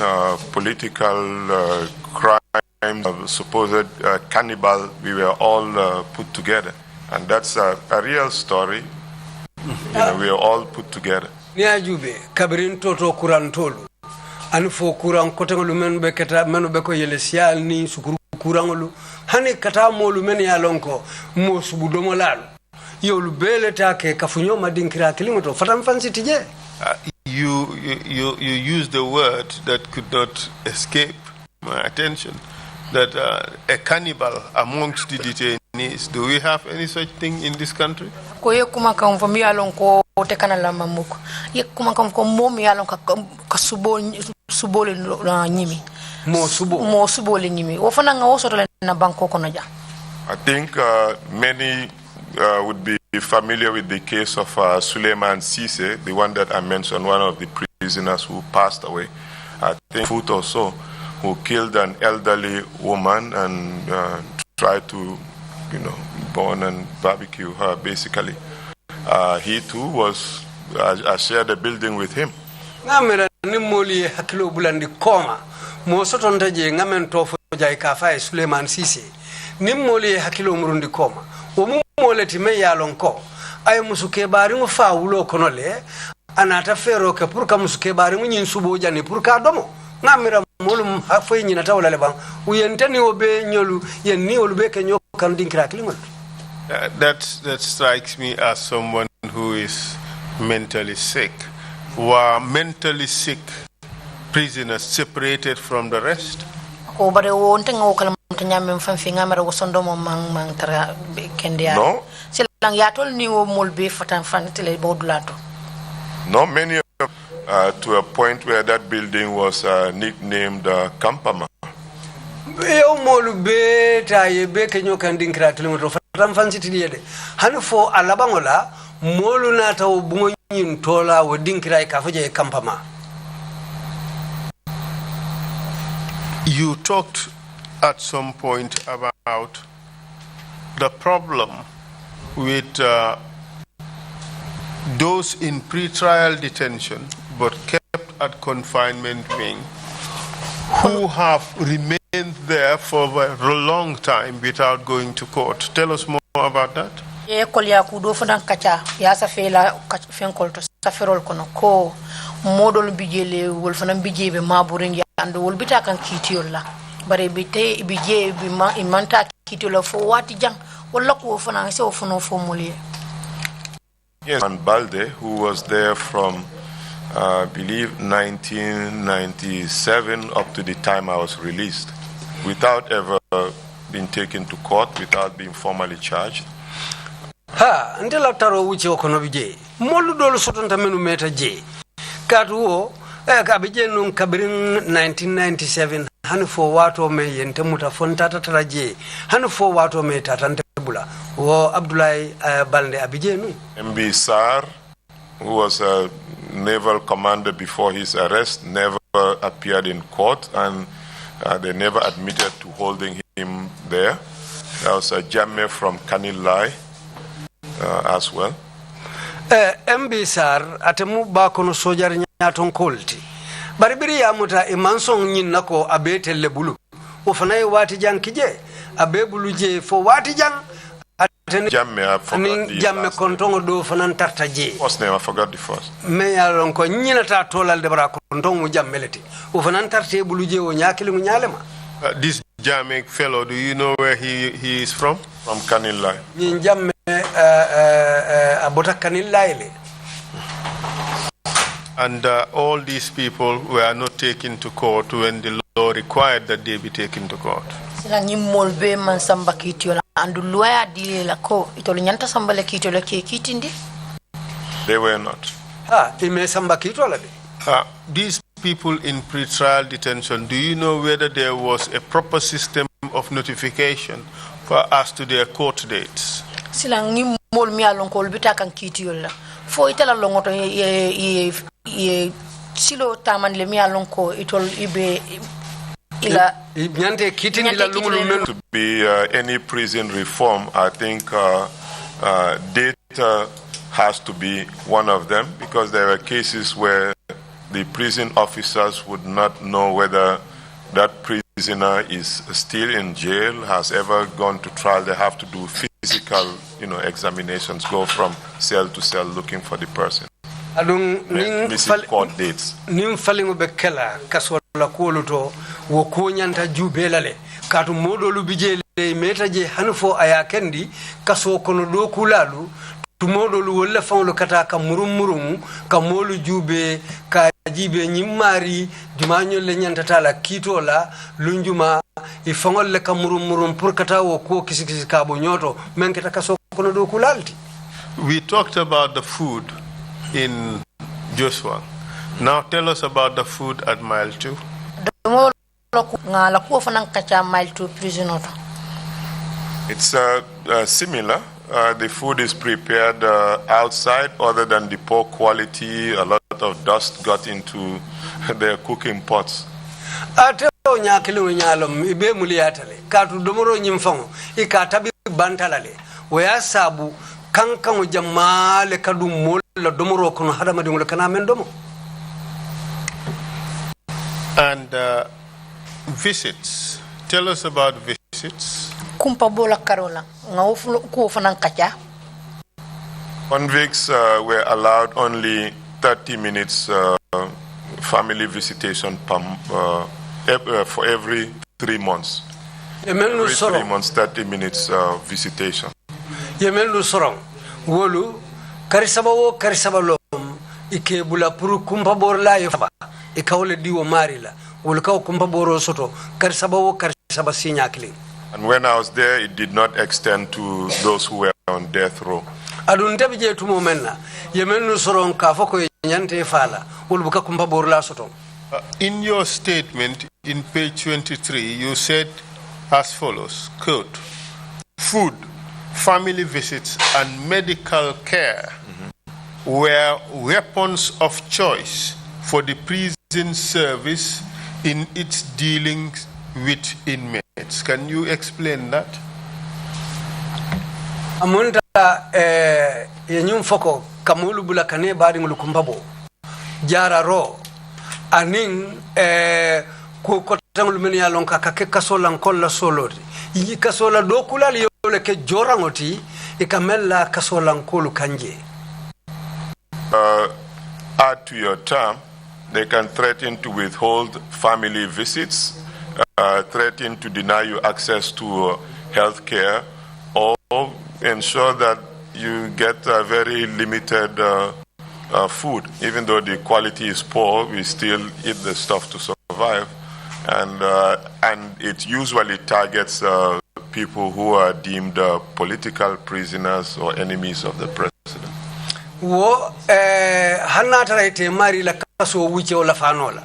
[SPEAKER 3] political crimes, supposed cannibal, we were all put together. And that's a real story. We are all put together.
[SPEAKER 4] Nia jube kabirin toto kuran tolu anfo kuran kotengolu men be keta menu be ko yele sial ni sukuru kurangolu hani kata molu men ya lonko mo subudo molal yolu bele take kafunyo madinkira kilimoto fatam fansi tije.
[SPEAKER 2] You use the word that could not escape my attention, that a cannibal amongst the detainees. Do we have any such thing in this country?
[SPEAKER 1] Ko ye kuma kan fami alon ko te kana la mamuko ye kuma kan ko mom yalon ka subole nyimi mo subole nyimi wo fana nga wo soto na banko ko no ja.
[SPEAKER 3] I think many would be familiar with the case of Suleiman Cisse, the one that I mentioned, one of the prisoners who passed away, I think, foot or so, who killed an elderly woman and tried to, burn and barbecue her, basically. He too was, I shared a building with him.
[SPEAKER 4] Ngamera nimoli hakilo bulandi koma mo soto ntaje ngamen tofo jay kafa Suleiman Cisse nimoli hakilo murundi koma o moleti me yalon ko ay musuke bari ngo faawulo kono le anata fero ke pour ka musuke bari ngo nyin subo jani pour ka domo ngamira molum hafoy nyina tawla le ban u yentani obe nyolu yen ni olube ke nyokan dinkra klingol.
[SPEAKER 2] That strikes me as someone who is mentally sick. Were mentally sick prisoners separated from the rest?
[SPEAKER 1] Ko bare wonte ngokal nyamem fam fi ngamara wo sondo mo mang tara kende
[SPEAKER 3] No.
[SPEAKER 1] Selang yatol ni wo molbe fatan fan tele bodulato.
[SPEAKER 3] No, many to a point where that building was nicknamed Kampama.
[SPEAKER 4] Yo molbe taye be kenyo kandin kilometer fatan fan sitiyede hanfo alabangola molu nata wo bungo nyin tola wo dinkira ka faje Kampama.
[SPEAKER 2] You talked at some point about the problem with those in pre-trial detention but kept at confinement wing who have remained there for a long time without going to court. Tell us more about that.
[SPEAKER 1] Kolya kudo fadan kacha ya safela fenkol to saferol kono ko modol bijele wol fanan bijebe maburin ya ando wol bita kan kitiol la bare bite bije bi manta kitolo fo wati jang wala ko fana se ofuno fo mulie.
[SPEAKER 3] Yes, and Balde, who was there from, I believe, 1997 up to the time I was released, without ever being taken to court, without being formally charged.
[SPEAKER 4] Ha, ndela taro uchi okono bije. Molu dolo sotonta menu meta je. Katuo, kabije nung kabirin 1997, hanu fo wato me yente muta fontata taraje. Hanu fo wato me tatante bula. Wo Abdoulaye Balde abije nu.
[SPEAKER 3] MB Sarr, who was a naval commander before his arrest, never appeared in court, and they never admitted to holding him there. There was a Janneh from Kanilai as well.
[SPEAKER 4] MB Sarr atemu ba kono sojar nyaton kolti. Baribiri ya muta imansong nyin nako abete lebulu. Ufanaye wati jang kije. Abe bulu je fo wati jang.
[SPEAKER 3] Janneh, I forgot the
[SPEAKER 4] Janneh kontongo do fanan tarta je.
[SPEAKER 3] first name. I forgot the first.
[SPEAKER 4] Me ya lonko nyina ta tolal de bara kontongo jammeleti. Ufanan tarte bulu je o nyakili mu nyalema.
[SPEAKER 2] This Janneh fellow, do you know where he is from?
[SPEAKER 3] From Kanilai.
[SPEAKER 4] Nyin Janneh abota Kanilai le.
[SPEAKER 2] And all these people were not taken to court when the law required that they be taken to court.
[SPEAKER 1] Sila molbe man samba kitio andu loya di la ko itolo nyanta samba le kitio le kitindi.
[SPEAKER 3] They were not.
[SPEAKER 4] Ime samba kitio la de.
[SPEAKER 2] These people in pre-trial detention, do you know whether there was a proper system of notification for as to their court dates?
[SPEAKER 1] Sila mol mi alon ko bita kan kitio la. Fo itala longoto ye silo taman le mi alon ko itol ibe ila
[SPEAKER 4] nyante kitindi la lumulu
[SPEAKER 3] to be any prison reform. I think data has to be one of them, because there are cases where the prison officers would not know whether that prisoner is still in jail, has ever gone to trial. They have to do physical, examinations, go from cell to cell looking for the person. Missing court dates.
[SPEAKER 4] Nim falingo bekela kasola koluto wo konyanta jubelale katu modolu bijele meta je hanfo ayakendi kaso kono do kulalu tumodolu wala fawlo kata ka murum ka molu jube ka jibe nyimmari jumanyo le nyanta tala kitola lunjuma ifangol le ka murum pour kata wo ko kisikisi ka bo nyoto menketa kaso kono do kulalti.
[SPEAKER 2] We talked about the food in Joshua. Now tell us about the food at Mile 2.
[SPEAKER 3] It's similar. The food is prepared outside, other than the poor quality. A lot of dust got into their cooking pots.
[SPEAKER 4] Nyakilo nyalom ibe muliatale katu domoro nyimfango ikatabi bantalale waya sabu kankan jamale kadu molla domoro kono hadama dingol kana men domo.
[SPEAKER 2] And visits. Tell us about visits.
[SPEAKER 1] Kumpa bola karola ngawfu ko fanan kacha.
[SPEAKER 3] Convicts were allowed only 30 minutes family visitation for every 3 months. Every 3 months, 30 minutes visitation.
[SPEAKER 4] Yemelu sorong wolu karisaba lom ike bula puru kumpa borla yofa ikawle diwo marila wolu kaw kumpa boro soto karisaba sinyakli.
[SPEAKER 3] And when I was there, it did not extend to those who were on death row.
[SPEAKER 4] Adun tabije tumo menna yemelu sorong ka foko nyante fala wolu buka kumpa borla soto.
[SPEAKER 2] In your statement in page 23, you said as follows, quote, food, family visits, and medical care were weapons of choice for the prison service in its dealings with inmates. Can you explain that?
[SPEAKER 4] Amunta yenyum foko kamulu bula kane bari ngulukumbabo jara ro aning ko kotangul men ya lonka ka ke kasola kolla solori yi kasola do kulal yole ke jorangoti e kamella kasola kolu kanje.
[SPEAKER 3] Add to your term, they can threaten to withhold family visits threaten to deny you access to health care, or ensure that you get very limited food. Even though the quality is poor, we still eat the stuff to survive. And it usually targets people who are deemed political prisoners or enemies of the president.
[SPEAKER 4] Wo hanataraite mari la kaso wuce wala fanola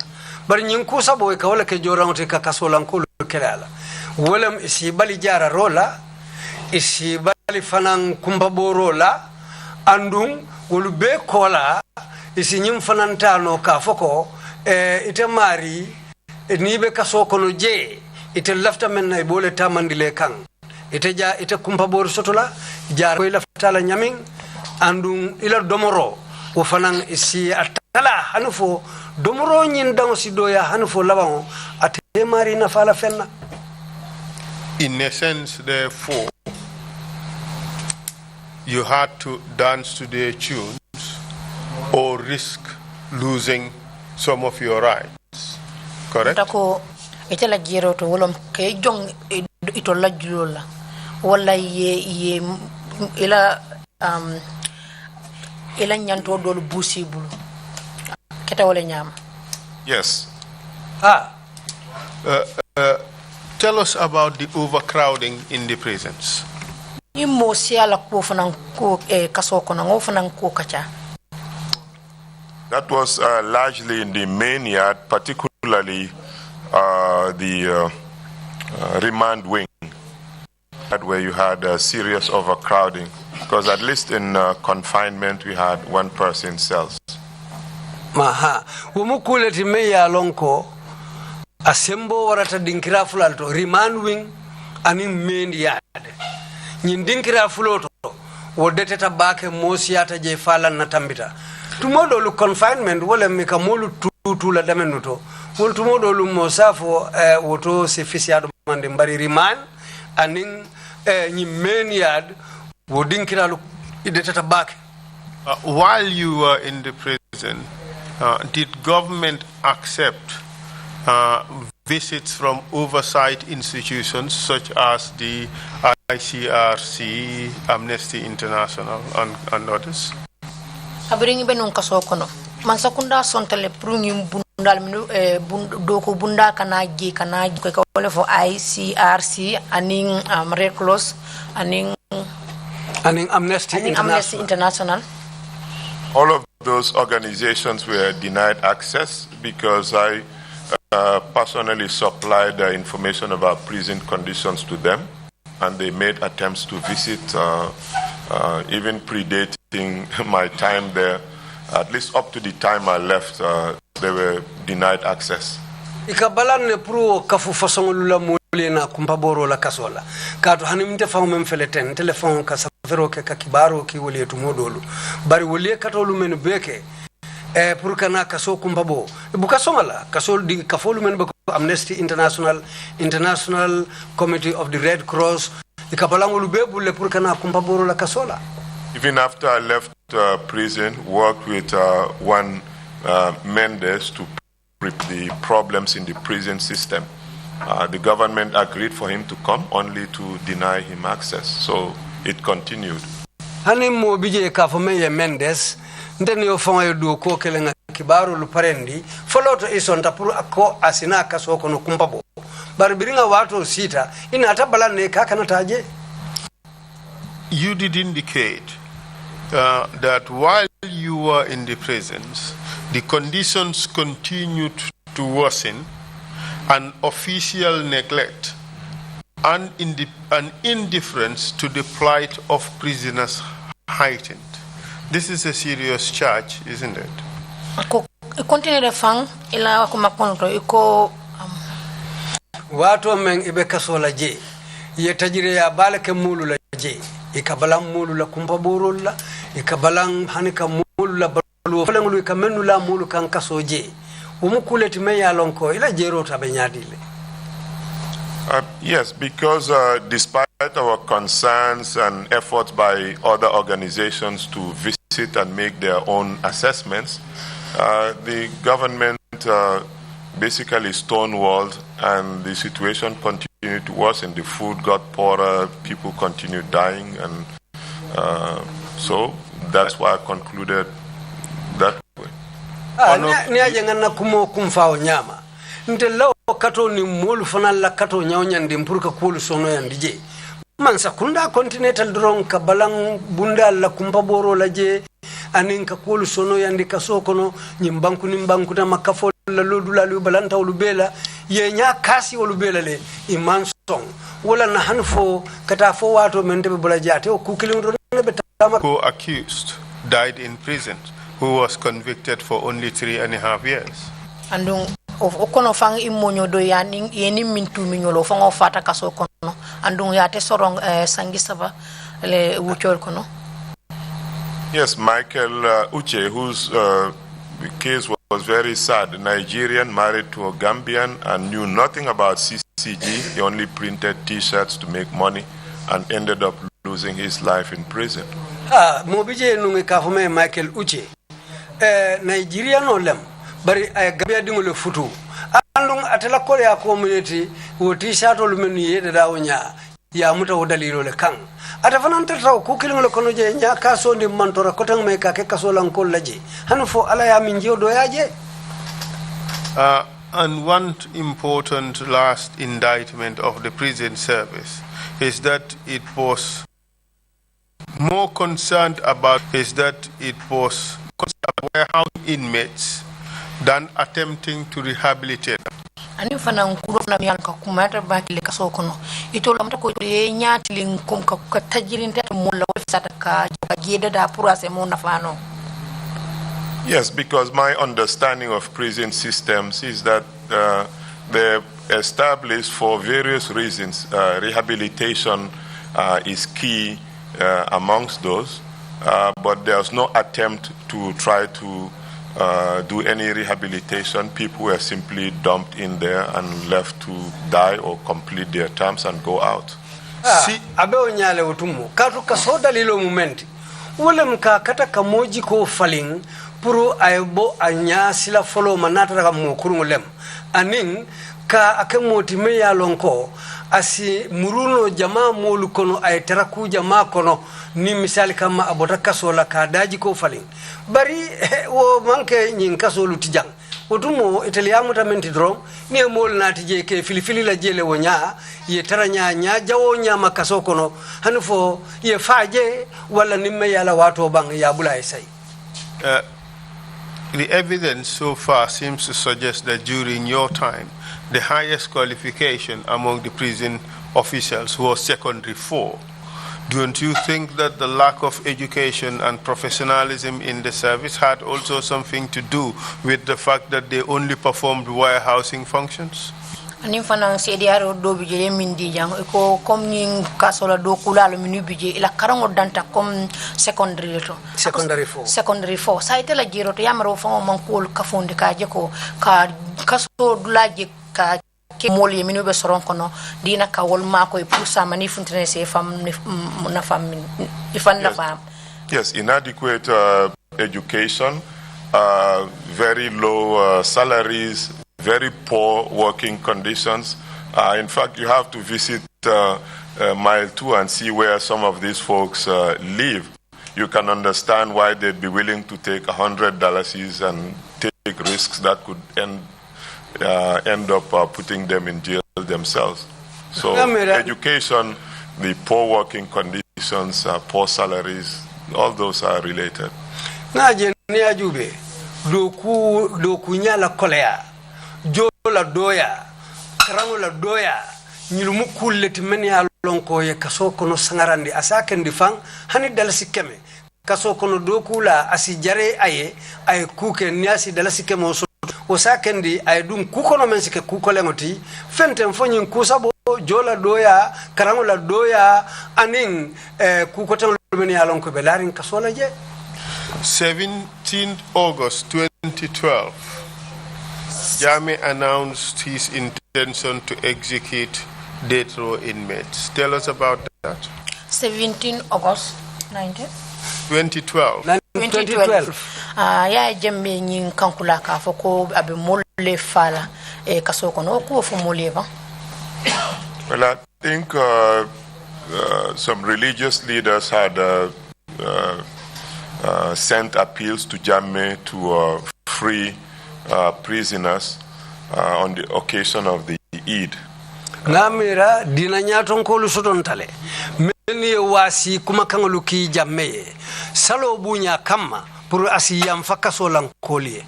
[SPEAKER 4] bar nyin ku sabo ka wala ke jorangote ka kaso lan ko kelala wala isi bali jara rola isi bali fanan kumbabo rola andum wolu be kola isi nyim fanantano ka foko ite mari ni be kaso kono je ite lafta men nay bole tamandile kan ite ja ite kumbabo sotola jar ko lafta la nyamin andum ila domoro o fanan isi atala hanufo domoro nyin dawo si doya hanufo labango ate mari na fala fenna.
[SPEAKER 2] In essence, therefore, you had to dance to their tunes or risk losing some of your rights, correct?
[SPEAKER 1] Tako itela jiro to wolom kay jong ito lajulola wala ye ila nyanto dolu busi bulu keta wala nyama.
[SPEAKER 3] Yes.
[SPEAKER 2] Tell us about the overcrowding in the prisons.
[SPEAKER 1] Imo siala ko fanan ko kaso ko ngo fanan ko kacha.
[SPEAKER 3] That was largely in the main yard, particularly the remand wing, where you had a serious overcrowding. Because at least in confinement, we had one person cells.
[SPEAKER 4] Maha, umukuleti meya lonko asembo warata dinkira fulalto remand wing ani main yard. Nyin dinkira fuloto wodeteta bake mosiata je falan na tambita. Tumodo lu confinement wala mika molu tutu la damenuto. Wol tumodo lu mosafo woto sefisiado mande mbari remand aning nyi main yard wodinkira lu ideteta bake.
[SPEAKER 2] While you were in the prison, did government accept visits from oversight institutions such as the ICRC, Amnesty International, and others?
[SPEAKER 1] Abiringi benun kaso kono. Man sakunda sontele prungi bundal minu doko bunda kanaji ko wala fo ICRC aning Red Cross aning
[SPEAKER 4] Amnesty
[SPEAKER 1] International.
[SPEAKER 3] All of those organizations were denied access because I personally supplied the information about prison conditions to them, and they made attempts to visit, even predating my time there. At least up to the time I left, they were denied access.
[SPEAKER 4] Ikabalan ne pro kafu fasongulula mulena kumpaboro la kasola kato hanimte fawmem feleten telefon ka safero ke ka kibaro ki wole to modolu bari wole katolu men beke pour kana kaso kumpabo bu kasongala kasol di kafolu men bako Amnesty International Committee of the Red Cross ikabalangulu bebulle pour kana kumpaboro la kasola.
[SPEAKER 3] Even after I left prison, worked with one Mendes to the problems in the prison system. The government agreed for him to come, only to deny him access. So it continued.
[SPEAKER 4] Hani mo bije ka fome Mendes ndeni yo fon yo do ko kelenga kibaro lu parendi foloto isonta pour ako asina kaso kono kumpabo bar biringa wato sita ina tabalane ka kana taje.
[SPEAKER 2] You did indicate that while you were in the prisons, the conditions continued to worsen, and official neglect and indifference to the plight of prisoners heightened. This is a serious charge, isn't it?
[SPEAKER 1] Continue the fang ila kumakonto iko
[SPEAKER 4] wato men ibe kasola je ye tajire ya balake mulu la je ikabalam mulu la kumpaboro la ikabalam hanika mulu la balu falangulu ikamenu la mulu kan kasoje umukuleti meya lonko ila jero tabenyadile.
[SPEAKER 3] Yes, because despite our concerns and efforts by other organizations to visit and make their own assessments, the government basically stonewalled, and the situation continued to worsen. The food got poorer, people continued dying, and so that's why I concluded that way.
[SPEAKER 4] Niajenga kumo kumfao nyama. Nte lao kato ni molu fana la kato nyaonya ndi mpurka kulu sono ya ndije. Mansa kunda continental drone kabalang bunda la kumpaboro la je aninka kulu sono ya ndika sokono nyimbanku nimbanku na makafo la lodu la lubalanta ulubela ye nya kasi ulubela le iman song wala na hanfo kata fo wato mentebe bula jate o kukilindro nebe tama.
[SPEAKER 2] Who accused died in prison, who was convicted for only 3.5 years.
[SPEAKER 1] Andung okono fang imonyo do yani yeni mintu minyolo fang ofata kaso kono andung yate sorong sangisaba le wuchol kono.
[SPEAKER 3] Yes, Michael Uche, whose case was very sad, Nigerian, married to a Gambian, and knew nothing about CCG. He only printed T-shirts to make money and ended up losing his life in prison.
[SPEAKER 4] Mobije nunge kafume Michael Uche. Nigerian olem bari Gambia dingule futu. Andung atela kole ya community wo T-shirt olumenu yede dawonya ya muta wodaliro le kang. Atafananta taw kukilingole kono je nya kaso ndi mantora kotang me ka ke kaso lankol laje hanfo ala ya minjio do yaje.
[SPEAKER 2] And one important last indictment of the prison service is that it was more concerned about warehouse inmates than attempting to rehabilitate them.
[SPEAKER 1] Ani fana nkulo na miyanka kumata bakile kaso kono itola mtako ye nyati linkum ka tajirinta mulla wefsata ka jeda da purase mo nafano.
[SPEAKER 3] Yes, because my understanding of prison systems is that they're established for various reasons. Rehabilitation is key amongst those, but there's no attempt to try to do any rehabilitation. People were simply dumped in there and left to die or complete their terms and go out.
[SPEAKER 4] Abe onyale utumu katu kasoda lilo momenti wala mka kata kamoji ko faling puru aybo anya sila follow manata ka mokurungolem aning ka akemoti me ya lonko asi muruno jamaa molu kono ay teraku jamaa kono ni misali kama abota kasola ka daji ko faling bari wo manke nyin kasolu tijang otumo italiamu tamenti drom ni mol nati je ke filifili la jele wonya ye taranya nya jawo nya makaso kono hanfo ye faje wala nimme yala wato bang ya bulay say.
[SPEAKER 2] The evidence so far seems to suggest that during your time the highest qualification among the prison officials was secondary 4. Don't you think that the lack of education and professionalism in the service had also something to do with the fact that they only performed warehousing functions?
[SPEAKER 1] Ani fana sediaro do bije mindi jang ko comme ni kasola do kulalo minu bije ila karango danta comme secondary 4 sa ite la jiro to yamaro fo man ko kafonde ka je ko ka kaso dulaje ka ke moli minu be soron kono dina ka wol mako e pour sa mani funtene se fam na fam ifan na fam.
[SPEAKER 3] Yes, inadequate education, very low salaries, very poor working conditions. In fact, you have to visit Mile 2 and see where some of these folks live. You can understand why they'd be willing to take $100 and take risks that could end up putting them in jail themselves. So education, the poor working conditions, poor salaries, all those are related.
[SPEAKER 4] Naje ni ajube doku nyala kolea jola doya karango la doya nyilumu kulleti men ya lonko ye kaso kono sangarandi asake ndifang hani dalasi keme kaso kono doku la asijare ay kuke niasi dalasi keme o sakendi ay dum kukono men sike kukole ngoti fenten fonyin kusabo jola doya karango la doya aning kukotan men ya lonko be larin kaso la je.
[SPEAKER 2] 17th August 2012, Janneh announced his intention to execute death row inmates. Tell us about that.
[SPEAKER 1] 17 August
[SPEAKER 2] 2012.
[SPEAKER 1] Ya jembe nyin kankula ka foko abe molle fala e kaso kono ko fo moleba.
[SPEAKER 3] Well, I think some religious leaders had sent appeals to Janneh to free prisoners on the occasion of the Eid.
[SPEAKER 4] Ngamira dina nyaton ko lu soton tale meni wasi kuma kangolu ki Janneh salo bunya kama pour asiyam fakaso lan kolie.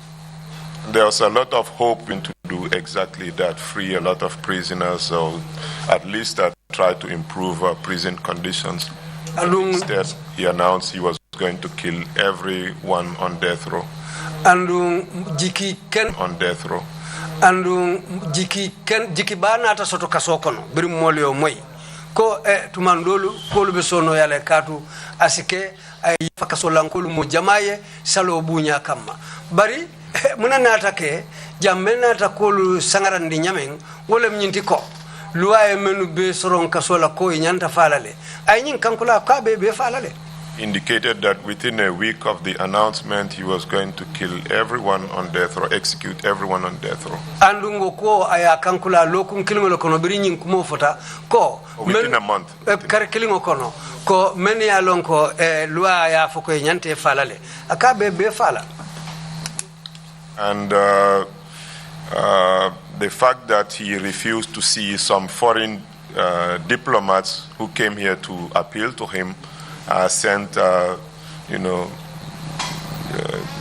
[SPEAKER 3] There was a lot of hope to do exactly that, free a lot of prisoners, or at least try to improve prison conditions. Instead, he announced he was going to kill everyone on death row. On death row.
[SPEAKER 4] Jiki bana ta soto kasokono biri molio moy ko tumandolu ko lu besono yale katu asike ay fakaso lankolu mo jamaye salo bunya kama bari muna natake Jammeh nata kolu sangarandi nyamen wala mnyinti ko luwaye menu be soron kasola ko nyanta falale ay nyin kankula ka be falale.
[SPEAKER 3] Indicated that within a week of the announcement he was going to kill everyone on death row, execute everyone on death row.
[SPEAKER 4] Andungo ko aya kankula lokun kilingolo kono biri nyin kumo fota ko
[SPEAKER 3] within a month
[SPEAKER 4] kar kilingo kono ko men ya lonko loi ya foko nyante falale aka be fala.
[SPEAKER 3] And the fact that he refused to see some foreign diplomats who came here to appeal to him sent, a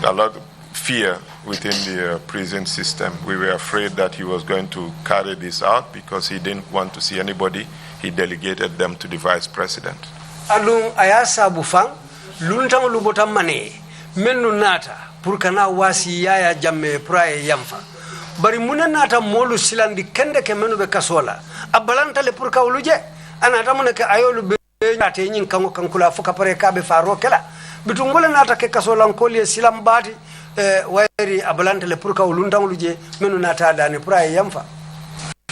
[SPEAKER 3] lot of fear within the prison system. We were afraid that he was going to carry this out because he didn't want to see anybody. He delegated them to the vice president.
[SPEAKER 4] Alung ayasa bufang luntang lubotam mane menu nata purkana wasi yaya Jammeh praye yamfa bari muna nata molu silandi kende ke menu be kasola abalanta le purka uluje anata munake ayolu be ate nyin kango kankula fuka pare kabe faro kala bitungole nata ke kasola nkoli silam bati wairi abalanta le purka ulundang uluje menu nata dani praye yamfa.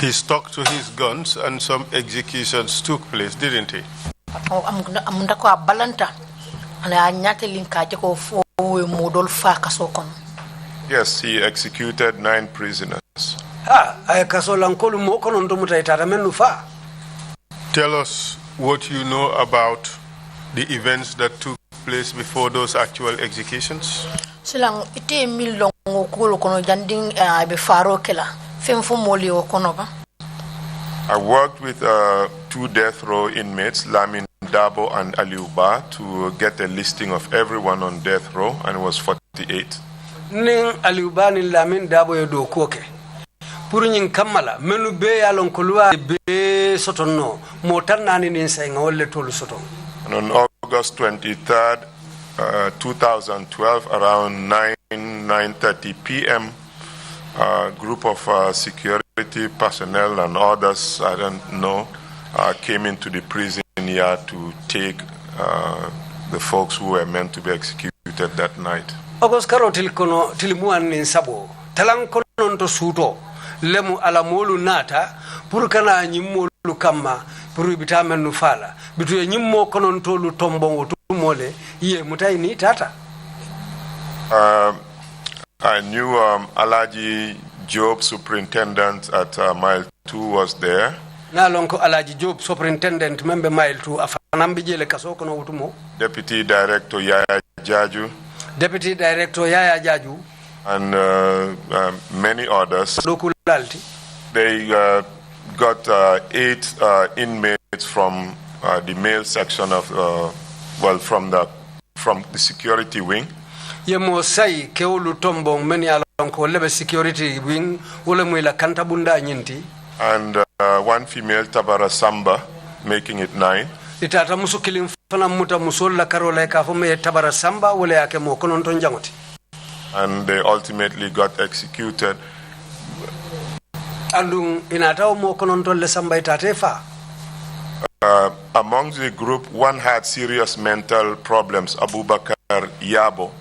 [SPEAKER 2] He stuck to his guns and some executions took place, didn't he?
[SPEAKER 1] Amunda ko abalanta ana nyate linkaje ko fo modol fa kaso kono.
[SPEAKER 3] Yes, he executed 9 prisoners.
[SPEAKER 4] Ay kaso lankolu mo kono ndo mutaitata menu fa.
[SPEAKER 2] Tell us what you know about the events that took place before those actual executions.
[SPEAKER 1] Silang ite milong ko kono janding be faro kala fem fo moli o kono ba.
[SPEAKER 3] I worked with 2 death row inmates, Lamin Dabo and Aliuba, to get a listing of everyone on death row, and it was 48.
[SPEAKER 4] Ning Aliuba ni Lamin Dabo yodo koke. Purin kamala menu be yalon kolwa be sotonno motanna ni nsenga wolle tolu soton.
[SPEAKER 3] And on August 23rd, 2012, around 9:30 p.m., a group of security personnel and others, I don't know, came into the prison yard to take the folks who were meant to be executed that night.
[SPEAKER 4] August karo tilkono tilimuan nin sabo talan kono to suto lemu ala molu nata purkana nyimolu kama puru bitamen nu fala bitu nyimmo kono to lu tombongo to mole ye mutai ni tata.
[SPEAKER 3] I knew Alaji Job, superintendent at Mile 2, was there.
[SPEAKER 4] Nalonko Alaji Job, superintendent, member Mile 2, afanambijele kasoko no utumo.
[SPEAKER 3] Deputy Director Yaya Jaju.
[SPEAKER 4] Deputy Director Yaya Jaju.
[SPEAKER 3] And many others. They got 8 inmates from the male section of, from the security wing.
[SPEAKER 4] Yemo sai keulu tombong meni alonko lebe security wing wole muila kantabunda nyinti.
[SPEAKER 3] And 1 female Tabara Samba, making it 9.
[SPEAKER 4] Itata musu kilim fana muta musola karola ka fome Tabara Samba wole yake mo konon ton jangoti.
[SPEAKER 3] And they ultimately got executed.
[SPEAKER 4] Andung inataw mo konon ton le Samba itate fa.
[SPEAKER 3] Among the group, one had serious mental problems, Abubakar Yabo.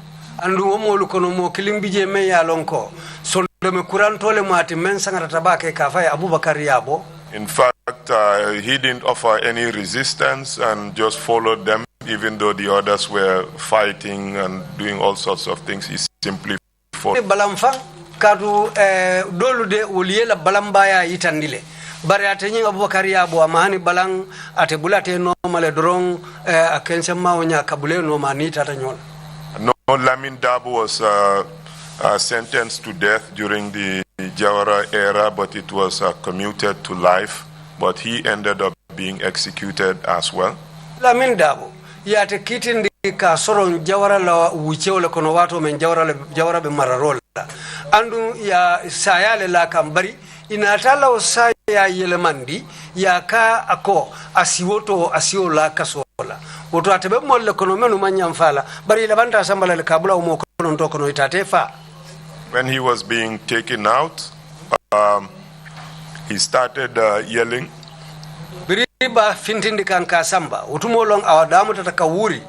[SPEAKER 4] Andu omolu kono mo kilimbije me yalonko soldo me kurantole mati men sangata tabake ka fay Abubakar Yabo.
[SPEAKER 3] In fact, he didn't offer any resistance and just followed them, even though the others were fighting and doing all sorts of things. He simply followed.
[SPEAKER 4] Balamfa kadu dolu de woliela balambaya itandile bari atenyi Abubakar yabo amahani balang ate bulate no male drong akense mawonya kabule no manita tanyol.
[SPEAKER 3] No, Lamin Dabo was sentenced to death during the Jawara era, but it was commuted to life, but he ended up being executed as well.
[SPEAKER 4] Lamin Dabo yate kitindi ka soron Jawara la wuchewle kono wato men Jawara be mararola andu ya sayale la kambari inatala osaya yelemandi ya ka ako asiwoto asio la kasola woto atebe molle kono menu manyamfala bari labanta sambala le kabula umo kono ndoko no itatefa.
[SPEAKER 3] When he was being taken out, he started yelling.
[SPEAKER 4] Biriba fintindi kan kasamba utumo long awadamu tataka wuri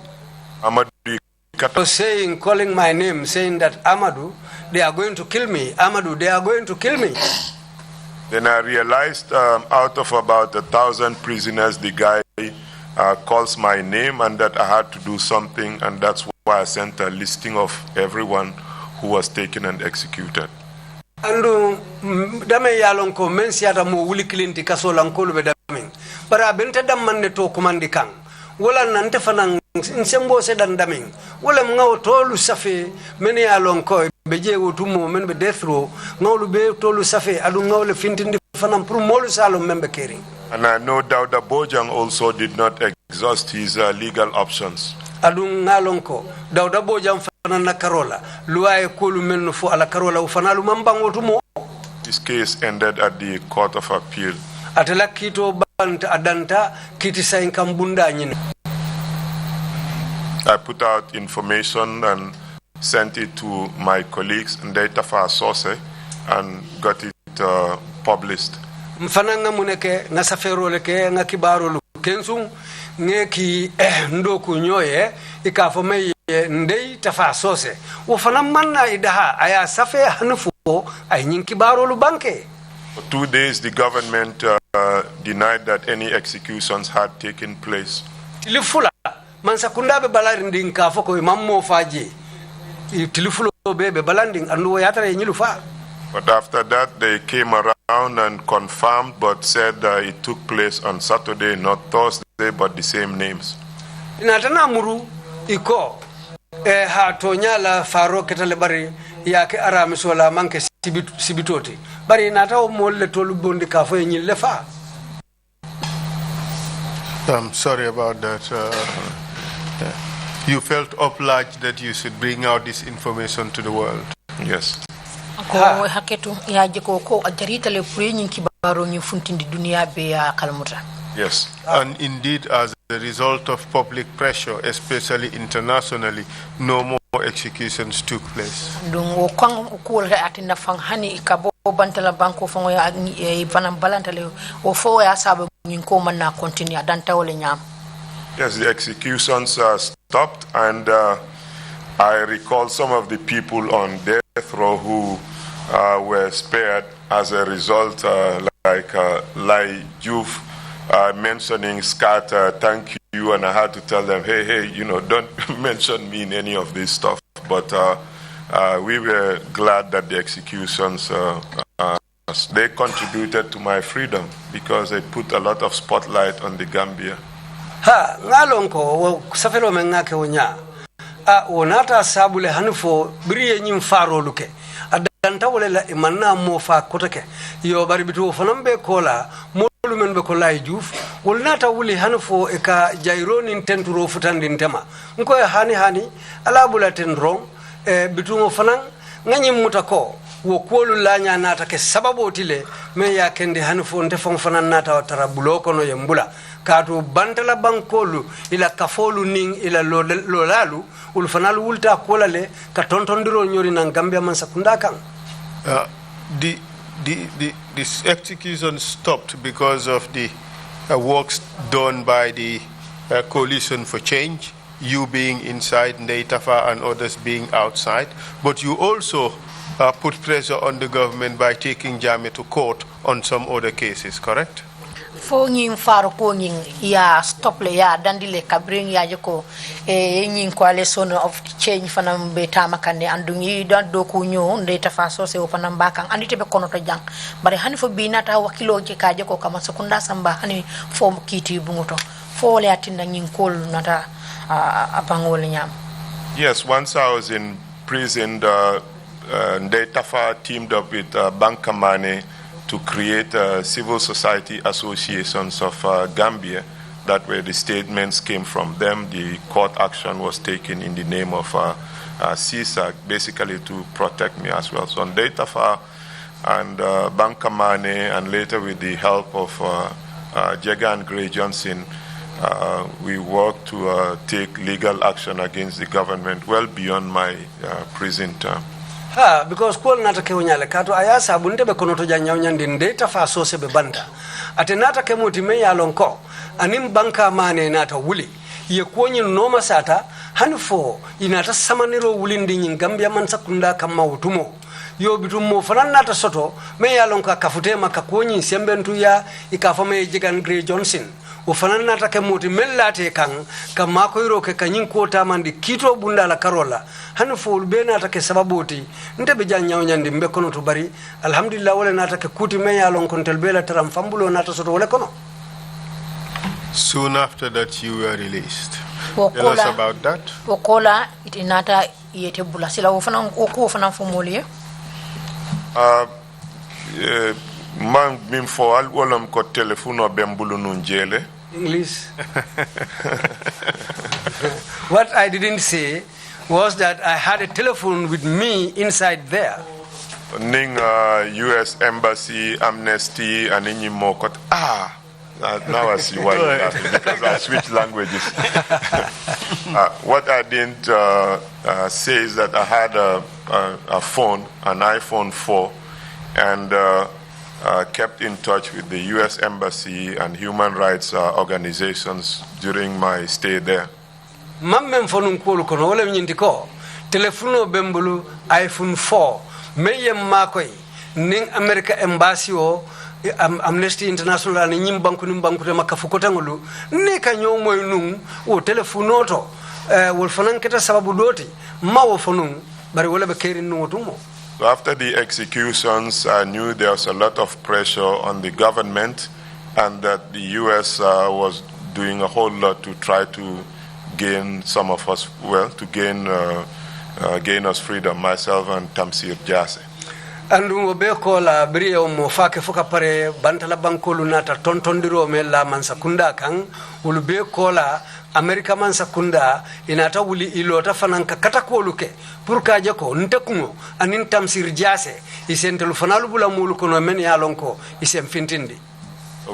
[SPEAKER 3] Amadou
[SPEAKER 4] saying, calling my name, saying that Amadou, they are going to kill me. Amadou, they are going to kill me.
[SPEAKER 3] Then I realized out of about 1,000 prisoners, the guy calls my name and that I had to do something, and that's why I sent a listing of everyone who was taken and executed.
[SPEAKER 4] Andu dame yalon ko men siata mo wuli kilinti kaso lankolu be dame bara bente damman ne to kumandi kan wala nante fanan nsembo se dandamin wala ngaw tolu safe men yalon ko be je wotumo men be death row ngawlu be tolu safe adu ngawle fintindi fanan pour molu salom membe kering.
[SPEAKER 3] And I know Dauda Bojang also did not exhaust his legal options.
[SPEAKER 4] Adu ngalon ko Dauda Bojang na Karola luaye kolu menno fo ala Karola ufanalu mambango tumo.
[SPEAKER 3] This case ended at the Court of Appeal.
[SPEAKER 4] Atela kito banta adanta kiti sain kambunda nyine.
[SPEAKER 3] I put out information and sent it to my colleagues and data for source and got it published.
[SPEAKER 4] Mfananga muneke nga safero leke nga kibaro lu kensung ngeki ndoku nyoye ikafome ndei tafa sose wofana manna idaha aya safe hanufu ay nyinki baro lu banke.
[SPEAKER 3] For 2 days the government denied that any executions had taken place.
[SPEAKER 4] Tilifula mansa kundabe balari ndinka foko mammo faje tilifulo bebe balanding andu yatare nyilufa.
[SPEAKER 3] But after that they came around and confirmed but said it took place on Saturday, not Thursday, but the same names.
[SPEAKER 4] Inatana muru iko ha tonyala faro ketale bari yake aramisola manke sibitoti bari nata o molle tolu bondi ka fo nyille fa.
[SPEAKER 2] I'm sorry about that. You felt obliged that you should bring out this information to the world.
[SPEAKER 3] Yes.
[SPEAKER 1] Ko haketu ya jiko ko ajarita le purenyin kibaro nyi funtindi dunia be ya kalmuta.
[SPEAKER 3] Yes.
[SPEAKER 2] And indeed, as a result of public pressure, especially internationally, no more executions took place.
[SPEAKER 1] Dungo kwang ukuwala atinda fang hani ikabo bantala banko fango ya vanam balantale o fo ya sabe nyinko man na continue danta wole nyam.
[SPEAKER 3] Yes, the executions stopped, and I recall some of the people on death row who were spared as a result, like Lai Juf mentioning Scattred, thank you, and I had to tell them, hey, don't mention me in any of this stuff. But we were glad that the executions, they contributed to my freedom because they put a lot of spotlight on the Gambia.
[SPEAKER 4] Ha ngalonko safelo mengake wonya wonata sabule hanufo briye nyim faro luke adanta wole la imanna mo fa kotake yo bari bitu fanambe kola molu men be kolay juuf wolnata wuli hanufo e ka jayroni tenturo futandi ntema nko hani ala bulaten ron bitu mo fanan nganyim mutako wo kolu lanya nata ke sababu tile me ya kende hanufo ndefon fanan nata tarabulo kono yembula katu bantala bankolu ila kafolu ning ila lolalu ulfanalu wulta kolale ka tontondiro nyori nan Gambia man sakunda kan.
[SPEAKER 2] This execution stopped because of the works done by the Coalition for Change, you being inside Ndeitafa and others being outside, but you also put pressure on the government by taking Janneh to court on some other cases, correct?
[SPEAKER 1] fo ñing faaro ko ñing ya stop le ya dandile kabring ya jeko e ñing coalition of change fanam be tamakande andu ñi dan do ko ñoo ndey tafa so se o fanam bakan andite be kono to jang bare hani fo binata wakilo je kaje ko kama sekunda samba hani fo kiti bungoto fo le atinda ñing kol nata apangol ñam.
[SPEAKER 3] Yes, once I was in prison, Ndey Tafa teamed up with Bankamane to create civil society associations of Gambia. That where the statements came from them. The court action was taken in the name of CSAC, basically to protect me as well. So Ndey Tafa and Bankamane, and later with the help of Jega and Gray Johnson, we worked to take legal action against the government well beyond my prison term.
[SPEAKER 4] Because kol nata ke unyale kato ayasa bunde be kono to janya unyande Ndey Tafa so se be banda ate nata ke moti me ya lonko anim banka mane nata wuli ye konyi noma sata hanfo inata samaniro wulindi nyin Gambia man sakunda kama utumo yo bitumo fanan nata soto me ya lonka kafute maka konyi sembentu ya ikafame Jigan Gray Johnson o fanan nata ke moti mellate kan kama ko iro ke kanyin ko tamandi kito bunda la karola hanfo be nata ke sababoti nte be janya unyande mbe kono to bari alhamdulillah wala nata ke kuti me ya lon kon telbela taram fambulo nata soto wala kono.
[SPEAKER 2] Soon after that, you were released. Tell us about that.
[SPEAKER 1] Okola itinata yete bula sila ufana fumuli.
[SPEAKER 3] Man min fo al wolam ko telefono bembulu nunjele.
[SPEAKER 4] English. What I didn't say was that I had a telephone with me inside there.
[SPEAKER 3] Ning US Embassy, Amnesty, and any more. Now I see why you're laughing, because I switched languages. What I didn't say is that I had a phone, an iPhone 4, and kept in touch with the U.S. Embassy and human rights organizations during my stay there.
[SPEAKER 4] Mammem phone kono wala nyindi ko telefono bembulu iPhone 4 meyem makoy ning America Embassy o Amnesty International ni nyim banku ni banku te makafukota ngulu ne ka nyomoy nun o telefono to wol fanan keta sababu doti ma wo fonun bari wala be kerin no tumo.
[SPEAKER 3] So after the executions, I knew there was a lot of pressure on the government, and that the US was doing a whole lot to try to gain some of us, to gain us freedom, myself and Tamsir Jase.
[SPEAKER 4] Andu be ko la brio mo fake foka pare bantala bankolu nata tontondiro me la mansakunda kan ulu be ko la America mansakunda inata wuli ilota fananka katakoluke pour ka je ko ntekumo anin Tamsir Jase isentelu fanalu bula mulu kono men ya lonko isem fintindi.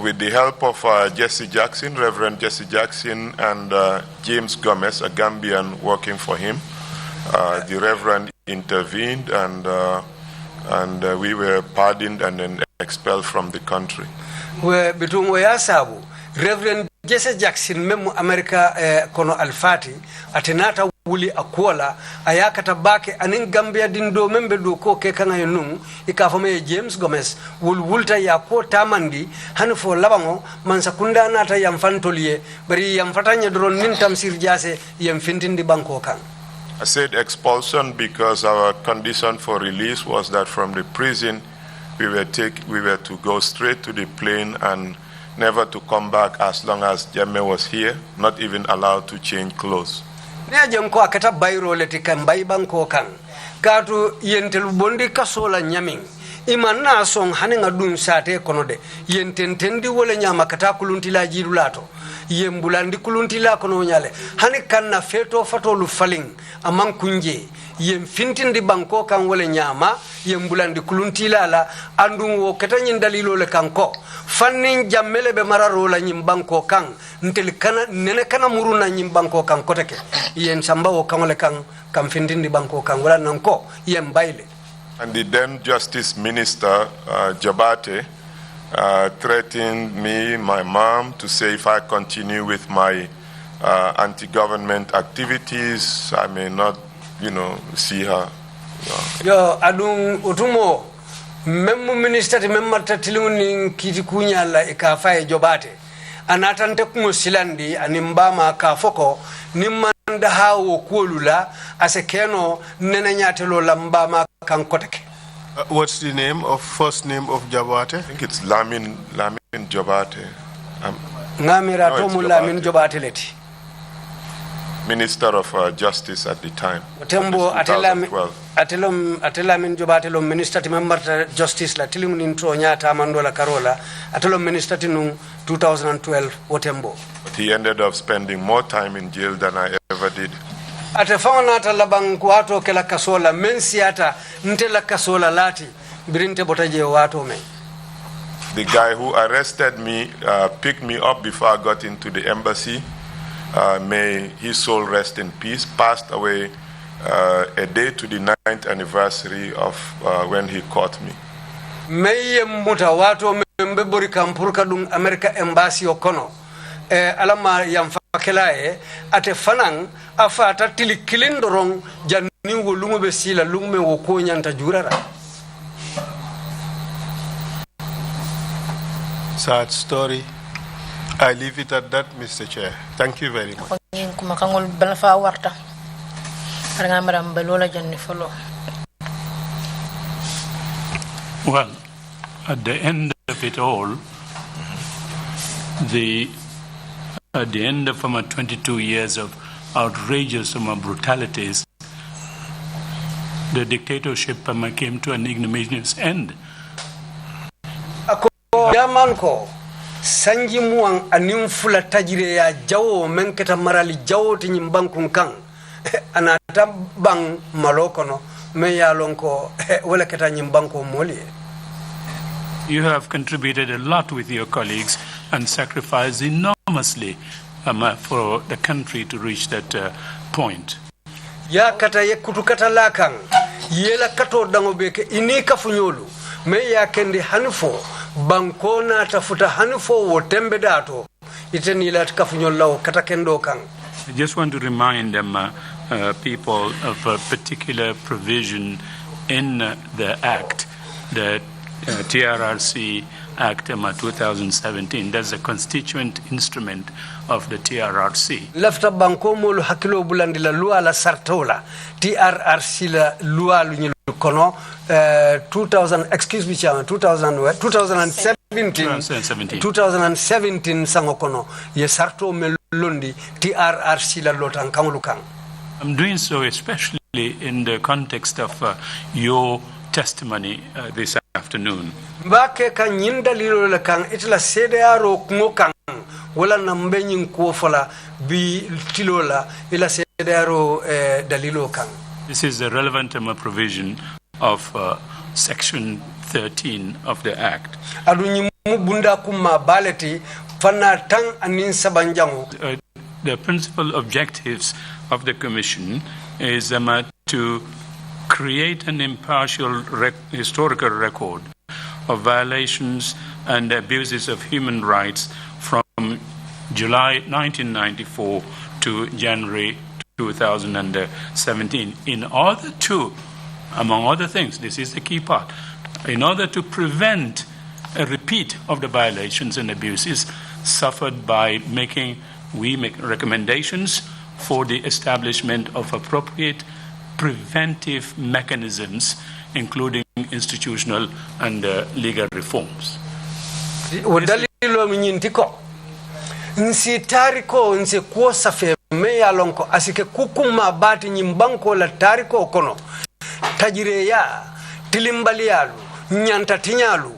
[SPEAKER 3] With the help of Jesse Jackson, Reverend Jesse Jackson, and James Gomez, a Gambian working for him, the Reverend intervened, and we were pardoned and then expelled from the country.
[SPEAKER 4] Reverend Jesse Jackson memu America kono alfati atenata wuli akola ayakata bake anin Gambia dindo membe do ko ke kanga yonung ikafame James Gomez wulta ya ko tamandi hanfo labango mansakunda nata yam fantolie bari yam fatanya doron nin Tamsir Jase yam fintindi banko kan.
[SPEAKER 3] I said expulsion because our condition for release was that from the prison we were to go straight to the plane and never to come back as long as Janneh was here, not even allowed to change clothes.
[SPEAKER 4] Ne jam ko akata bayro leti kan bay banko kan katu yentel bondi kasola nyamin imanna song haninga dun sate kono de yententendi wala nyama kata kuluntila jirulato yembulandi kuluntila kono nyale hani kanna feto fatolu faling amang kunje yem fintindi banko kan wala nyama yembulandi kuluntila la andun wo kata nyin dalilo le kanko fannin jammele be mararo la nyim banko kan ntel kana nene kana muruna nyim banko kan koteke yen samba wo kan wala kan fintindi banko kan wala nanko yem bayle.
[SPEAKER 3] And the then Justice Minister, Jabate, threatened me, my mom, to say if I continue with my anti-government activities, I may not, see her.
[SPEAKER 4] Yo, adung utumo même ministre ti même marta tiluni kiti kunyala e ka faye jobate anatante kumo silandi animbama ka foko nimanda hawo kolula asekeno nena nyatelo lambama kan koteke.
[SPEAKER 2] What's the first name of Jabate?
[SPEAKER 3] I think it's Lamin Jobate.
[SPEAKER 4] Ngamira tomu Lamin Jobate leti.
[SPEAKER 3] Minister of Justice at the time.
[SPEAKER 4] Tembo Atellamin Jobatelo Minister to Member Justice La Tilum Intro Nyata Mandola Carola, Atello Minister to 2012, Otembo.
[SPEAKER 3] But he ended up spending more time in jail than I ever did.
[SPEAKER 4] Atefawanata Labanguato Kela Casola, Mensiata, Ntela Casola Lati, Brinte Botaje Wato me.
[SPEAKER 3] The guy who arrested me picked me up before I got into the embassy. May his soul rest in peace, passed away a day to the 9th anniversary of when he caught me.
[SPEAKER 4] May muta wato membebori kampurka dung America Embassy okono. Alama yamfakelae ate fanang afata tili kilindorong janingo lume besila lume wokonya ntajurara.
[SPEAKER 2] Sad story. I leave it at that, Mr. Chair. Thank you very much.
[SPEAKER 6] Well, at the end of it all, at the end of 22 years of outrageous brutalities, the dictatorship came to an ignominious end.
[SPEAKER 4] Sanji muang anim fula tajire ya jawo menketa marali jawo ti nyimbankun kan anata bang malokono me ya lonko wala keta nyimbanko moli.
[SPEAKER 6] You have contributed a lot with your colleagues and sacrificed enormously for the country to reach that point.
[SPEAKER 4] Ya kata ye kutukata lakang yela kato dangobeke inika funyolu me ya kendi hanfo bankona tafuta hanfo wotembe dato iteni la kafunyolaw kata kendo kan.
[SPEAKER 6] I just want to remind them people of a particular provision in the act, the TRRC Act 2017. That's a constituent instrument of the TRRC.
[SPEAKER 4] Lafta banko molu hakilo bulandi la loi la sartola TRRC la loi lu kono 2017 sango kono ye sarto melondi TRRC la lotan kamulu kan.
[SPEAKER 6] I'm doing so especially in the context of your testimony this afternoon.
[SPEAKER 4] Mbake kan nyinda lilo le kan itla CDRO kungo kan wala nambe nyin ko fola bi tilola ila CDRO dalilo kan.
[SPEAKER 6] This is the relevant provision of Section 13 of the Act.
[SPEAKER 4] Adunyi bunda kuma baleti fana tang anin sabanjango.
[SPEAKER 6] The principal objectives of the Commission is to create an impartial historical record of violations and abuses of human rights from July 1994 to January 2017 in order to, among other things, this is the key part, in order to prevent a repeat of the violations and abuses suffered by we make recommendations for the establishment of appropriate preventive mechanisms, including institutional and legal reforms.
[SPEAKER 4] Wadalilo mnyintiko nsi tariko nsi kuosa fe meya lonko asike kukuma bati nyimbanko la tariko kono tajire ya tilimbali yalu nyanta tinyalu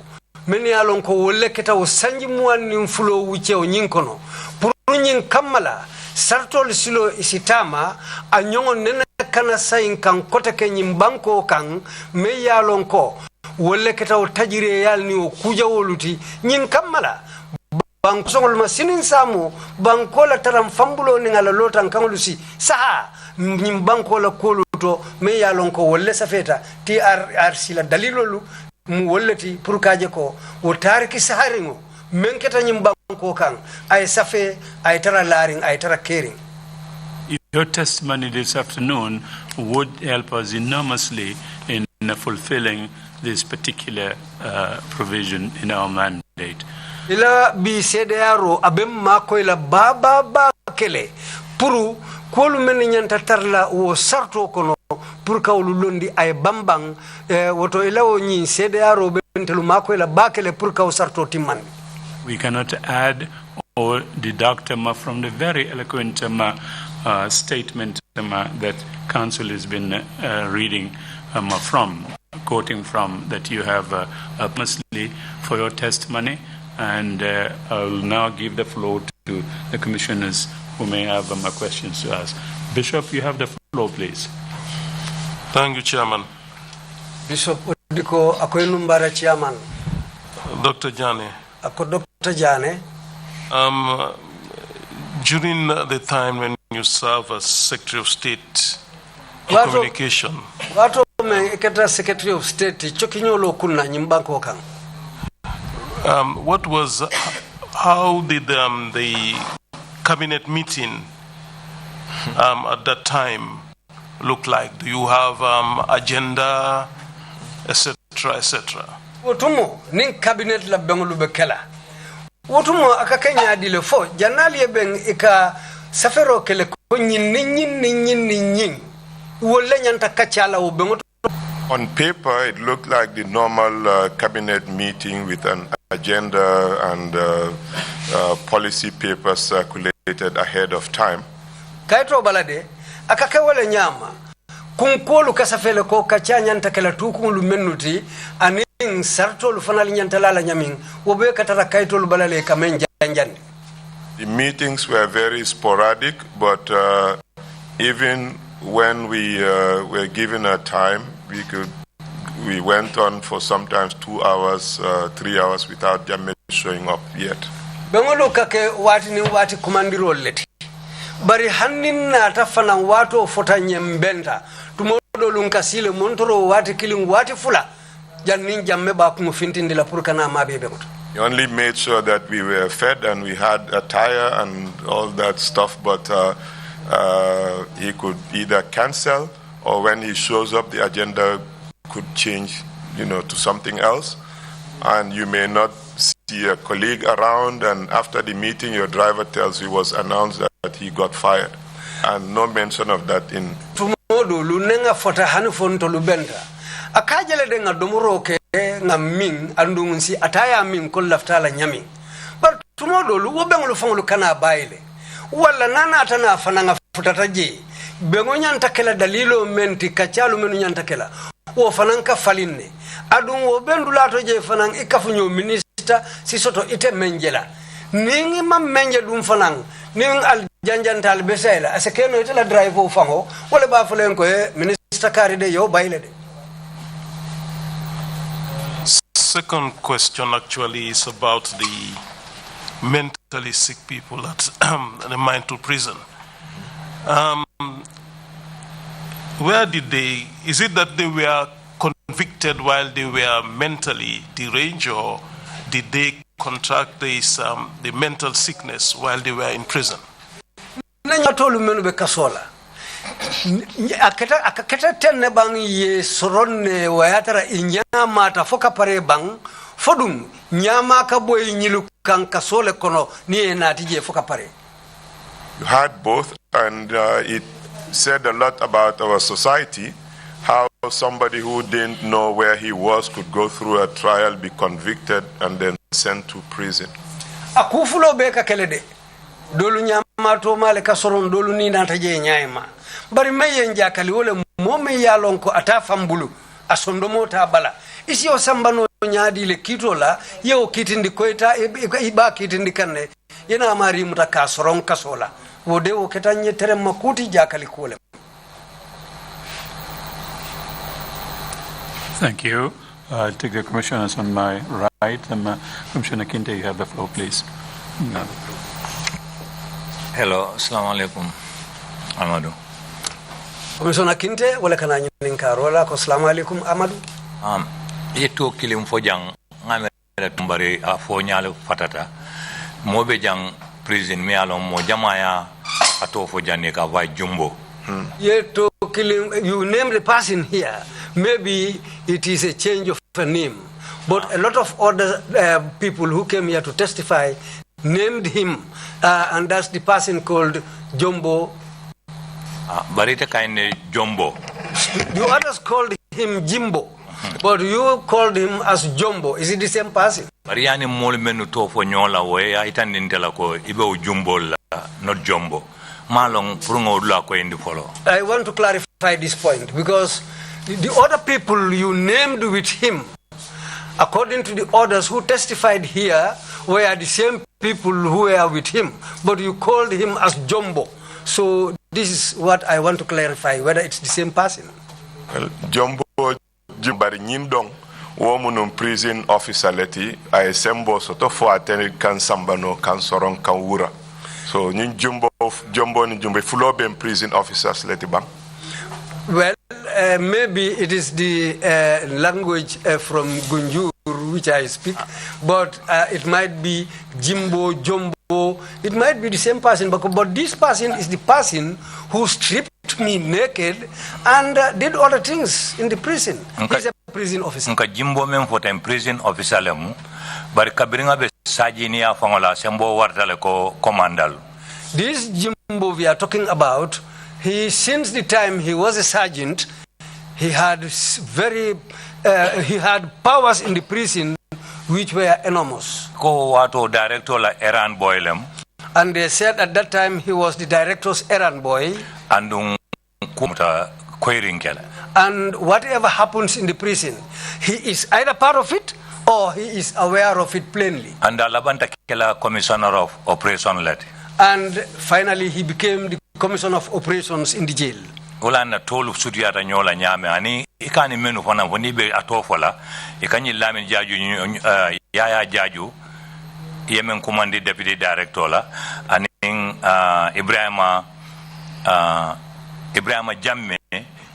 [SPEAKER 4] meni ya lonko wole keta usanji muani mfulo uche o nyinkono puru nyin kamala sartol silo isitama anyongo nena kana sayin kan kota ke nyimbanko kan meya lonko wole keta o tajire yal ni o kuja woluti nyin kamala banko songol masinin samu banko la taram fambulo ni ngala lotan kanglusi saha nyimbanko la koluto meya lonko wole safeta TRRC la dalilolu mu wolleti pour kaje ko o tariki saharingo menketa nyimbanko kan ay safe ay tara laring ay tara kering.
[SPEAKER 6] Your testimony this afternoon would help us enormously in fulfilling this particular provision in our mandate.
[SPEAKER 4] Ila bi CDRO abem mako ila baba kele puru kolu men nyanta tarla wo sarto kono pour kawlu londi ay bambang woto ila o nyi CDRO bentelu mako ila bakele pour kaw sarto timman.
[SPEAKER 6] We cannot add or deduct from the very eloquent statement that Council has been reading quoting from, that you have mostly for your testimony. And I'll now give the floor to the commissioners who may have questions to ask. Bishop, you have the floor, please.
[SPEAKER 2] Thank you, Chairman.
[SPEAKER 4] Bishop Odiko Akoinumbara Chairman.
[SPEAKER 2] Dr. Janneh.
[SPEAKER 4] Dr. Janneh.
[SPEAKER 2] During the time when you serve as Secretary of State for Communication.
[SPEAKER 4] Wato me ekata Secretary of State chokinyolo kunna nyimbanko kang.
[SPEAKER 2] How did the cabinet meeting at that time look like? Do you have agenda, etc., etc.?
[SPEAKER 4] Wotumo nin cabinet la bengulu bekela. Wotumo akakenya adile fo janali ebeng ika safero kele ko nyin wolle nyanta kachala wo bengoto.
[SPEAKER 3] On paper, it looked like the normal cabinet meeting with an agenda and policy papers circulated ahead of time.
[SPEAKER 4] Kaito balade akake wale nyama kunkolu kasafele ko kachanya ntakela tukulu menuti aning sarto lu fanal nyantalala nyamin wobe katara kaito lu balale kamenja njandi.
[SPEAKER 3] The meetings were very sporadic, but even when we were given a time, we went on for sometimes 2 hours, 3 hours without Janneh showing up yet.
[SPEAKER 4] Bengolo kake wati ni wati kumandiro leti. Bari hanin na tafana watu fota nyembenta. Tumodo lunkasile montoro wati kiling wati fula. Jannin jamme ba kumufinti ndila puruka na mabebe mutu.
[SPEAKER 3] He only made sure that we were fed and we had attire and all that stuff, but he could either cancel, or when he shows up, the agenda could change, to something else. And you may not see a colleague around, and after the meeting, your driver tells you it was announced that he got fired. And no mention of that in...
[SPEAKER 4] Tumodo lunenga fota hanufonto lubenda. Akajele denga domuro ke nga ming andunsi ataya ming kol laftala nyami. But tumodo lu wobengulu fangulu kana baile. Wala nana atana fananga futataji. Bengo nyantakela dalilo menti kachalu menu nyantakela. Wo fananka falinne. Adun wo bendulato je fanang ikafunyo minister sisoto ite menjela. Ningi ma menje dum fanang. Ning al janjantal besela. Asekeno ite la drive wo fango. Wale ba fulenko minister karide yo baile de.
[SPEAKER 2] Second question actually is about the mentally sick people at the mental prison. Where did they, is it that they were convicted while they were mentally deranged, or did they contract this, the mental sickness while they were in prison?
[SPEAKER 4] Akaketa tenne bang ye soronne wayatara inyama ta foka pare bang fodum nyama ka boy nyilu kan kasole kono ni enatije foka pare.
[SPEAKER 3] You had both, and it said a lot about our society, how somebody who didn't know where he was could go through a trial, be convicted, and then sent to prison.
[SPEAKER 4] Akufulo beka kelede dolu nyama to male kasoron dolu ni nataje nyaima. Bari meye njakali wole mome yalonko atafambulu asondomo tabala isi osambano nyadi le kitola yeo kitindi koita iba kitindi kanne yena amari mutaka soron kasola wode wo ketanye tere makuti jakali kule.
[SPEAKER 6] Thank you. I'll take the commissioners on my right. Commissioner Kinte, you have the floor, please.
[SPEAKER 7] Hello, assalamu alaikum, Amadou.
[SPEAKER 4] Commissioner Kinte, wala kana nyin karola ko assalamu alaikum Amadou.
[SPEAKER 7] Yeto kilim fo jang ngamere tumbare a fo nyaalo fatata mobe jang prison mi alon mo jamaya ato fo Janneh ka vai jumbo.
[SPEAKER 4] Yeto kilim, you named the person here. Maybe it is a change of a name. But a lot of other people who came here to testify named him, and that's the person called Jumbo.
[SPEAKER 7] Barita kind Jumbo.
[SPEAKER 4] The others called him Jimbo, but you called him as Jumbo. Is it the same person?
[SPEAKER 7] Mariani Molmenu Tofo Nyola way, I turn in Telako, Ibo Jumbo, not Jumbo. Malong Prungo Lako in the follow.
[SPEAKER 4] I want to clarify this point because the other people you named with him, according to the others who testified here, were the same people who were with him, but you called him as Jumbo. So this is what I want to clarify, whether it's the same person.
[SPEAKER 3] Well, Jumbo Jimbari Nyindong, woman prison officer leti, I sembo soto for attended kan sambano kan sorong kan wura. So Jumbo ni Jumbo fulobe prison officers leti bang.
[SPEAKER 4] Well, maybe it is the language from Gunjur which I speak, but it might be Jimbo, Jumbo, it might be the same person, but this person is the person who stripped me naked and did other things in the prison. He's a prison officer.
[SPEAKER 7] Nka Jimbo men fota prison officer lemu, bari kabringa be sajini ya fangola sembo wartale ko commandal.
[SPEAKER 4] This Jimbo we are talking about, since the time he was a sergeant, he had powers in the prison which were enormous.
[SPEAKER 7] Ko wato director la errand boy lem.
[SPEAKER 4] And they said at that time he was the director's errand boy.
[SPEAKER 7] Andung kumta koirinkele.
[SPEAKER 4] And whatever happens in the prison, he is either part of it or he is aware of it plainly.
[SPEAKER 7] And alabanta kela commissioner of operation let.
[SPEAKER 4] And finally he became the commissioner of operations in the jail.
[SPEAKER 7] Ulana tolu sudiyata nyola nyame ani ikani menu fana woni be atofola ikanyi lamin jaju yaya jaju yemen commandi deputy director la ani Ibrahima Jamme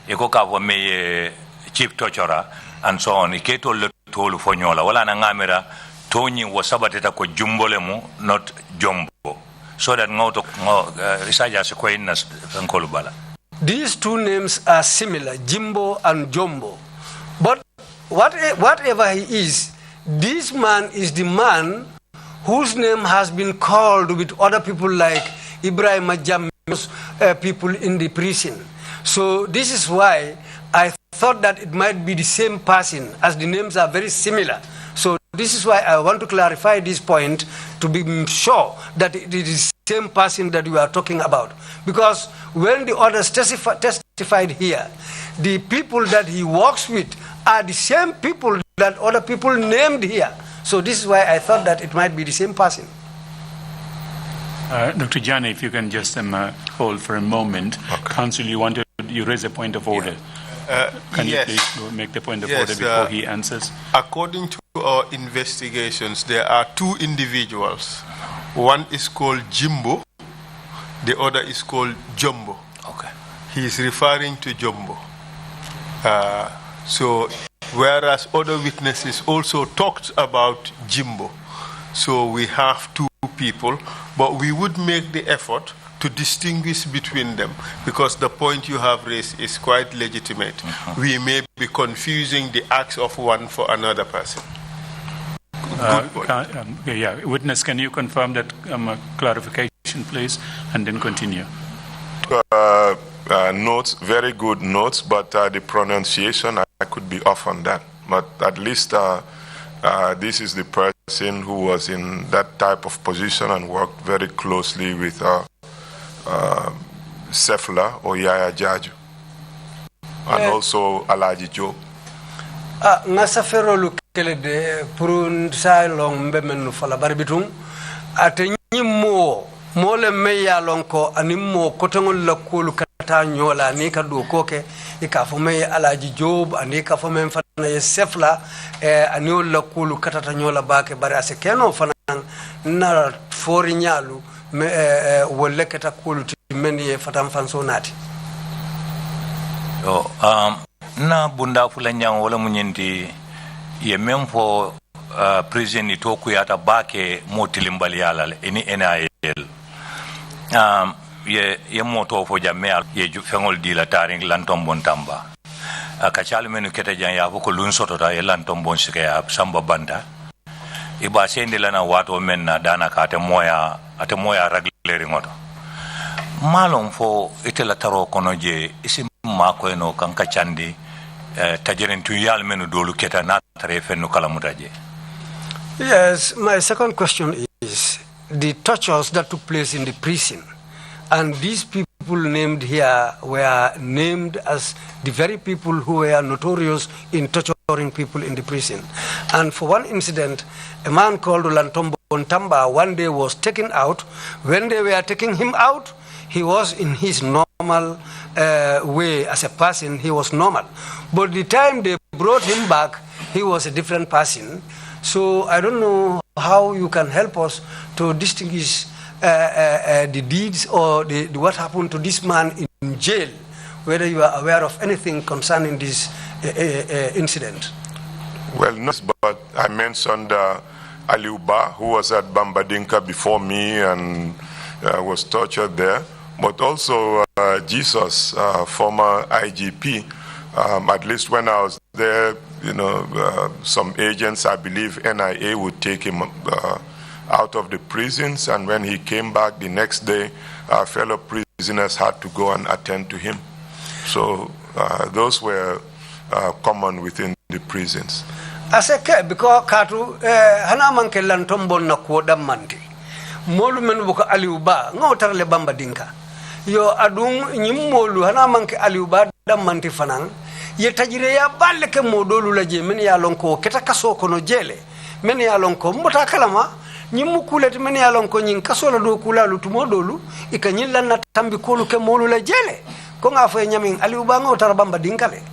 [SPEAKER 7] iko ka fo me chief torturer and so on iketo le tolu fo nyola wala na ngamira toni wo sabateta ko jumbolemu not jombo so that ngoto isaja se ko inna ngolu bala.
[SPEAKER 4] These two names are similar, Jimbo and Jumbo. But whatever he is, this man is the man whose name has been called with other people like Ibrahim Jamme's people in the prison. So this is why I thought that it might be the same person, as the names are very similar. So this is why I want to clarify this point to be sure that it is the same person that we are talking about. Because when the others testified here, the people that he works with are the same people that other people named here. So this is why I thought that it might be the same person.
[SPEAKER 6] Dr. Janneh, if you can just hold for a moment. Okay. Counsel, you raise a point of order. Can you please make the point of order before he answers?
[SPEAKER 2] According to our investigations, there are two individuals. One is called Jimbo, the other is called Jumbo.
[SPEAKER 7] Okay.
[SPEAKER 2] He is referring to Jumbo. So, whereas other witnesses also talked about Jimbo. So we have two people, but we would make the effort to distinguish between them, because the point you have raised is quite legitimate. Mm-hmm. We may be confusing the acts of one for another person.
[SPEAKER 6] Witness, can you confirm that clarification, please, and then continue?
[SPEAKER 3] Notes, very good notes, but the pronunciation, I could be off on that. But at least this is the person who was in that type of position and worked very closely with Sefla or Yaya Jaju, and also Alaji Joe.
[SPEAKER 4] Ngasafero lukele de purun sa long mbemen fala barbitum ate nyimo mole meya lonko animo kotongol la kulu kata nyola ni ka do koke ikafo meya Alaji Job ani ka fo men fana ye Sefla aniol la kulu kata nyola bake bari ase keno fana na fori nyalu me wolle kata kulu meni fatam fanso nati.
[SPEAKER 7] Na bunda fulanyang wala munyenti ye memfo prison ni toku yata bake motilimbali yala ini NIL ye moto fo jamea ye fengol dila taring lantom bontamba akachal menu kete jan ya ko lun soto ta elan tombon sike ya samba banda iba sendi lana wato men na dana ka ate moya ragleri ngoto malon fo itela taro kono je isi ma ko eno kanka chandi tajiren tu yal menu dolu keta na tare fenno kala mutaje.
[SPEAKER 4] Yes, my second question is the tortures that took place in the prison, and these people named here were named as the very people who were notorious in torturing people in the prison. And for one incident, a man called Lantombo Ntamba one day was taken out. When they were taking him out, he was in his normal way as a person. He was normal. But the time they brought him back, he was a different person. So I don't know how you can help us to distinguish the deeds or what happened to this man in jail, whether you are aware of anything concerning this incident.
[SPEAKER 3] Well, no, but I mentioned Aliuba, who was at Bambadinka before me and was tortured there, but also Jesus, former IGP. At least when I was there, some agents, I believe NIA would take him out of the prisons, and when he came back the next day, our fellow prisoners had to go and attend to him. So those were common within the prisons.
[SPEAKER 4] Aseke because katu hana manke lantombo na kuoda manti molu menu buka aliuba ngotarle bamba dinka yo adung nyimolu hana manke aliuba dam manti fanang ye tajire ya balle ke modolu la je men ya lonko keta kaso kono jele men ya lonko mbota kalama nyimmu kulati men ya lonko nyin kaso la do kulalu tumodolu ikanyin lan na tambi kolu ke molu la jele ko nga fo nyamin aliuba ngotar bamba dinka le.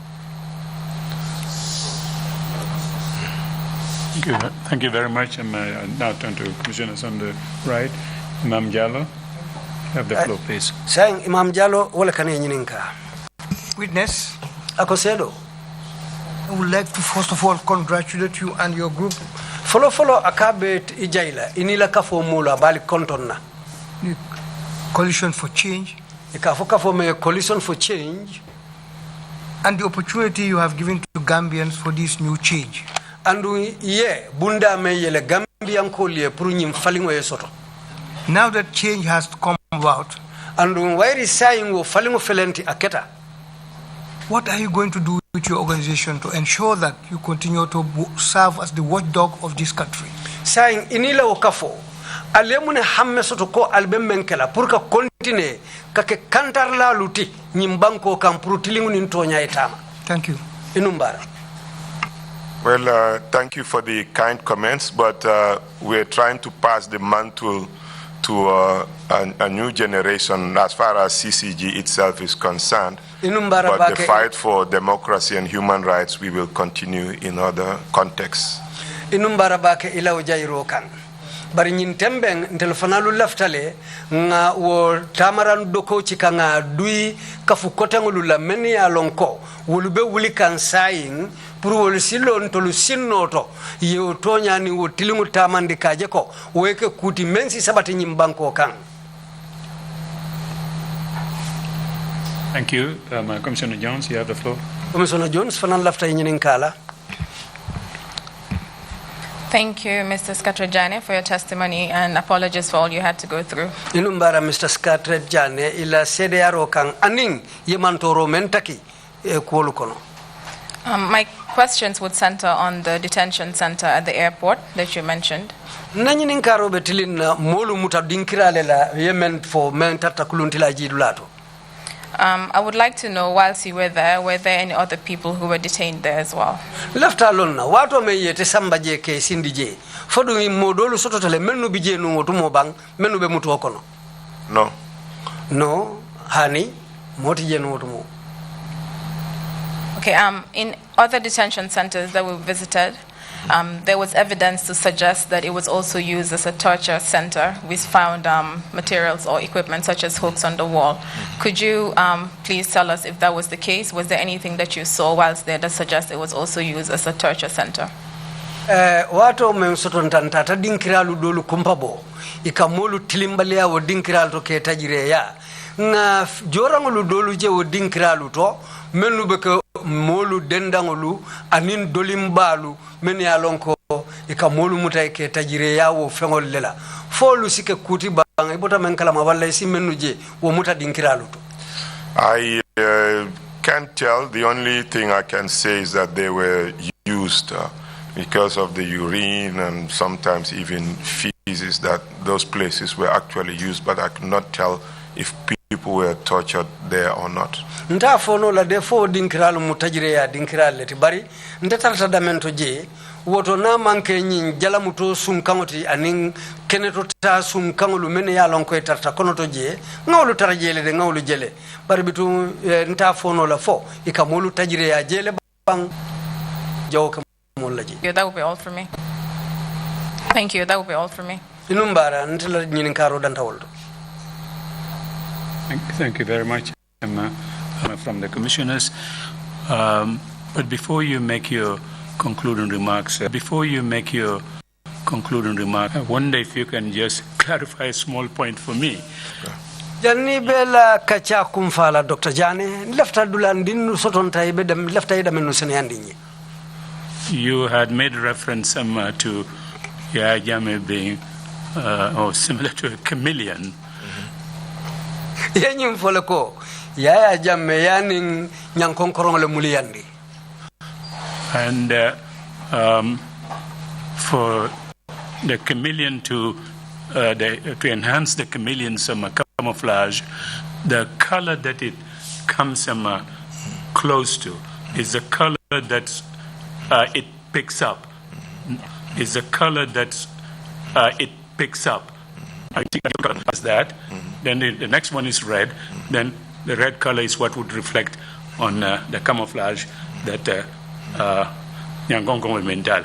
[SPEAKER 6] Thank you very much. I now turn to commissioners on the right. Imam Jallo, have the floor, please.
[SPEAKER 4] Saying Imam Jallo, wala kane nyininka.
[SPEAKER 8] Witness,
[SPEAKER 4] Akosedo,
[SPEAKER 8] I would like to first of all congratulate you and your group.
[SPEAKER 4] Follow akabet ijaila inila kafo mula bali kontonna.
[SPEAKER 8] The Coalition for Change.
[SPEAKER 4] Kafo me Coalition for Change.
[SPEAKER 8] And the opportunity you have given to Gambians for this new change.
[SPEAKER 4] Andu ye bunda me yele Gambian kolye pour nyim falingo yesoto.
[SPEAKER 8] Now that change has come about,
[SPEAKER 4] andu wairi saying wo falingo felenti aketa.
[SPEAKER 8] What are you going to do with your organization to ensure that you continue to serve as the watchdog of this country?
[SPEAKER 4] Saying inila okafo alemune hamme soto ko albemmenkela pour ka continue kake kantar la luti nyimbanko kam pour tilingu nintonya etama.
[SPEAKER 8] Thank you.
[SPEAKER 4] Inumbara.
[SPEAKER 3] Well, thank you for the kind comments, but we're trying to pass the mantle to a new generation as far as CCG itself is concerned. But the fight for democracy and human rights, we will continue in other contexts.
[SPEAKER 4] Inumbara bake ila ujairo kan. Bari nyin tembeng telefonalu laftale nga wo tamaran doko chika nga dui kafu kotengulu la meni ya lonko wulube wuli kan saying pour wol silon tolu sinnoto yo tonya ni wo tilingu tamandi kaje ko weke kuti mensi sabati nyimbanko kan.
[SPEAKER 6] Thank you. Commissioner Jones, you have the floor.
[SPEAKER 4] Commissioner Jones, fanan lafta nyinin kala.
[SPEAKER 9] Thank you, Mr. Scattred Janneh, for your testimony, and apologies for all you had to go through.
[SPEAKER 4] Inumbara Mr. Scattred Janneh ila CDRO kang aning yemantoro mentaki kuolu kono.
[SPEAKER 9] My questions would center on the detention center at the airport that you mentioned.
[SPEAKER 4] Nanyinin karo betilin molu muta dinkirale la yemen for mentata kuluntila jidulato.
[SPEAKER 9] I would like to know, whilst you were there any other people who were detained there as well?
[SPEAKER 4] Left alone na watu me yete samba je ke sindi je. Fodu modolu soto tele menu bije no ngotu mo bang menu be mutu okono. No, hani moti je no mo.
[SPEAKER 9] Okay, in other detention centers that we visited, there was evidence to suggest that it was also used as a torture center. We found materials or equipment such as hooks on the wall. Could you please tell us if that was the case? Was there anything that you saw whilst there that suggests it was also used as a torture center?
[SPEAKER 4] Wato memsotontanta ta dinkiralu dolu kumpabo ikamolu tilimbalia wo dinkiralu to ke tajire ya nga jorangolu dolu je wo dinkralu to menu be ko molu dendangolu anin dolimbalu men ya lonko e ka molu mutay ke tajire yawo fengol lela folu sike kuti bang e bota men kala ma walla si menu je wo muta dinkralu to.
[SPEAKER 3] I can't tell. The only thing I can say is that they were used because of the urine and sometimes even feces, that those places were actually used, but I cannot tell if people were tortured there or not.
[SPEAKER 4] Nta fono la defo dinkiral mutajire ya dinkiral leti bari nta trattamento je woto na manke nyin jala muto sum kangoti anin keneto ta sum kangolu mene ya lon ko tarta kono to je ngawlu tarjele de ngawlu jele bari bitu nta fono la fo ikamolu tajire ya jele bang jaw ka molla je.
[SPEAKER 9] Yeah, that would be all for me. Thank you. That would be all for me.
[SPEAKER 4] Inumbara ntela nyin karo danta woldo.
[SPEAKER 6] Thank you very much, from the commissioners. But before you make your concluding remarks, I wonder if you can just clarify a small point for me.
[SPEAKER 4] Janni bela kacha kumfala Dr. Janneh lefta dulandin sotonta ibe dem lefta ida menu senandinyi.
[SPEAKER 6] You had made reference to Jammeh being or similar to a chameleon.
[SPEAKER 4] Yenyum folako Yaya Jammeh yaning nyankonkorong le muliyandi.
[SPEAKER 6] And for the chameleon to enhance the chameleon's camouflage, the color that it comes close to is the color that it picks up. Is the color that it picks up. I think that's that. Then the next one is red. Then the red color is what would reflect on the camouflage that Nyankong mental.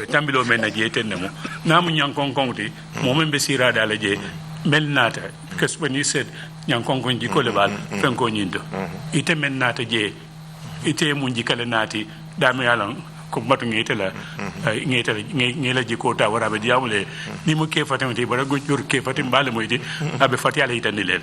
[SPEAKER 6] Tambilo menajete nemo. Namu Nyankong di momembe sira dalaje melnata, because when you said Nyankong jikolebal fenko nyindo. Ite melnata je ite munjikale nati damialang kumatu ngitela ngela jikota warabe diamule ni mu ke fatimati bara gonjur ke fatim bale moyti abe fatiala itanilel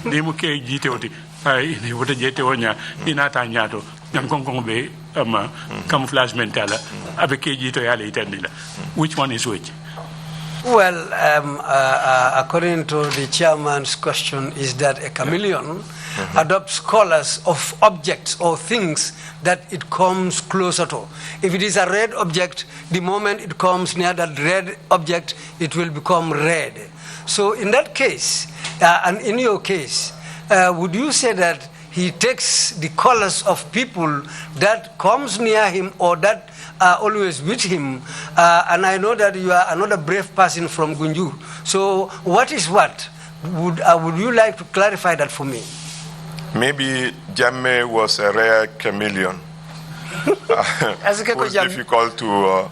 [SPEAKER 6] ni mu ke jite oti ay ni wota jete wonya inata nyato Nyankong be camouflage mentala abe ke jito yale itanila. Which one is which?
[SPEAKER 4] Well, according to the chairman's question, is that a chameleon adopts colors of objects or things that it comes closer to. If it is a red object, the moment it comes near that red object, it will become red. So in that case, and in your case, would you say that he takes the colors of people that comes near him or that are always with him? And I know that you are another brave person from Gunjur. So what is what? Would you like to clarify that for me?
[SPEAKER 3] Maybe Jammeh was a rare chameleon. It was difficult to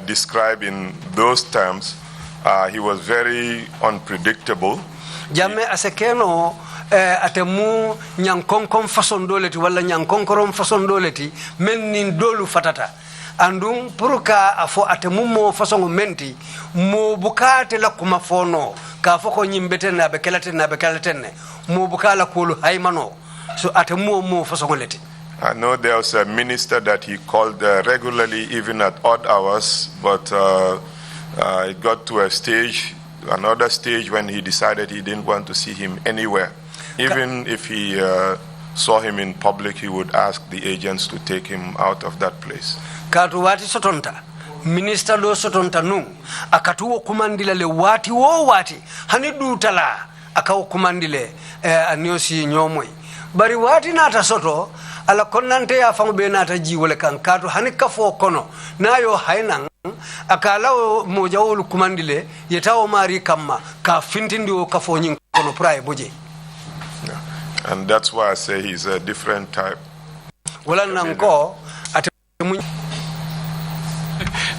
[SPEAKER 3] describe in those terms. He was very unpredictable.
[SPEAKER 4] Jammeh asekeno atemu nyankonkon façon doleti wala nyankonkorom façon doleti men nin dolu fatata andum puruka afo atemu mo façon menti mo bukate la kuma fono ka foko nyimbete na be kelatene mo bukala kulu haymano so atemu mo façon leti.
[SPEAKER 3] I know there was a minister that he called regularly, even at odd hours, but it got to another stage when he decided he didn't want to see him anywhere. Even if he saw him in public, he would ask the agents to take him out of that place.
[SPEAKER 4] Katu wati sotonta, minister do sotonta nung, akatuo kumandile le wati wo wati, hani dutala, akawo kumandile anyosi nyomoi. Bari wati nata soto, ala konante ya fangu be nata jiwole kankatu, hani kafo kono, nayo hainang, akala moja wolu kumandile, yetawo mari kama, ka fintindi o kafo nying kono prae boje.
[SPEAKER 3] And that's why I say he's a different type.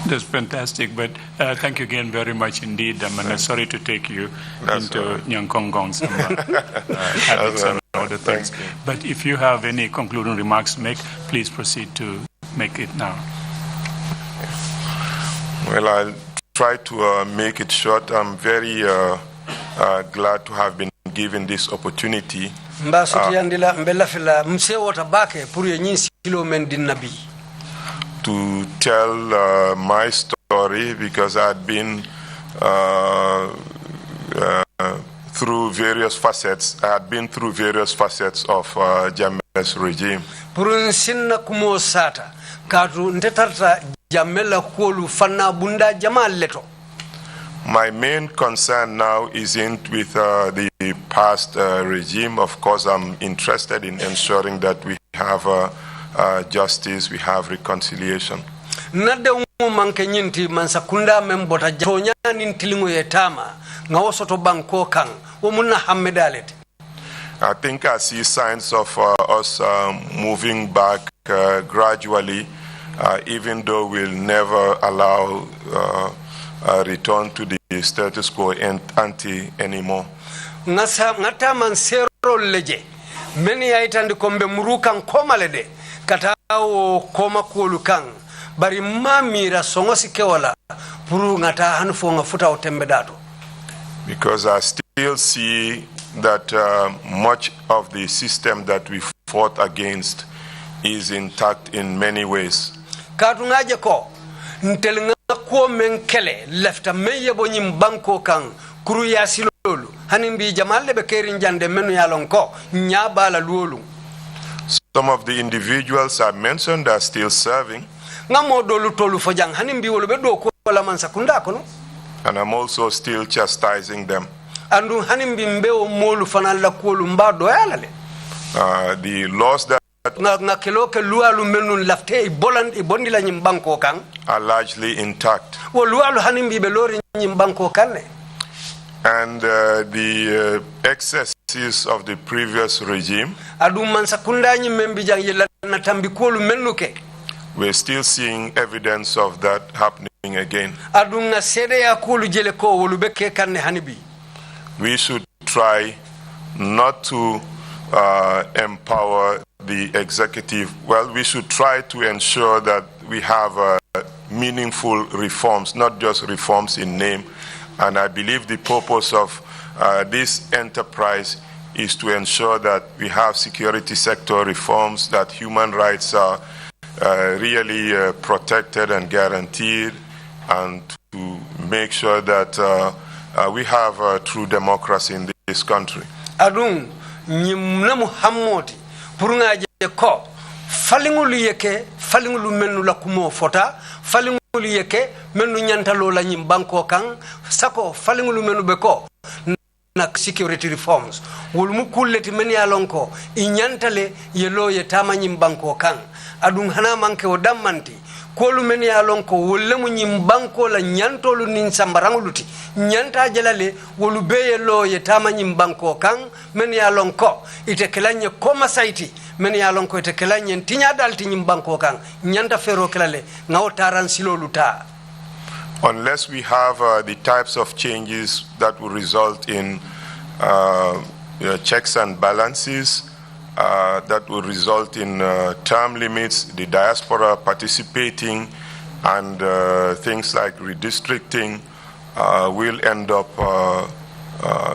[SPEAKER 6] That's fantastic, but thank you again very much indeed. I'm sorry to take you into Nyankongong's habits and other things. But if you have any concluding remarks to make, please proceed to make it now.
[SPEAKER 3] Well, I'll try to make it short. I'm very glad to have been given this opportunity to tell my story, because I had been through various facets. I had been through various facets of Jammeh's regime. My main concern now isn't with the past regime. Of course, I'm interested in ensuring that we have justice, we have reconciliation. I think I see signs of us moving back gradually, even though we'll never allow a return to the status quo ante anymore.
[SPEAKER 4] Many aitandi kombe murukan komalede katao koma kuolukan bari mamira songosi kewala puru ngata hanfo ngafuta otembedato.
[SPEAKER 3] Because I still see that much of the system that we fought against is intact in many ways.
[SPEAKER 4] Katungaje ko ntelinga ko menkele lefta meye bonyim banko kan kuru yasilolu hanimbi jamalle be kerin jande menu yalonko nyabala luolu.
[SPEAKER 3] Some of the individuals I mentioned are still serving.
[SPEAKER 4] Ngamo dolu tolu fojang hanimbi wolo be do ko la man sakunda kono.
[SPEAKER 3] And I'm also still chastising them.
[SPEAKER 4] Andu hanimbi mbeo molu fanal la ko lu mbado yalale.
[SPEAKER 3] The laws that are largely intact. And the excesses of the previous regime, we're still seeing evidence of that happening again. We should try not to empower the executive. Well, we should try to ensure that we have meaningful reforms, not just reforms in name. And I believe the purpose of this enterprise is to ensure that we have security sector reforms, that human rights are really protected and guaranteed, and to make sure that we have true democracy in this country.
[SPEAKER 4] Nyimna Muhammadi purunga je ko falingulu yeke falingulu menu la kumo fota falingulu yeke menu nyanta lola nyim banko kan sako falingulu menu beko na security reforms wulmu kulleti men ya lonko inyantale yelo yetama nyim banko kan adun hana manke o dammanti kolu men ya lonko wollemu nyim banko la nyantolu nin sambaranguluti nyanta jalale wolu beyelo yetama nyim banko kan men ya lonko itekelanye koma saiti men ya lonko itekelanye tinya dalti nyim banko kan nyanta fero kelale ngaw taran siloluta.
[SPEAKER 3] Unless we have the types of changes that will result in checks and balances, that will result in term limits, the diaspora participating, and things like redistricting, will end up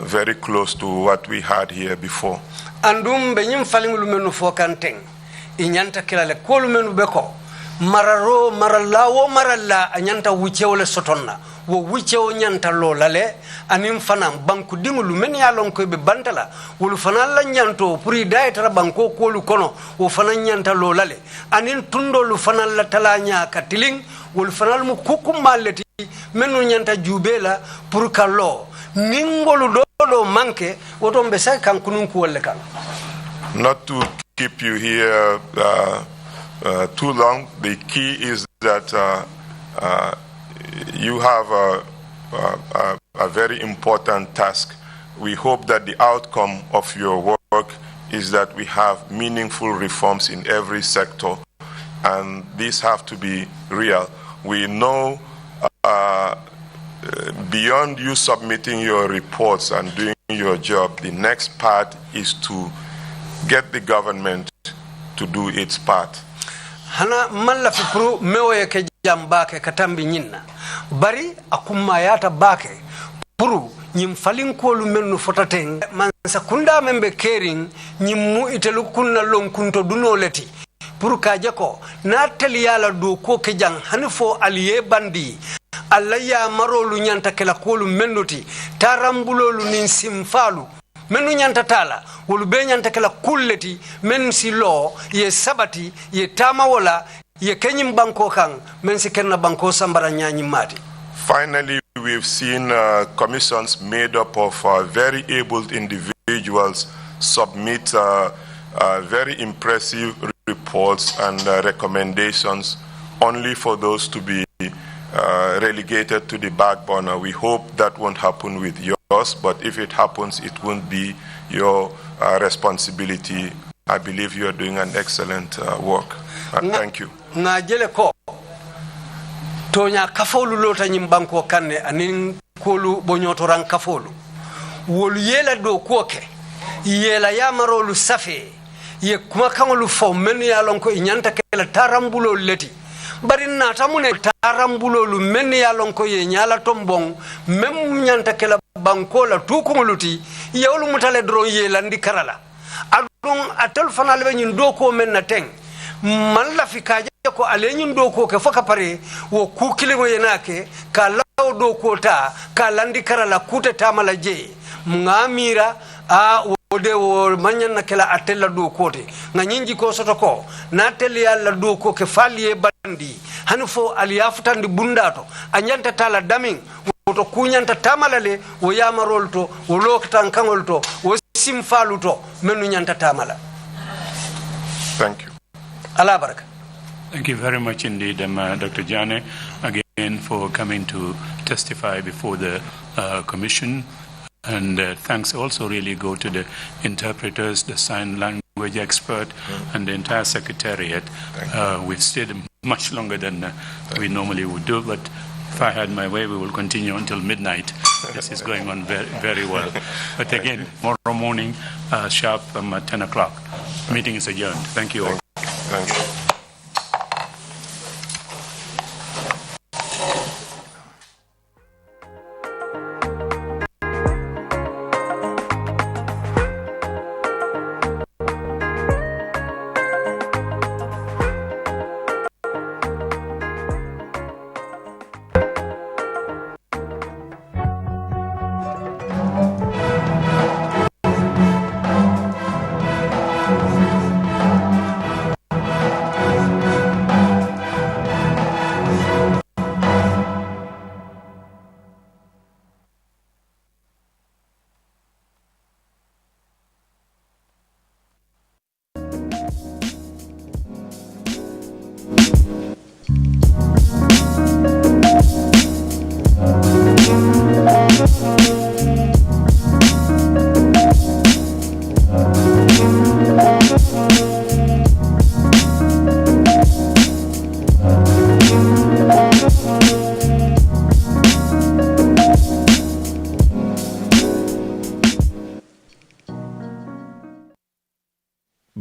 [SPEAKER 3] very close to what we had here before.
[SPEAKER 4] Andum benyim falingulu menu fokanteng inyanta kilale kolu menu beko mararo maralawo maralla anyanta wuchewole sotonna wo wuchewo nyanta lolale anim fanam banku dingulu men ya lonko be bantala wulu fanal la nyanto puri daitara banko kolu kono wo fanan nyanta lolale anin tundo lu fanal la talanya katiling wulu fanal mu kukumalleti menu nyanta jubela pour kallo ningolu do manke woto mbesa kan kunun ku wolle kan.
[SPEAKER 3] Not to keep you here too long, the key is that you have a very important task. We hope that the outcome of your work is that we have meaningful reforms in every sector, and these have to be real. We know beyond you submitting your reports and doing your job, the next part is to get the government to do its part.
[SPEAKER 4] Hana malla fipru mewe ke jambake katambi nyina bari akumayata bake puru nyimfalin ko lu mennu fotateng man sakunda membe caring nyimu itelu kunna lon kunto dunoleti pour ka jako na tali yala do ko ke jang hanfo aliye bandi alla ya marolu nyanta kala kolu mennuti tarambulolu nin simfalu menu nyanta tala wolu be nyanta kala kulleti men si lo ye sabati ye tama wala ye kenyim banko kan men si kenna banko sambara nyanyi mati.
[SPEAKER 3] Finally, we've seen commissions made up of very able individuals submit very impressive reports and recommendations, only for those to be relegated to the back burner. We hope that won't happen with yours, but if it happens, it won't be your responsibility. I believe you are doing an excellent work. Thank you.
[SPEAKER 4] Tonya kafolu lota nyimbanko kanne anin kolu bonyoto ran kafolu wolu yela do koke yela yamarolu safe ye kuma kangolu fo men ya lonko inyanta kala tarambulo leti bari na tamune tarambulo lu men ya lonko ye nyala tombong mem nyanta kala banko la tukumuluti yewlu mutale dro yela ndi karala adun atel fanal be nyin do ko men na teng man la fikaje ko alenyin do ko ke foka pare wo ku kilimo yenake ka law do ko ta ka landi karala kuta tamala je ngamira a wode wo manyan na kala atella do ko te nganyinji ko soto ko na tel yalla do ko ke faliye bandi hanfo aliyafutandi bundato anyanta tala damin to kunyanta tamala le wo yamarol to wo loktan kangol to wo simfalu to menu nyanta tamala.
[SPEAKER 3] Thank you.
[SPEAKER 4] Allah baraka.
[SPEAKER 6] Thank you very much indeed, Dr. Janneh, again for coming to testify before the commission. And thanks also really go to the interpreters, the sign language expert, and the entire secretariat. We've stayed much longer than we normally would do, but if I had my way, we will continue until midnight. This is going on very, very well. But again, tomorrow morning, sharp 10 o'clock. Meeting is adjourned. Thank you all.
[SPEAKER 3] Thank you.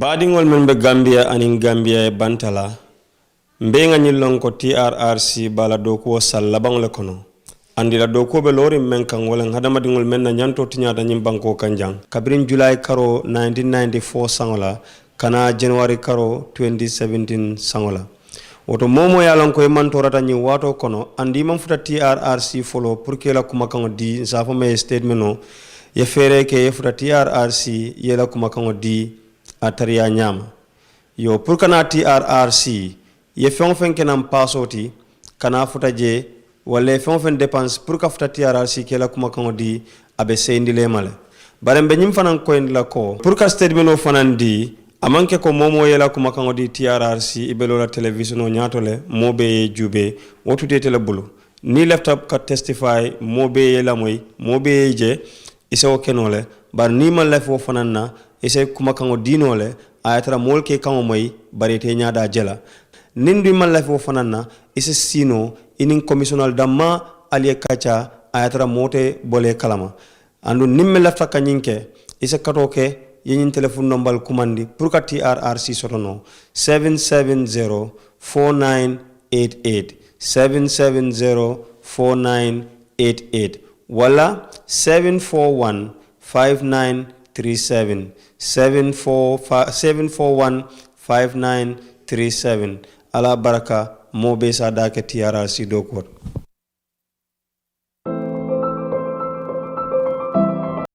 [SPEAKER 10] Badingol men be Gambia anin Gambia e bantala mbenga nyillon ko TRRC bala doko sallabang le kono andi la doko be lori men kan wala hadama dingol men na nyanto tinya da nyim banko kanjang kabrin July karo 1994 sangola kana January karo 2017 sangola woto momo yalon ko e mantorata nyi wato kono andi man futa TRRC follow pour que la kuma kan di safo me statement no ye fere ke ye futa TRRC ye la kuma kan di atariya nyama yo pour kana TRRC ye fen kenam pasoti kana futa je wala fen dépense pour ka futa TRRC ke la kuma kan di abe seyndile male barembe nyim fanan ko la ko pour ka statement no fanan di amanke ko momo yela kuma kan di TRRC ibelo la television no nyatole mobe jube wotude tele bulu ni laptop ka testify mobe yela moy mobe je iso kenole bar ni man la fo fananna ise kuma kango dinole ayatra molke kango moy barete nyaada jela nindu man la fo fananna ise sino inin commissional damma aliye kacha ayatra mote bole kalama andu nimme la fakka nyinke ise katoke yin telephone number kumandi pour ka TRRC sotono 7704988 7704988 wala 74159 741 5937 ala baraka mo be sa dake TRRC dokot